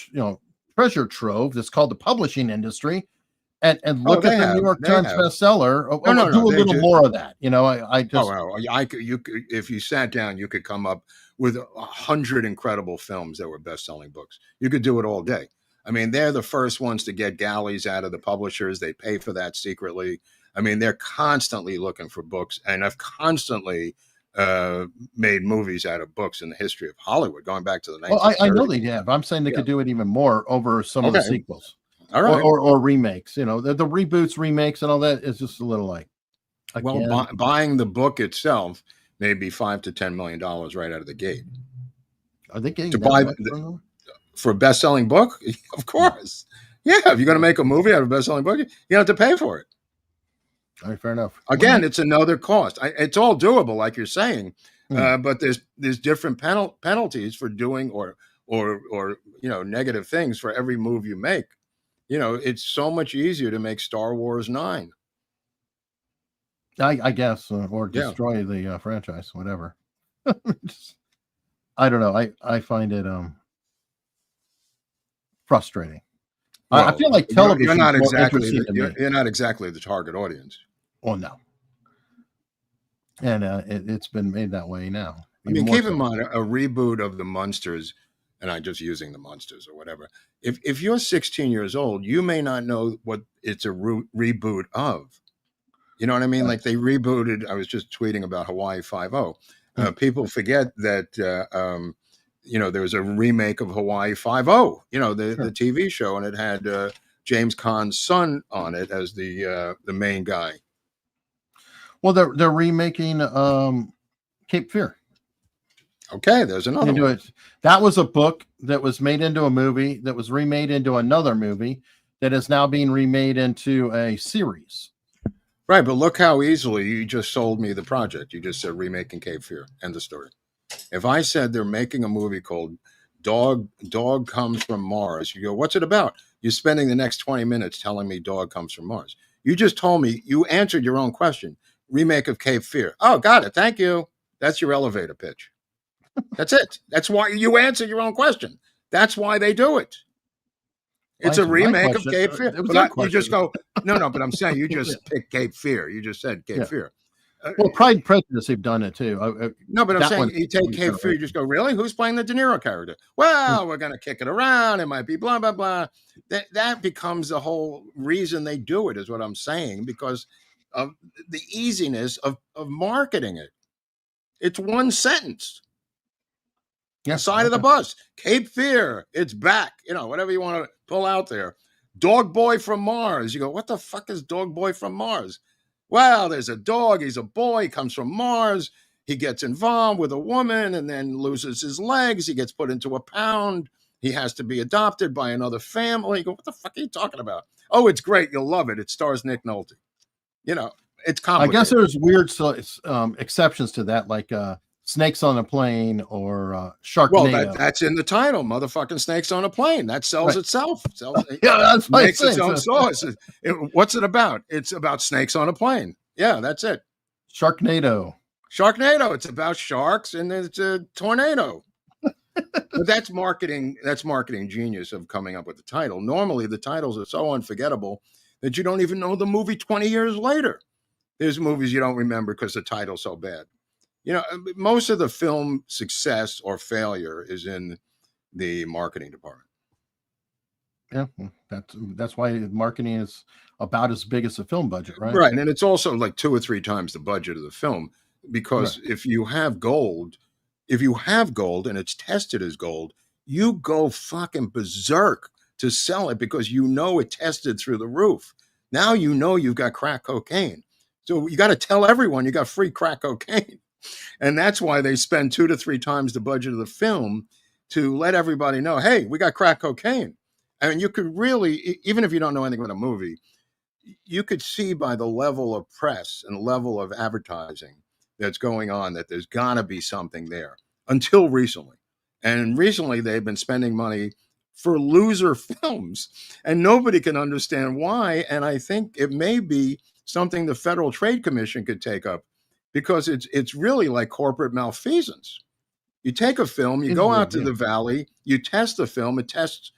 [SPEAKER 4] trove that's called the publishing industry, and look at the New York Times bestseller. Do a little more of that. I just
[SPEAKER 3] if you sat down, you could come up with 100 incredible films that were best-selling books. You could do it all day. I mean, they're the first ones to get galleys out of the publishers. They pay for that secretly. I mean, they're constantly looking for books, and have constantly made movies out of books in the history of Hollywood, going back to the 1930s.
[SPEAKER 4] Well, I know they have. I'm saying they could do it even more over some of the sequels.
[SPEAKER 3] All right.
[SPEAKER 4] Or remakes. The reboots, remakes, and all that is just a little like.
[SPEAKER 3] Well, buying the book itself may be $5 to $10 million right out of the gate.
[SPEAKER 4] Are they getting
[SPEAKER 3] to buy for a best-selling book? Of course. Yeah, if you're going to make a movie out of a best-selling book, you have to pay for it.
[SPEAKER 4] All right, fair enough.
[SPEAKER 3] Again, it's another cost. It's all doable, like you're saying, but there's different penalties for doing or or negative things for every move you make. It's so much easier to make Star Wars 9.
[SPEAKER 4] I guess, or
[SPEAKER 3] Yeah.
[SPEAKER 4] destroy the franchise, whatever. I don't know. I find it frustrating. I
[SPEAKER 3] Well,
[SPEAKER 4] feel like
[SPEAKER 3] you're
[SPEAKER 4] television
[SPEAKER 3] not
[SPEAKER 4] is more
[SPEAKER 3] exactly
[SPEAKER 4] interesting to me.
[SPEAKER 3] you're not exactly the target audience.
[SPEAKER 4] Oh no, and it's been made that way now.
[SPEAKER 3] I mean,
[SPEAKER 4] even more
[SPEAKER 3] keep in
[SPEAKER 4] so.
[SPEAKER 3] mind a reboot of the Munsters, and I'm just using the Munsters or whatever. If you're 16 years old, you may not know what it's a reboot of. You know what I mean? Like they rebooted. I was just tweeting about Hawaii Five-0. People forget that there was a remake of Hawaii Five-0. The TV show, and it had James Caan's son on it as the main guy.
[SPEAKER 4] Well, they're remaking Cape Fear.
[SPEAKER 3] Okay, there's another one.
[SPEAKER 4] That was a book that was made into a movie that was remade into another movie that is now being remade into a series.
[SPEAKER 3] Right, but look how easily you just sold me the project. You just said remaking Cape Fear. End of story. If I said they're making a movie called Dog Comes from Mars, you go, what's it about? You're spending the next 20 minutes telling me Dog Comes from Mars. You just told me, you answered your own question. Remake of Cape Fear. Oh, got it. Thank you. That's your elevator pitch. That's it. That's why you answer your own question. That's why they do it. It's a remake of Cape Fear. But you just go, no, but I'm saying you just picked Cape Fear. You just said Cape Fear.
[SPEAKER 4] Well, Pride and Prejudice have done it too.
[SPEAKER 3] No, but I'm saying you take Cape Fear, you just go, really? Who's playing the De Niro character? Well, we're going to kick it around. It might be blah, blah, blah. That becomes the whole reason they do it, is what I'm saying, because of the easiness of marketing it. It's one sentence. Side of the bus. Cape Fear. It's back. Whatever you want to pull out there. Dog Boy from Mars. You go, what the fuck is Dog Boy from Mars? Well, there's a dog. He's a boy. He comes from Mars. He gets involved with a woman and then loses his legs. He gets put into a pound. He has to be adopted by another family. You go, what the fuck are you talking about? Oh, it's great. You'll love it. It stars Nick Nolte. It's complicated.
[SPEAKER 4] I guess there's weird exceptions to that, like Snakes on a Plane or Sharknado.
[SPEAKER 3] Well, that's in the title, motherfucking Snakes on a Plane. That sells itself.
[SPEAKER 4] Yeah, that's what
[SPEAKER 3] makes its own sauce. What's it about? It's about snakes on a plane. Yeah, that's it.
[SPEAKER 4] Sharknado.
[SPEAKER 3] It's about sharks and it's a tornado. But that's marketing. That's marketing genius of coming up with the title. Normally, the titles are so unforgettable that you don't even know the movie 20 years later. There's movies you don't remember because the title's so bad. Most of the film success or failure is in the marketing department.
[SPEAKER 4] Yeah, that's why marketing is about as big as the film budget, right?
[SPEAKER 3] Right, and it's also like 2 or 3 times the budget of the film, because if you have gold and it's tested as gold, you go fucking berserk to sell it because it tested through the roof. Now you've got crack cocaine. So you got to tell everyone you got free crack cocaine. And that's why they spend 2 to 3 times the budget of the film to let everybody know, hey, we got crack cocaine. I mean, you could really, even if you don't know anything about a movie, you could see by the level of press and level of advertising that's going on that there's got to be something there until recently. And recently they've been spending money for loser films and nobody can understand why. And I think it may be something the Federal Trade Commission could take up, because it's really like corporate malfeasance. You take a film, you go out to the valley, you test the film, it tests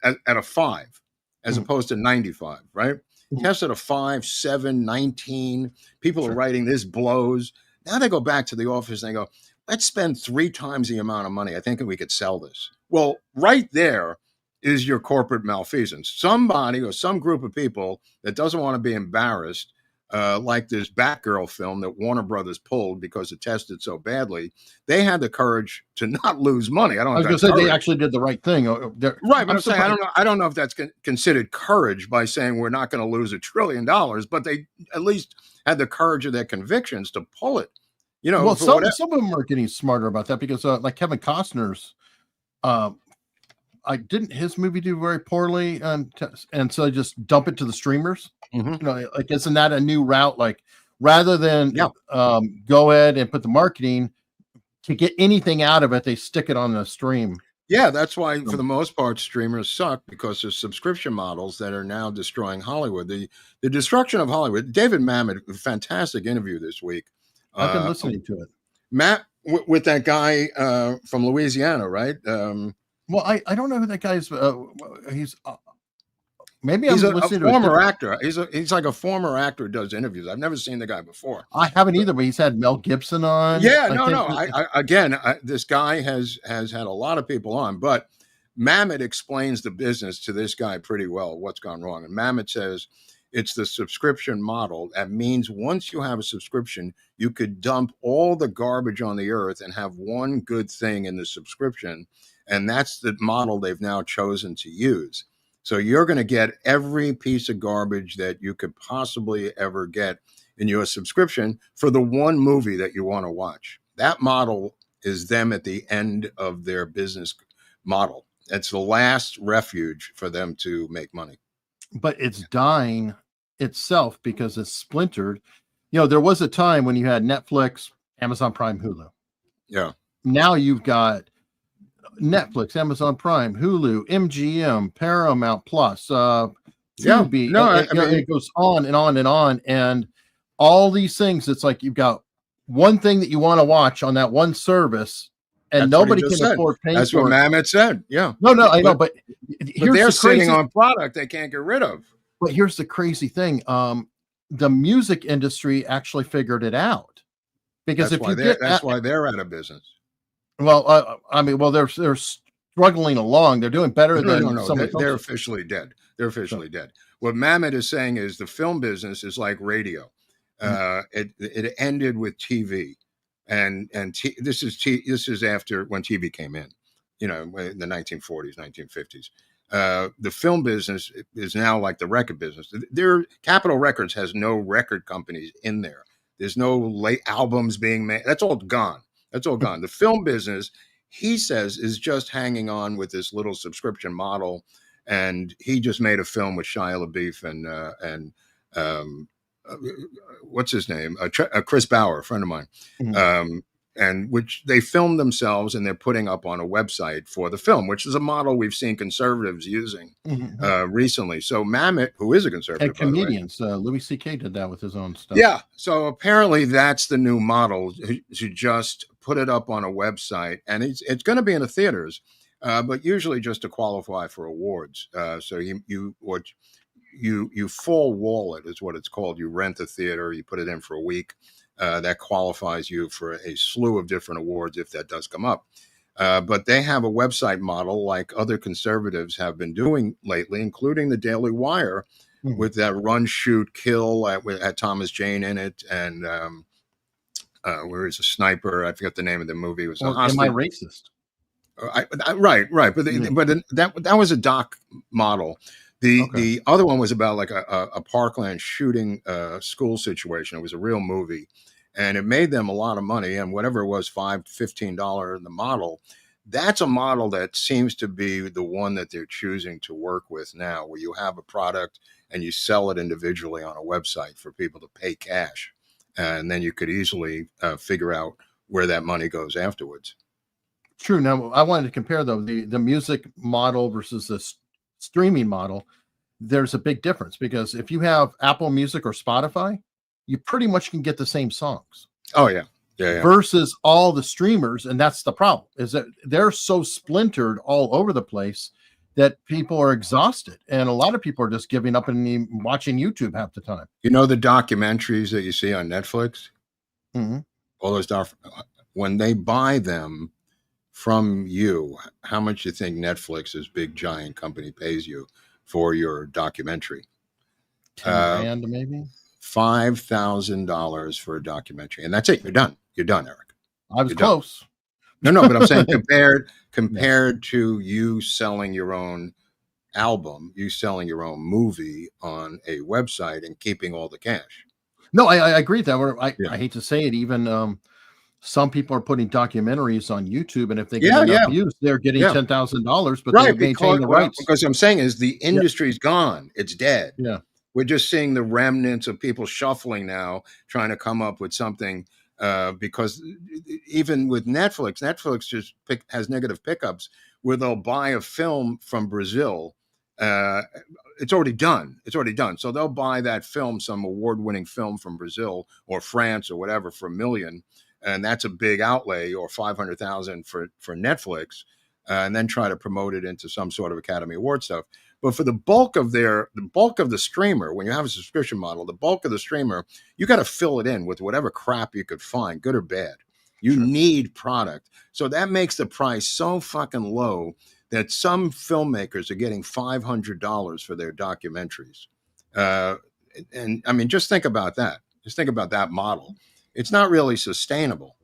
[SPEAKER 3] at a 5 as opposed to 95, right? Test at a 5, 7, 19. People are writing this blows. Now they go back to the office and they go, let's spend 3 times the amount of money. I think we could sell this. Well, right there is your corporate malfeasance. Somebody or some group of people that doesn't want to be embarrassed, like this Batgirl film that Warner Brothers pulled because it tested so badly, they had the courage to not lose money. I was
[SPEAKER 4] going to say they actually did the right thing.
[SPEAKER 3] Right, but I'm saying I don't know if that's considered courage by saying we're not going to lose $1 trillion, but they at least had the courage of their convictions to pull it.
[SPEAKER 4] Well, some of them are getting smarter about that because, like Kevin Costner's, didn't his movie do very poorly, and so they just dump it to the streamers. Like, isn't that a new route? Like, rather than go ahead and put the marketing to get anything out of it, they stick it on the stream.
[SPEAKER 3] Yeah, that's why for the most part streamers suck, because there's subscription models that are now destroying Hollywood. The destruction of Hollywood. David Mamet, a fantastic interview this week.
[SPEAKER 4] I've been listening to it.
[SPEAKER 3] Matt with that guy from Louisiana, right?
[SPEAKER 4] Well, I don't know who that guy is. He's maybe
[SPEAKER 3] he's
[SPEAKER 4] I'm
[SPEAKER 3] a
[SPEAKER 4] listening to a
[SPEAKER 3] former
[SPEAKER 4] different-
[SPEAKER 3] actor. He's like a former actor who does interviews. I've never seen the guy before.
[SPEAKER 4] I haven't either, but he's had Mel Gibson on.
[SPEAKER 3] Yeah,
[SPEAKER 4] I
[SPEAKER 3] no.
[SPEAKER 4] think.
[SPEAKER 3] This guy has had a lot of people on, but Mamet explains the business to this guy pretty well, what's gone wrong. And Mamet says it's the subscription model. That means once you have a subscription, you could dump all the garbage on the earth and have one good thing in the subscription. And that's the model they've now chosen to use. So you're going to get every piece of garbage that you could possibly ever get in your subscription for the one movie that you want to watch. That model is them at the end of their business model. It's the last refuge for them to make money.
[SPEAKER 4] But it's dying itself because it's splintered. There was a time when you had Netflix, Amazon Prime, Hulu.
[SPEAKER 3] Yeah.
[SPEAKER 4] Now you've got Netflix, Amazon Prime, Hulu, MGM, Paramount Plus, Tubi.
[SPEAKER 3] No,
[SPEAKER 4] it goes on and on and on. And all these things, it's like you've got one thing that you want to watch on that one service, and nobody can afford paying
[SPEAKER 3] That's
[SPEAKER 4] for
[SPEAKER 3] what
[SPEAKER 4] it.
[SPEAKER 3] Mamet said. Yeah.
[SPEAKER 4] No, I know, but here's
[SPEAKER 3] they're
[SPEAKER 4] the
[SPEAKER 3] sitting
[SPEAKER 4] crazy,
[SPEAKER 3] on product they can't get rid of.
[SPEAKER 4] But here's the crazy thing. The music industry actually figured it out. Because
[SPEAKER 3] That's why they're out of business.
[SPEAKER 4] Well, they're struggling along. They're doing better than some of
[SPEAKER 3] they're officially dead. They're officially dead. What Mamet is saying is the film business is like radio. It ended with TV, and this is after when TV came in, in the 1940s, 1950s. The film business is now like the record business. Capitol Records has no record companies in there. There's no late albums being made. That's all gone. That's all gone. The film business, he says, is just hanging on with this little subscription model. And he just made a film with Shia LaBeouf and what's his name? Chris Bauer, a friend of mine.
[SPEAKER 4] Mm-hmm.
[SPEAKER 3] And which they filmed themselves and they're putting up on a website for the film, which is a model we've seen conservatives using recently. So Mamet, who is a conservative,
[SPEAKER 4] and comedians, Louis C.K. did that with his own stuff.
[SPEAKER 3] Yeah. So apparently that's the new model, to just put it up on a website, and it's going to be in the theaters, but usually just to qualify for awards. So you full wall it is what it's called. You rent the theater, you put it in for a week. That qualifies you for a slew of different awards if that does come up. But they have a website model like other conservatives have been doing lately, including the Daily Wire, with that Run, Shoot, Kill had Thomas Jane in it. And where is a sniper? I forget the name of the movie. It was
[SPEAKER 4] Am I racist?
[SPEAKER 3] Right. But that was a doc model. The other one was about like a Parkland shooting school situation. It was a real movie, and it made them a lot of money. And whatever it was, $15 in the model. That's a model that seems to be the one that they're choosing to work with now, where you have a product and you sell it individually on a website for people to pay cash, and then you could easily figure out where that money goes afterwards.
[SPEAKER 4] True. Now, I wanted to compare though the music model versus the streaming model. There's a big difference because if you have Apple Music or Spotify, you pretty much can get the same songs.
[SPEAKER 3] Oh yeah.
[SPEAKER 4] Versus all the streamers, and that's the problem, is that they're so splintered all over the place that people are exhausted, and a lot of people are just giving up and watching YouTube half the time.
[SPEAKER 3] The documentaries that you see on Netflix, all those when they buy them from you, how much you think Netflix's big giant company pays you for your documentary?
[SPEAKER 4] $10,000 maybe.
[SPEAKER 3] $5,000 for a documentary, and that's it. You're done. You're done, Eric.
[SPEAKER 4] I was close.
[SPEAKER 3] No, but I'm saying compared to you selling your own album, you selling your own movie on a website and keeping all the cash.
[SPEAKER 4] No, I agree with that. I hate to say it, even some people are putting documentaries on YouTube, and if they get enough views, they're getting $10,000, but they maintain the rights.
[SPEAKER 3] Because I'm saying is the industry's gone. It's dead.
[SPEAKER 4] Yeah.
[SPEAKER 3] We're just seeing the remnants of people shuffling now, trying to come up with something because even with Netflix just has negative pickups where they'll buy a film from Brazil. It's already done. So they'll buy that film, some award-winning film from Brazil or France or whatever, for $1 million, and that's a big outlay, or $500,000 for Netflix, and then try to promote it into some sort of Academy Award stuff. But for the bulk of the streamer, when you have a subscription model, the bulk of the streamer, you got to fill it in with whatever crap you could find, good or bad. You need product. So that makes the price so fucking low that some filmmakers are getting $500 for their documentaries. And I mean, just think about that. Just think about that model. It's not really sustainable.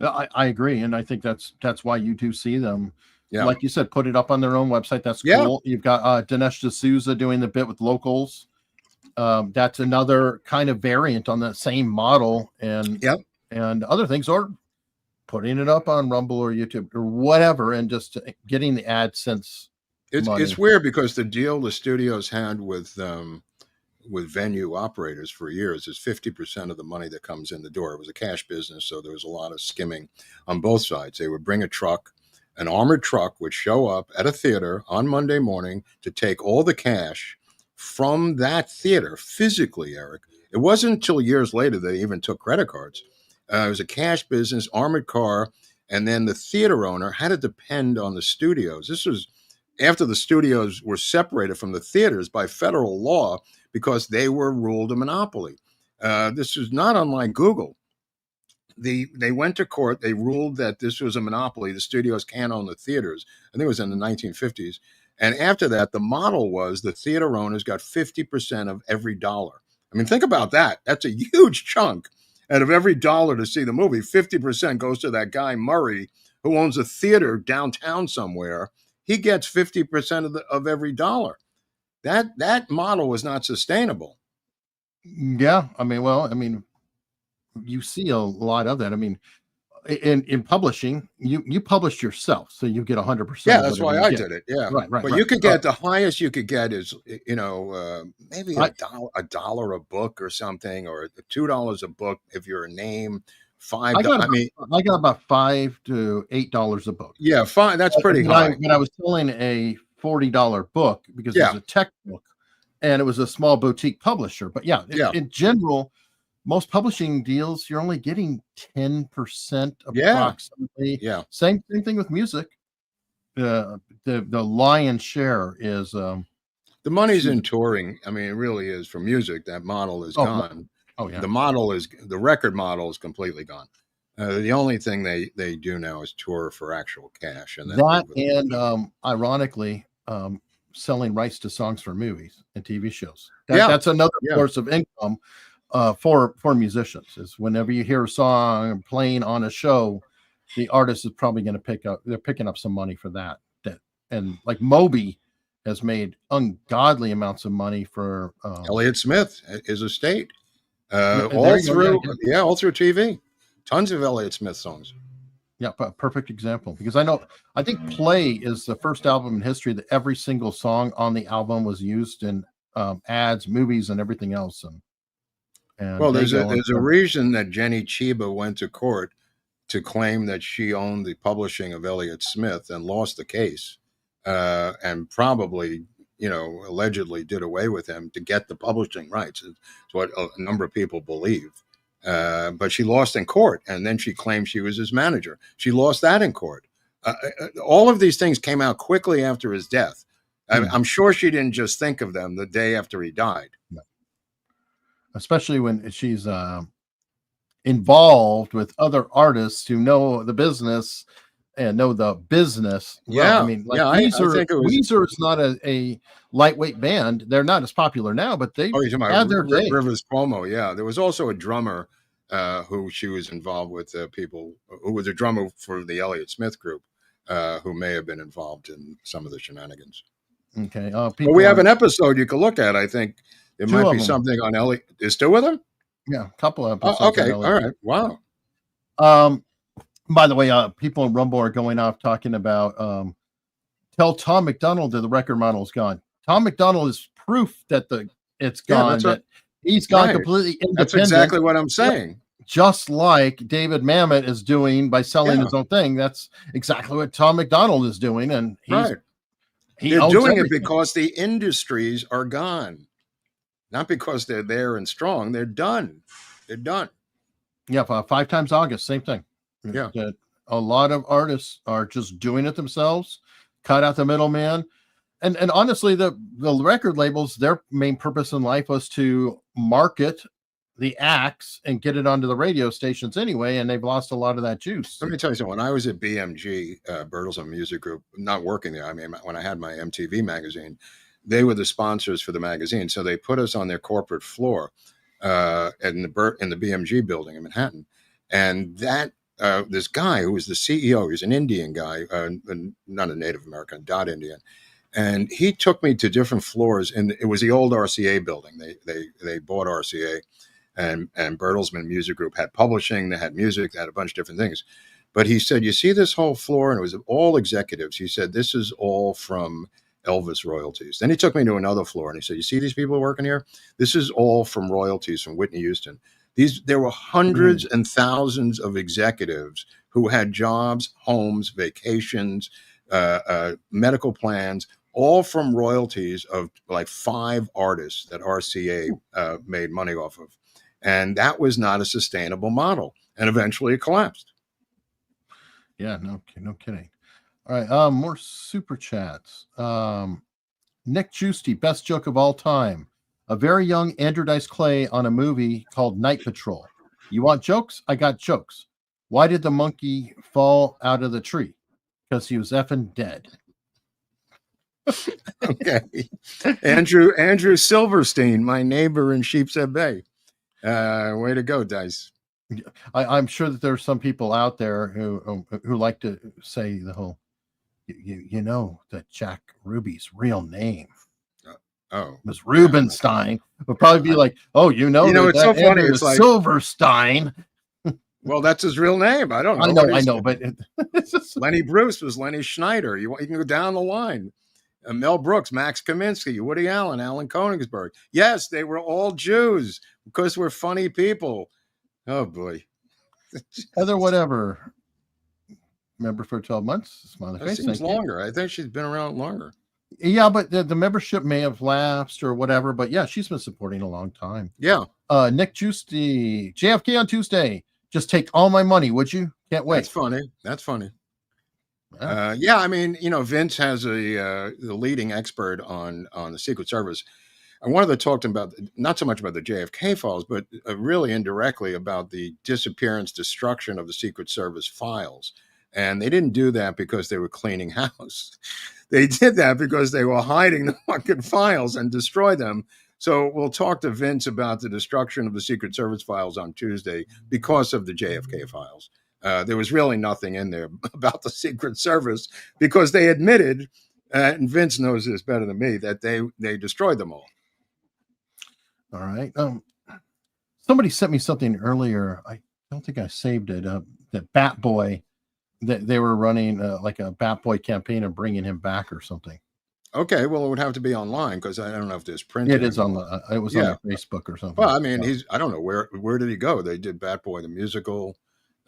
[SPEAKER 4] I agree. And I think that's why you do see them.
[SPEAKER 3] Yeah.
[SPEAKER 4] Like you said, put it up on their own website. That's
[SPEAKER 3] Yeah.
[SPEAKER 4] cool. You've got Dinesh D'Souza doing the bit with locals. That's another kind of variant on that same model, and other things, or putting it up on Rumble or YouTube or whatever, and just getting the AdSense.
[SPEAKER 3] It's weird because the deal the studios had with venue operators for years is 50% of the money that comes in the door. It was a cash business, so there was a lot of skimming on both sides. They would bring a truck. An armored truck would show up at a theater on Monday morning to take all the cash from that theater physically, Eric. It wasn't until years later they even took credit cards. It was a cash business, armored car, and then the theater owner had to depend on the studios. This was after the studios were separated from the theaters by federal law because they were ruled a monopoly. This is not unlike Google. They went to court. They ruled that this was a monopoly. The studios can't own the theaters. I think it was in the 1950s. And after that, the model was the theater owners got 50% of every dollar. I mean, think about that. That's a huge chunk. Out of every dollar to see the movie, 50% goes to that guy Murray who owns a theater downtown somewhere. He gets 50% of every dollar. That model was not sustainable.
[SPEAKER 4] Yeah, I mean, you see a lot of that. I mean, in publishing, you published yourself, so you get 100%.
[SPEAKER 3] Yeah, that's why I did it. Yeah,
[SPEAKER 4] right.
[SPEAKER 3] But you could get the highest you could get is maybe a dollar a book or something, or $2 a book if you're a name. I got about $5 to $8 a book. Yeah, fine. That's pretty high.
[SPEAKER 4] When I was selling a $40 book because it was a tech book, and it was a small boutique publisher. But in general, most publishing deals, you're only getting 10% approximately.
[SPEAKER 3] Yeah.
[SPEAKER 4] Same thing with music. The lion's share is
[SPEAKER 3] the money's in touring. I mean, it really is. For music, that model is gone.
[SPEAKER 4] Oh yeah.
[SPEAKER 3] The record model is completely gone. The only thing they do now is tour for actual cash, and
[SPEAKER 4] ironically, selling rights to songs for movies and TV shows. That's another source of income for musicians. Is whenever you hear a song playing on a show, the artist is probably going to they're picking up some money for that. And like Moby has made ungodly amounts of money for
[SPEAKER 3] Elliott Smith, his estate, all through TV. Tons of Elliott Smith songs.
[SPEAKER 4] Yeah, perfect example, because I think Play is the first album in history that every single song on the album was used in ads, movies, and everything else. And
[SPEAKER 3] well, there's a reason that Jenny Chiba went to court to claim that she owned the publishing of Elliott Smith and lost the case, and probably, allegedly did away with him to get the publishing rights. It's what a number of people believe. But she lost in court, and then she claimed she was his manager. She lost that in court. All of these things came out quickly after his death. I'm sure she didn't just think of them the day after he died.
[SPEAKER 4] No. Especially when she's involved with other artists who know the business and know the business.
[SPEAKER 3] Yeah.
[SPEAKER 4] I mean, Weezer is not a lightweight band. They're not as popular now, but they had their day.
[SPEAKER 3] Rivers Cuomo, yeah. There was also a drummer who she was involved with, people who was a drummer for the Elliott Smith group, who may have been involved in some of the shenanigans.
[SPEAKER 4] Okay.
[SPEAKER 3] But we have an episode you can look at. I think there might be something on Elliott. Is two of them?
[SPEAKER 4] Yeah, a couple of episodes.
[SPEAKER 3] Okay. All right. Wow.
[SPEAKER 4] By the way, people in Rumble are going off talking about tell Tom McDonald that the record model is gone. Tom McDonald is proof that it's gone.
[SPEAKER 3] That's right.
[SPEAKER 4] He's gone completely independent.
[SPEAKER 3] That's exactly what I'm saying.
[SPEAKER 4] just like David Mamet is doing by selling
[SPEAKER 3] Yeah.
[SPEAKER 4] his own thing. That's exactly what Tom McDonald is doing, and
[SPEAKER 3] Right.
[SPEAKER 4] he
[SPEAKER 3] They're
[SPEAKER 4] owns
[SPEAKER 3] doing it
[SPEAKER 4] everything.
[SPEAKER 3] because the industries are gone, not because they're there and strong. They're done. They're done.
[SPEAKER 4] Yeah, 5 times August, same thing.
[SPEAKER 3] Yeah.
[SPEAKER 4] That a lot of artists are just doing it themselves, cut out the middleman. And honestly, the record labels, their main purpose in life was to market the acts and get it onto the radio stations anyway, and they've lost a lot of that juice.
[SPEAKER 3] Let me tell you something. When I was at BMG, Bertelsmann Music Group, not working there, I mean, when I had my MTV magazine, they were the sponsors for the magazine. So they put us on their corporate floor in the BMG building in Manhattan. And that this guy who was the CEO, he's an Indian guy, not a Native American, dot Indian. And he took me to different floors, and it was the old RCA building. They bought RCA, and Bertelsmann Music Group had publishing, they had music, they had a bunch of different things. But he said, you see this whole floor, and it was all executives. He said, this is all from Elvis royalties. Then he took me to another floor, and he said, you see these people working here? This is all from royalties from Whitney Houston. There were hundreds and thousands of executives who had jobs, homes, vacations, medical plans, all from royalties of like 5 artists that RCA made money off of. And that was not a sustainable model. And eventually it collapsed.
[SPEAKER 4] Yeah, no kidding. All right, more super chats. Nick Giusti, best joke of all time. A very young Andrew Dice Clay on a movie called Night Patrol. You want jokes? I got jokes. Why did the monkey fall out of the tree? Because he was effing dead.
[SPEAKER 3] Okay. Andrew Silverstein, my neighbor in Sheepshead Bay. Way to go, Dice.
[SPEAKER 4] I'm sure that there are some people out there who like to say the whole, you know, that Jack Ruby's real name was Rubenstein. Would probably be like, oh,
[SPEAKER 3] it's so funny. It's like
[SPEAKER 4] Silverstein.
[SPEAKER 3] Well, that's his real name. I don't know.
[SPEAKER 4] I know, but it's just...
[SPEAKER 3] Lenny Bruce was Lenny Schneider. You can go down the line. Mel Brooks, Max Kaminsky, Woody Allen, Alan Konigsberg. Yes, they were all Jews because we're funny people. Oh, boy.
[SPEAKER 4] Heather, whatever. Member for 12 months. Smiley
[SPEAKER 3] That
[SPEAKER 4] face.
[SPEAKER 3] seems longer. I think she's been around longer.
[SPEAKER 4] Yeah, but the membership may have lapsed or whatever. But yeah, she's been supporting a long time.
[SPEAKER 3] Yeah.
[SPEAKER 4] Nick Giusti, JFK on Tuesday. Just take all my money, would you? Can't wait.
[SPEAKER 3] That's funny. Yeah, I mean, Vince has the leading expert on the Secret Service. I wanted to talk to him about not so much about the JFK files, but really indirectly about the disappearance, destruction of the Secret Service files. And they didn't do that because they were cleaning house. They did that because they were hiding the fucking files and destroyed them. So we'll talk to Vince about the destruction of the Secret Service files on Tuesday because of the JFK files. There was really nothing in there about the Secret Service because they admitted, and Vince knows this better than me, that they destroyed them all.
[SPEAKER 4] All right. Somebody sent me something earlier. I don't think I saved it. That Bat Boy, that they were running like a Bat Boy campaign and bringing him back or something.
[SPEAKER 3] Okay, well, it would have to be online because I don't know if there's print.
[SPEAKER 4] It is on it was on Facebook or something.
[SPEAKER 3] Well, I mean, I don't know where did he go? They did Bat Boy the musical.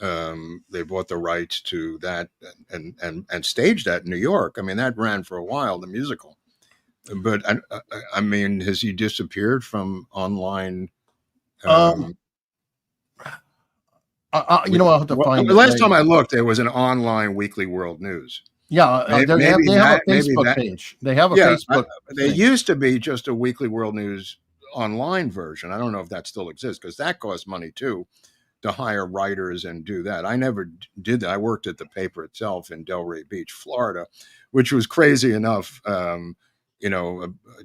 [SPEAKER 3] They bought the rights to that and staged that in New York. I mean, that ran for a while, the musical. But I mean, has he disappeared from online?
[SPEAKER 4] I'll have to find.
[SPEAKER 3] The last time I looked, there was an online Weekly World News.
[SPEAKER 4] Yeah, they have a Facebook page. They have a Facebook.
[SPEAKER 3] They used to be just a Weekly World News online version. I don't know if that still exists because that costs money too, to hire writers and do that. I never did that. I worked at the paper itself in Delray Beach, Florida, which was crazy enough.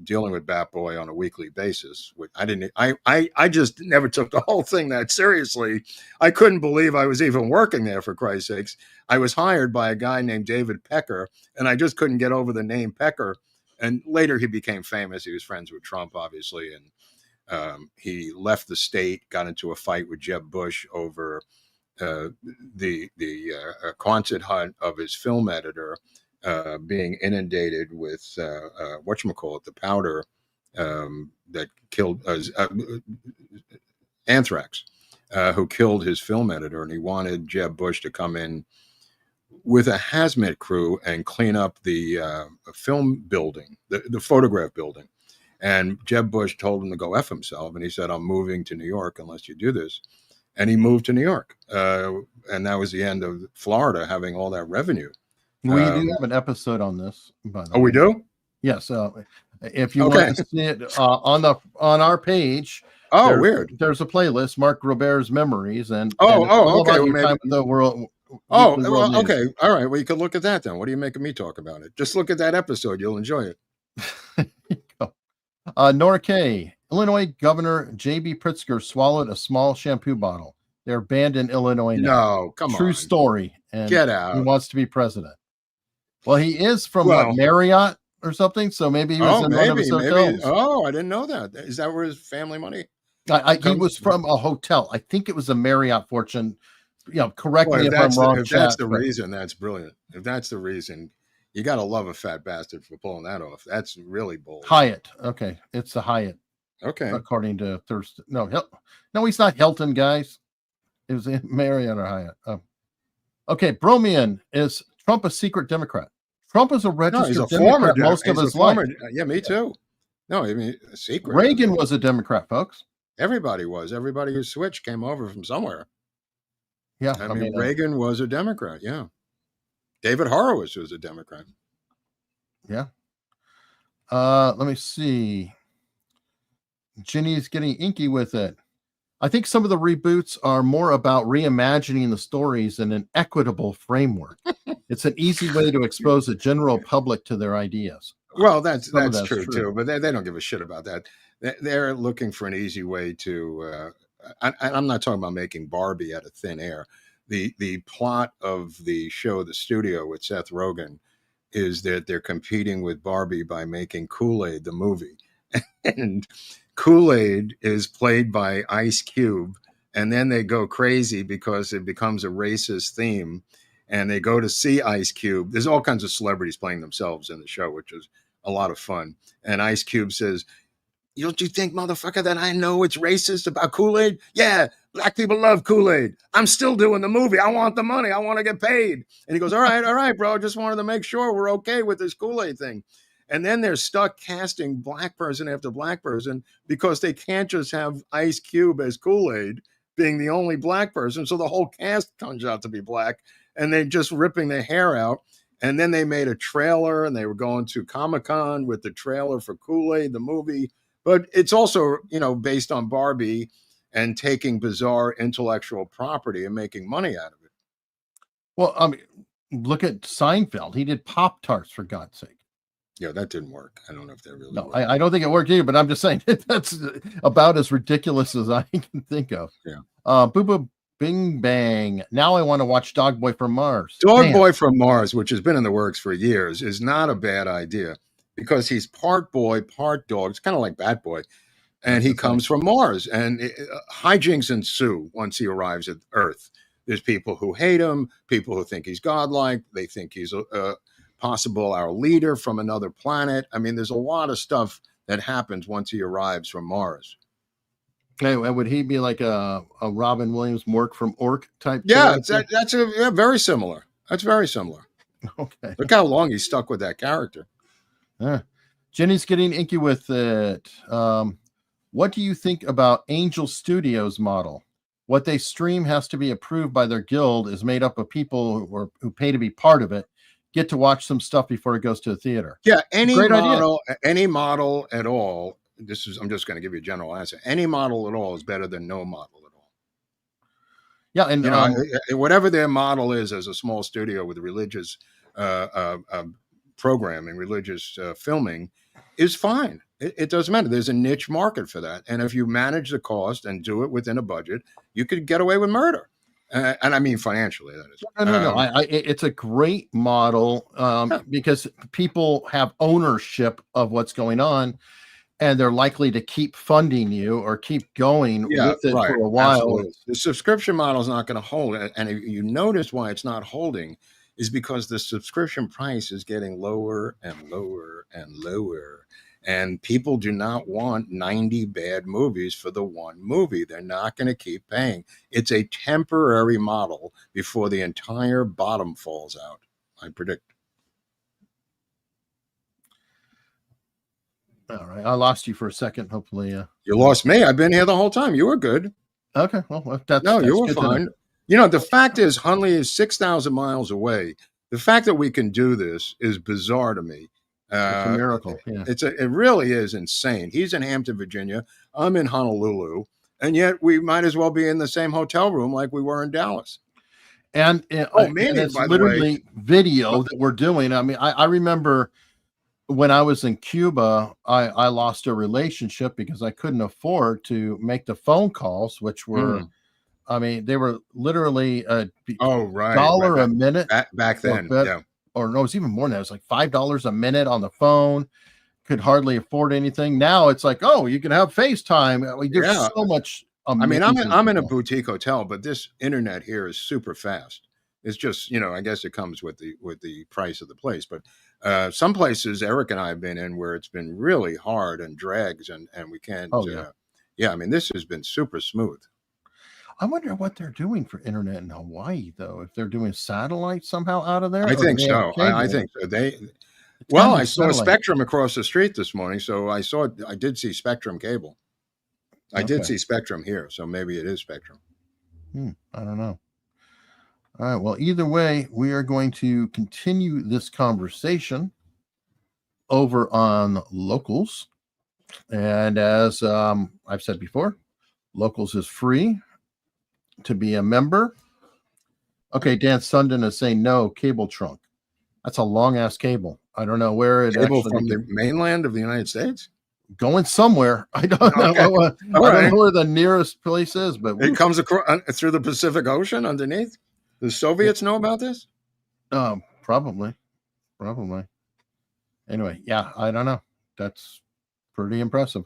[SPEAKER 3] Dealing with Bat Boy on a weekly basis. I just never took the whole thing that seriously. I couldn't believe I was even working there, for Christ's sakes. I was hired by a guy named David Pecker, and I just couldn't get over the name Pecker. And later he became famous. He was friends with Trump, obviously. And he left the state, got into a fight with Jeb Bush over the Quonset hut of his film editor being inundated with the powder that killed anthrax. who killed his film editor, and he wanted Jeb Bush to come in with a hazmat crew and clean up the film building, the photograph building. And Jeb Bush told him to go F himself. And he said, I'm moving to New York unless you do this. And he moved to New York. And that was the end of Florida having all that revenue.
[SPEAKER 4] We do have an episode on this, by the way.
[SPEAKER 3] Oh, we do?
[SPEAKER 4] Yes. If you want to see it on our page.
[SPEAKER 3] Oh, weird.
[SPEAKER 4] There's a playlist, Mark Robert's Memories. And
[SPEAKER 3] okay.
[SPEAKER 4] Well, time with the world.
[SPEAKER 3] Well, okay. All right. Well, you could look at that then. What are you making me talk about it? Just look at that episode. You'll enjoy it.
[SPEAKER 4] Nora K. Illinois Governor J.B. Pritzker swallowed a small shampoo bottle. They're banned in Illinois now.
[SPEAKER 3] No, come on.
[SPEAKER 4] True story. And
[SPEAKER 3] get out.
[SPEAKER 4] He wants to be president. Well, he is from Marriott or something. So maybe he was in one of his hotels.
[SPEAKER 3] Oh, I didn't know that. Is that where his family money?
[SPEAKER 4] He was from a hotel. I think it was a Marriott Fortune. Correct me if I'm wrong.
[SPEAKER 3] If that's the reason, that's brilliant. If that's the reason, you got to love a fat bastard for pulling that off. That's really bold.
[SPEAKER 4] Hyatt. Okay. It's the Hyatt.
[SPEAKER 3] Okay.
[SPEAKER 4] According to Thursday. No, he's not Hilton, guys. It was in Marriott or Hyatt. Okay. Bromian, is Trump a secret Democrat? Trump is a registered Democrat most of his life.
[SPEAKER 3] Yeah, me too. No, I mean, a secret.
[SPEAKER 4] Reagan was a Democrat, folks.
[SPEAKER 3] Everybody was. Everybody who switched came over from somewhere.
[SPEAKER 4] Yeah.
[SPEAKER 3] I mean, Reagan was a Democrat. Yeah. David Horowitz was a Democrat.
[SPEAKER 4] Yeah. Let me see. Ginny's getting inky with it. I think some of the reboots are more about reimagining the stories in an equitable framework. It's an easy way to expose the general public to their ideas.
[SPEAKER 3] Well, that's true too, but they don't give a shit about that. They're looking for an easy way to, I'm not talking about making Barbie out of thin air. The plot of the show, The Studio with Seth Rogen, is that they're competing with Barbie by making Kool-Aid, the movie. And Kool-Aid is played by Ice Cube. And then they go crazy because it becomes a racist theme. And they go to see Ice Cube. There's all kinds of celebrities playing themselves in the show, which is a lot of fun. And Ice Cube says, don't you think, motherfucker, that I know it's racist about Kool-Aid? Yeah, black people love Kool-Aid. I'm still doing the movie. I want the money. I want to get paid. And he goes, all right, bro. Just wanted to make sure we're okay with this Kool-Aid thing. And then they're stuck casting black person after black person because they can't just have Ice Cube as Kool-Aid being the only black person. So the whole cast comes out to be black, and they're just ripping their hair out. And then they made a trailer, and they were going to Comic-Con with the trailer for Kool-Aid, the movie. But it's also, based on Barbie and taking bizarre intellectual property and making money out of it.
[SPEAKER 4] Well, I mean, look at Seinfeld. He did Pop-Tarts, for God's sake.
[SPEAKER 3] Yeah, that didn't work. I don't know if that really worked.
[SPEAKER 4] I don't think it worked either, but I'm just saying that's about as ridiculous as I can think of.
[SPEAKER 3] Yeah.
[SPEAKER 4] Boo Boo Bing Bang. Now I want to watch Dog Boy from Mars.
[SPEAKER 3] Boy from Mars, which has been in the works for years, is not a bad idea because he's part boy, part dog. It's kind of like Bat Boy. And he comes from Mars. And hijinks ensue once he arrives at Earth. There's people who hate him, people who think he's godlike. They think he's possible our leader from another planet. I mean, there's a lot of stuff that happens once he arrives from Mars.
[SPEAKER 4] Anyway, would he be like a Robin Williams Mork from Orc type?
[SPEAKER 3] Yeah, that's very similar. That's very similar.
[SPEAKER 4] Okay.
[SPEAKER 3] Look how long he's stuck with that character.
[SPEAKER 4] Jenny's getting inky with it. What do you think about Angel Studios model? What they stream has to be approved by their guild, is made up of people who pay to be part of it, get to watch some stuff before it goes to the theater.
[SPEAKER 3] Yeah, any model at all. I'm just going to give you a general answer. Any model at all is better than no model at all.
[SPEAKER 4] Yeah, and
[SPEAKER 3] whatever their model is as a small studio with religious programming, religious filming, is fine. It doesn't matter. There's a niche market for that, and if you manage the cost and do it within a budget, you could get away with murder. And I mean financially, that is.
[SPEAKER 4] No. It's a great model because people have ownership of what's going on, and they're likely to keep funding you or keep going with it for a while.
[SPEAKER 3] Absolutely. The subscription model is not going to hold. And if you notice why it's not holding is because the subscription price is getting lower and lower and lower. And people do not want 90 bad movies for the one movie. They're not going to keep paying. It's a temporary model before the entire bottom falls out, I predict.
[SPEAKER 4] All right. I lost you for a second. Hopefully.
[SPEAKER 3] You lost me. I've been here the whole time. You were good.
[SPEAKER 4] Okay. Well, that's
[SPEAKER 3] No, you were
[SPEAKER 4] good to know.
[SPEAKER 3] fine. You know, the fact is, Hunley is 6,000 miles away. The fact that we can do this is bizarre to me.
[SPEAKER 4] It's a miracle. Yeah.
[SPEAKER 3] It really is insane. He's in Hampton, Virginia. I'm in Honolulu. And yet we might as well be in the same hotel room like we were in Dallas.
[SPEAKER 4] And
[SPEAKER 3] Manny,
[SPEAKER 4] it's
[SPEAKER 3] by the
[SPEAKER 4] literally video that we're doing. I mean, I remember when I was in Cuba, I lost a relationship because I couldn't afford to make the phone calls, which were, I mean, they were literally $1 a minute
[SPEAKER 3] back then. Yeah.
[SPEAKER 4] Or no, it was even more than that. It was like $5 a minute on the phone. Could hardly afford anything. Now it's like, oh, you can have FaceTime. There's so much.
[SPEAKER 3] I mean, I'm in a boutique hotel, but this internet here is super fast. It's just, you know, I guess it comes with the price of the place. But some places Eric and I have been in where it's been really hard and drags, and we can't. I mean, this has been super smooth.
[SPEAKER 4] I wonder what they're doing for internet in Hawaii, though. If they're doing satellite somehow out of there,
[SPEAKER 3] I think so. I think so. I saw Spectrum across the street this morning, so I did see Spectrum cable. I did see Spectrum here, so maybe it is Spectrum.
[SPEAKER 4] I don't know. All right. Well, either way, we are going to continue this conversation over on Locals, and as I've said before, Locals is free to be a member. Okay, Dan Sundin is saying no, cable trunk. That's a long ass cable. I don't know where it
[SPEAKER 3] cable
[SPEAKER 4] actually
[SPEAKER 3] from the mainland of the United States.
[SPEAKER 4] Going somewhere. I don't know. I don't know where the nearest place is, but
[SPEAKER 3] it comes across through the Pacific Ocean underneath. The Soviets know about this?
[SPEAKER 4] Probably. Anyway, yeah, I don't know. That's pretty impressive.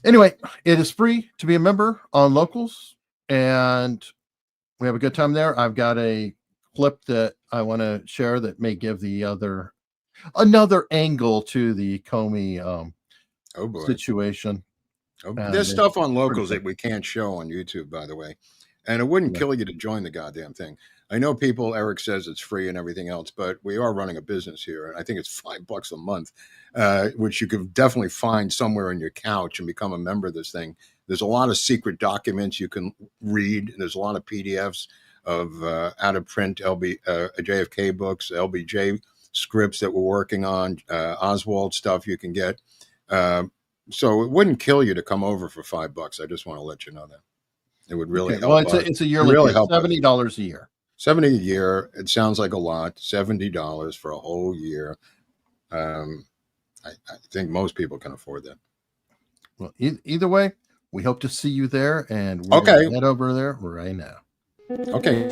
[SPEAKER 4] Anyway, it is free to be a member on Locals, and we have a good time there. I've got a clip that I want to share that may give another angle to the Comey situation.
[SPEAKER 3] There's stuff on Locals that we can't show on YouTube, by the way. And it wouldn't kill you to join the goddamn thing. I know Eric says it's free and everything else, but we are running a business here. And I think it's $5 a month, which you could definitely find somewhere on your couch and become a member of this thing. There's a lot of secret documents you can read. There's a lot of PDFs of out of print JFK books, LBJ scripts that we're working on, Oswald stuff you can get. So it wouldn't kill you to come over for $5. I just want to let you know that. It would really help.
[SPEAKER 4] Well, it's a yearly $70 a year.
[SPEAKER 3] $70 a year. It sounds like a lot. $70 for a whole year. I think most people can afford that.
[SPEAKER 4] Well, either way, we hope to see you there, and we're going to head over there right now.
[SPEAKER 3] Okay.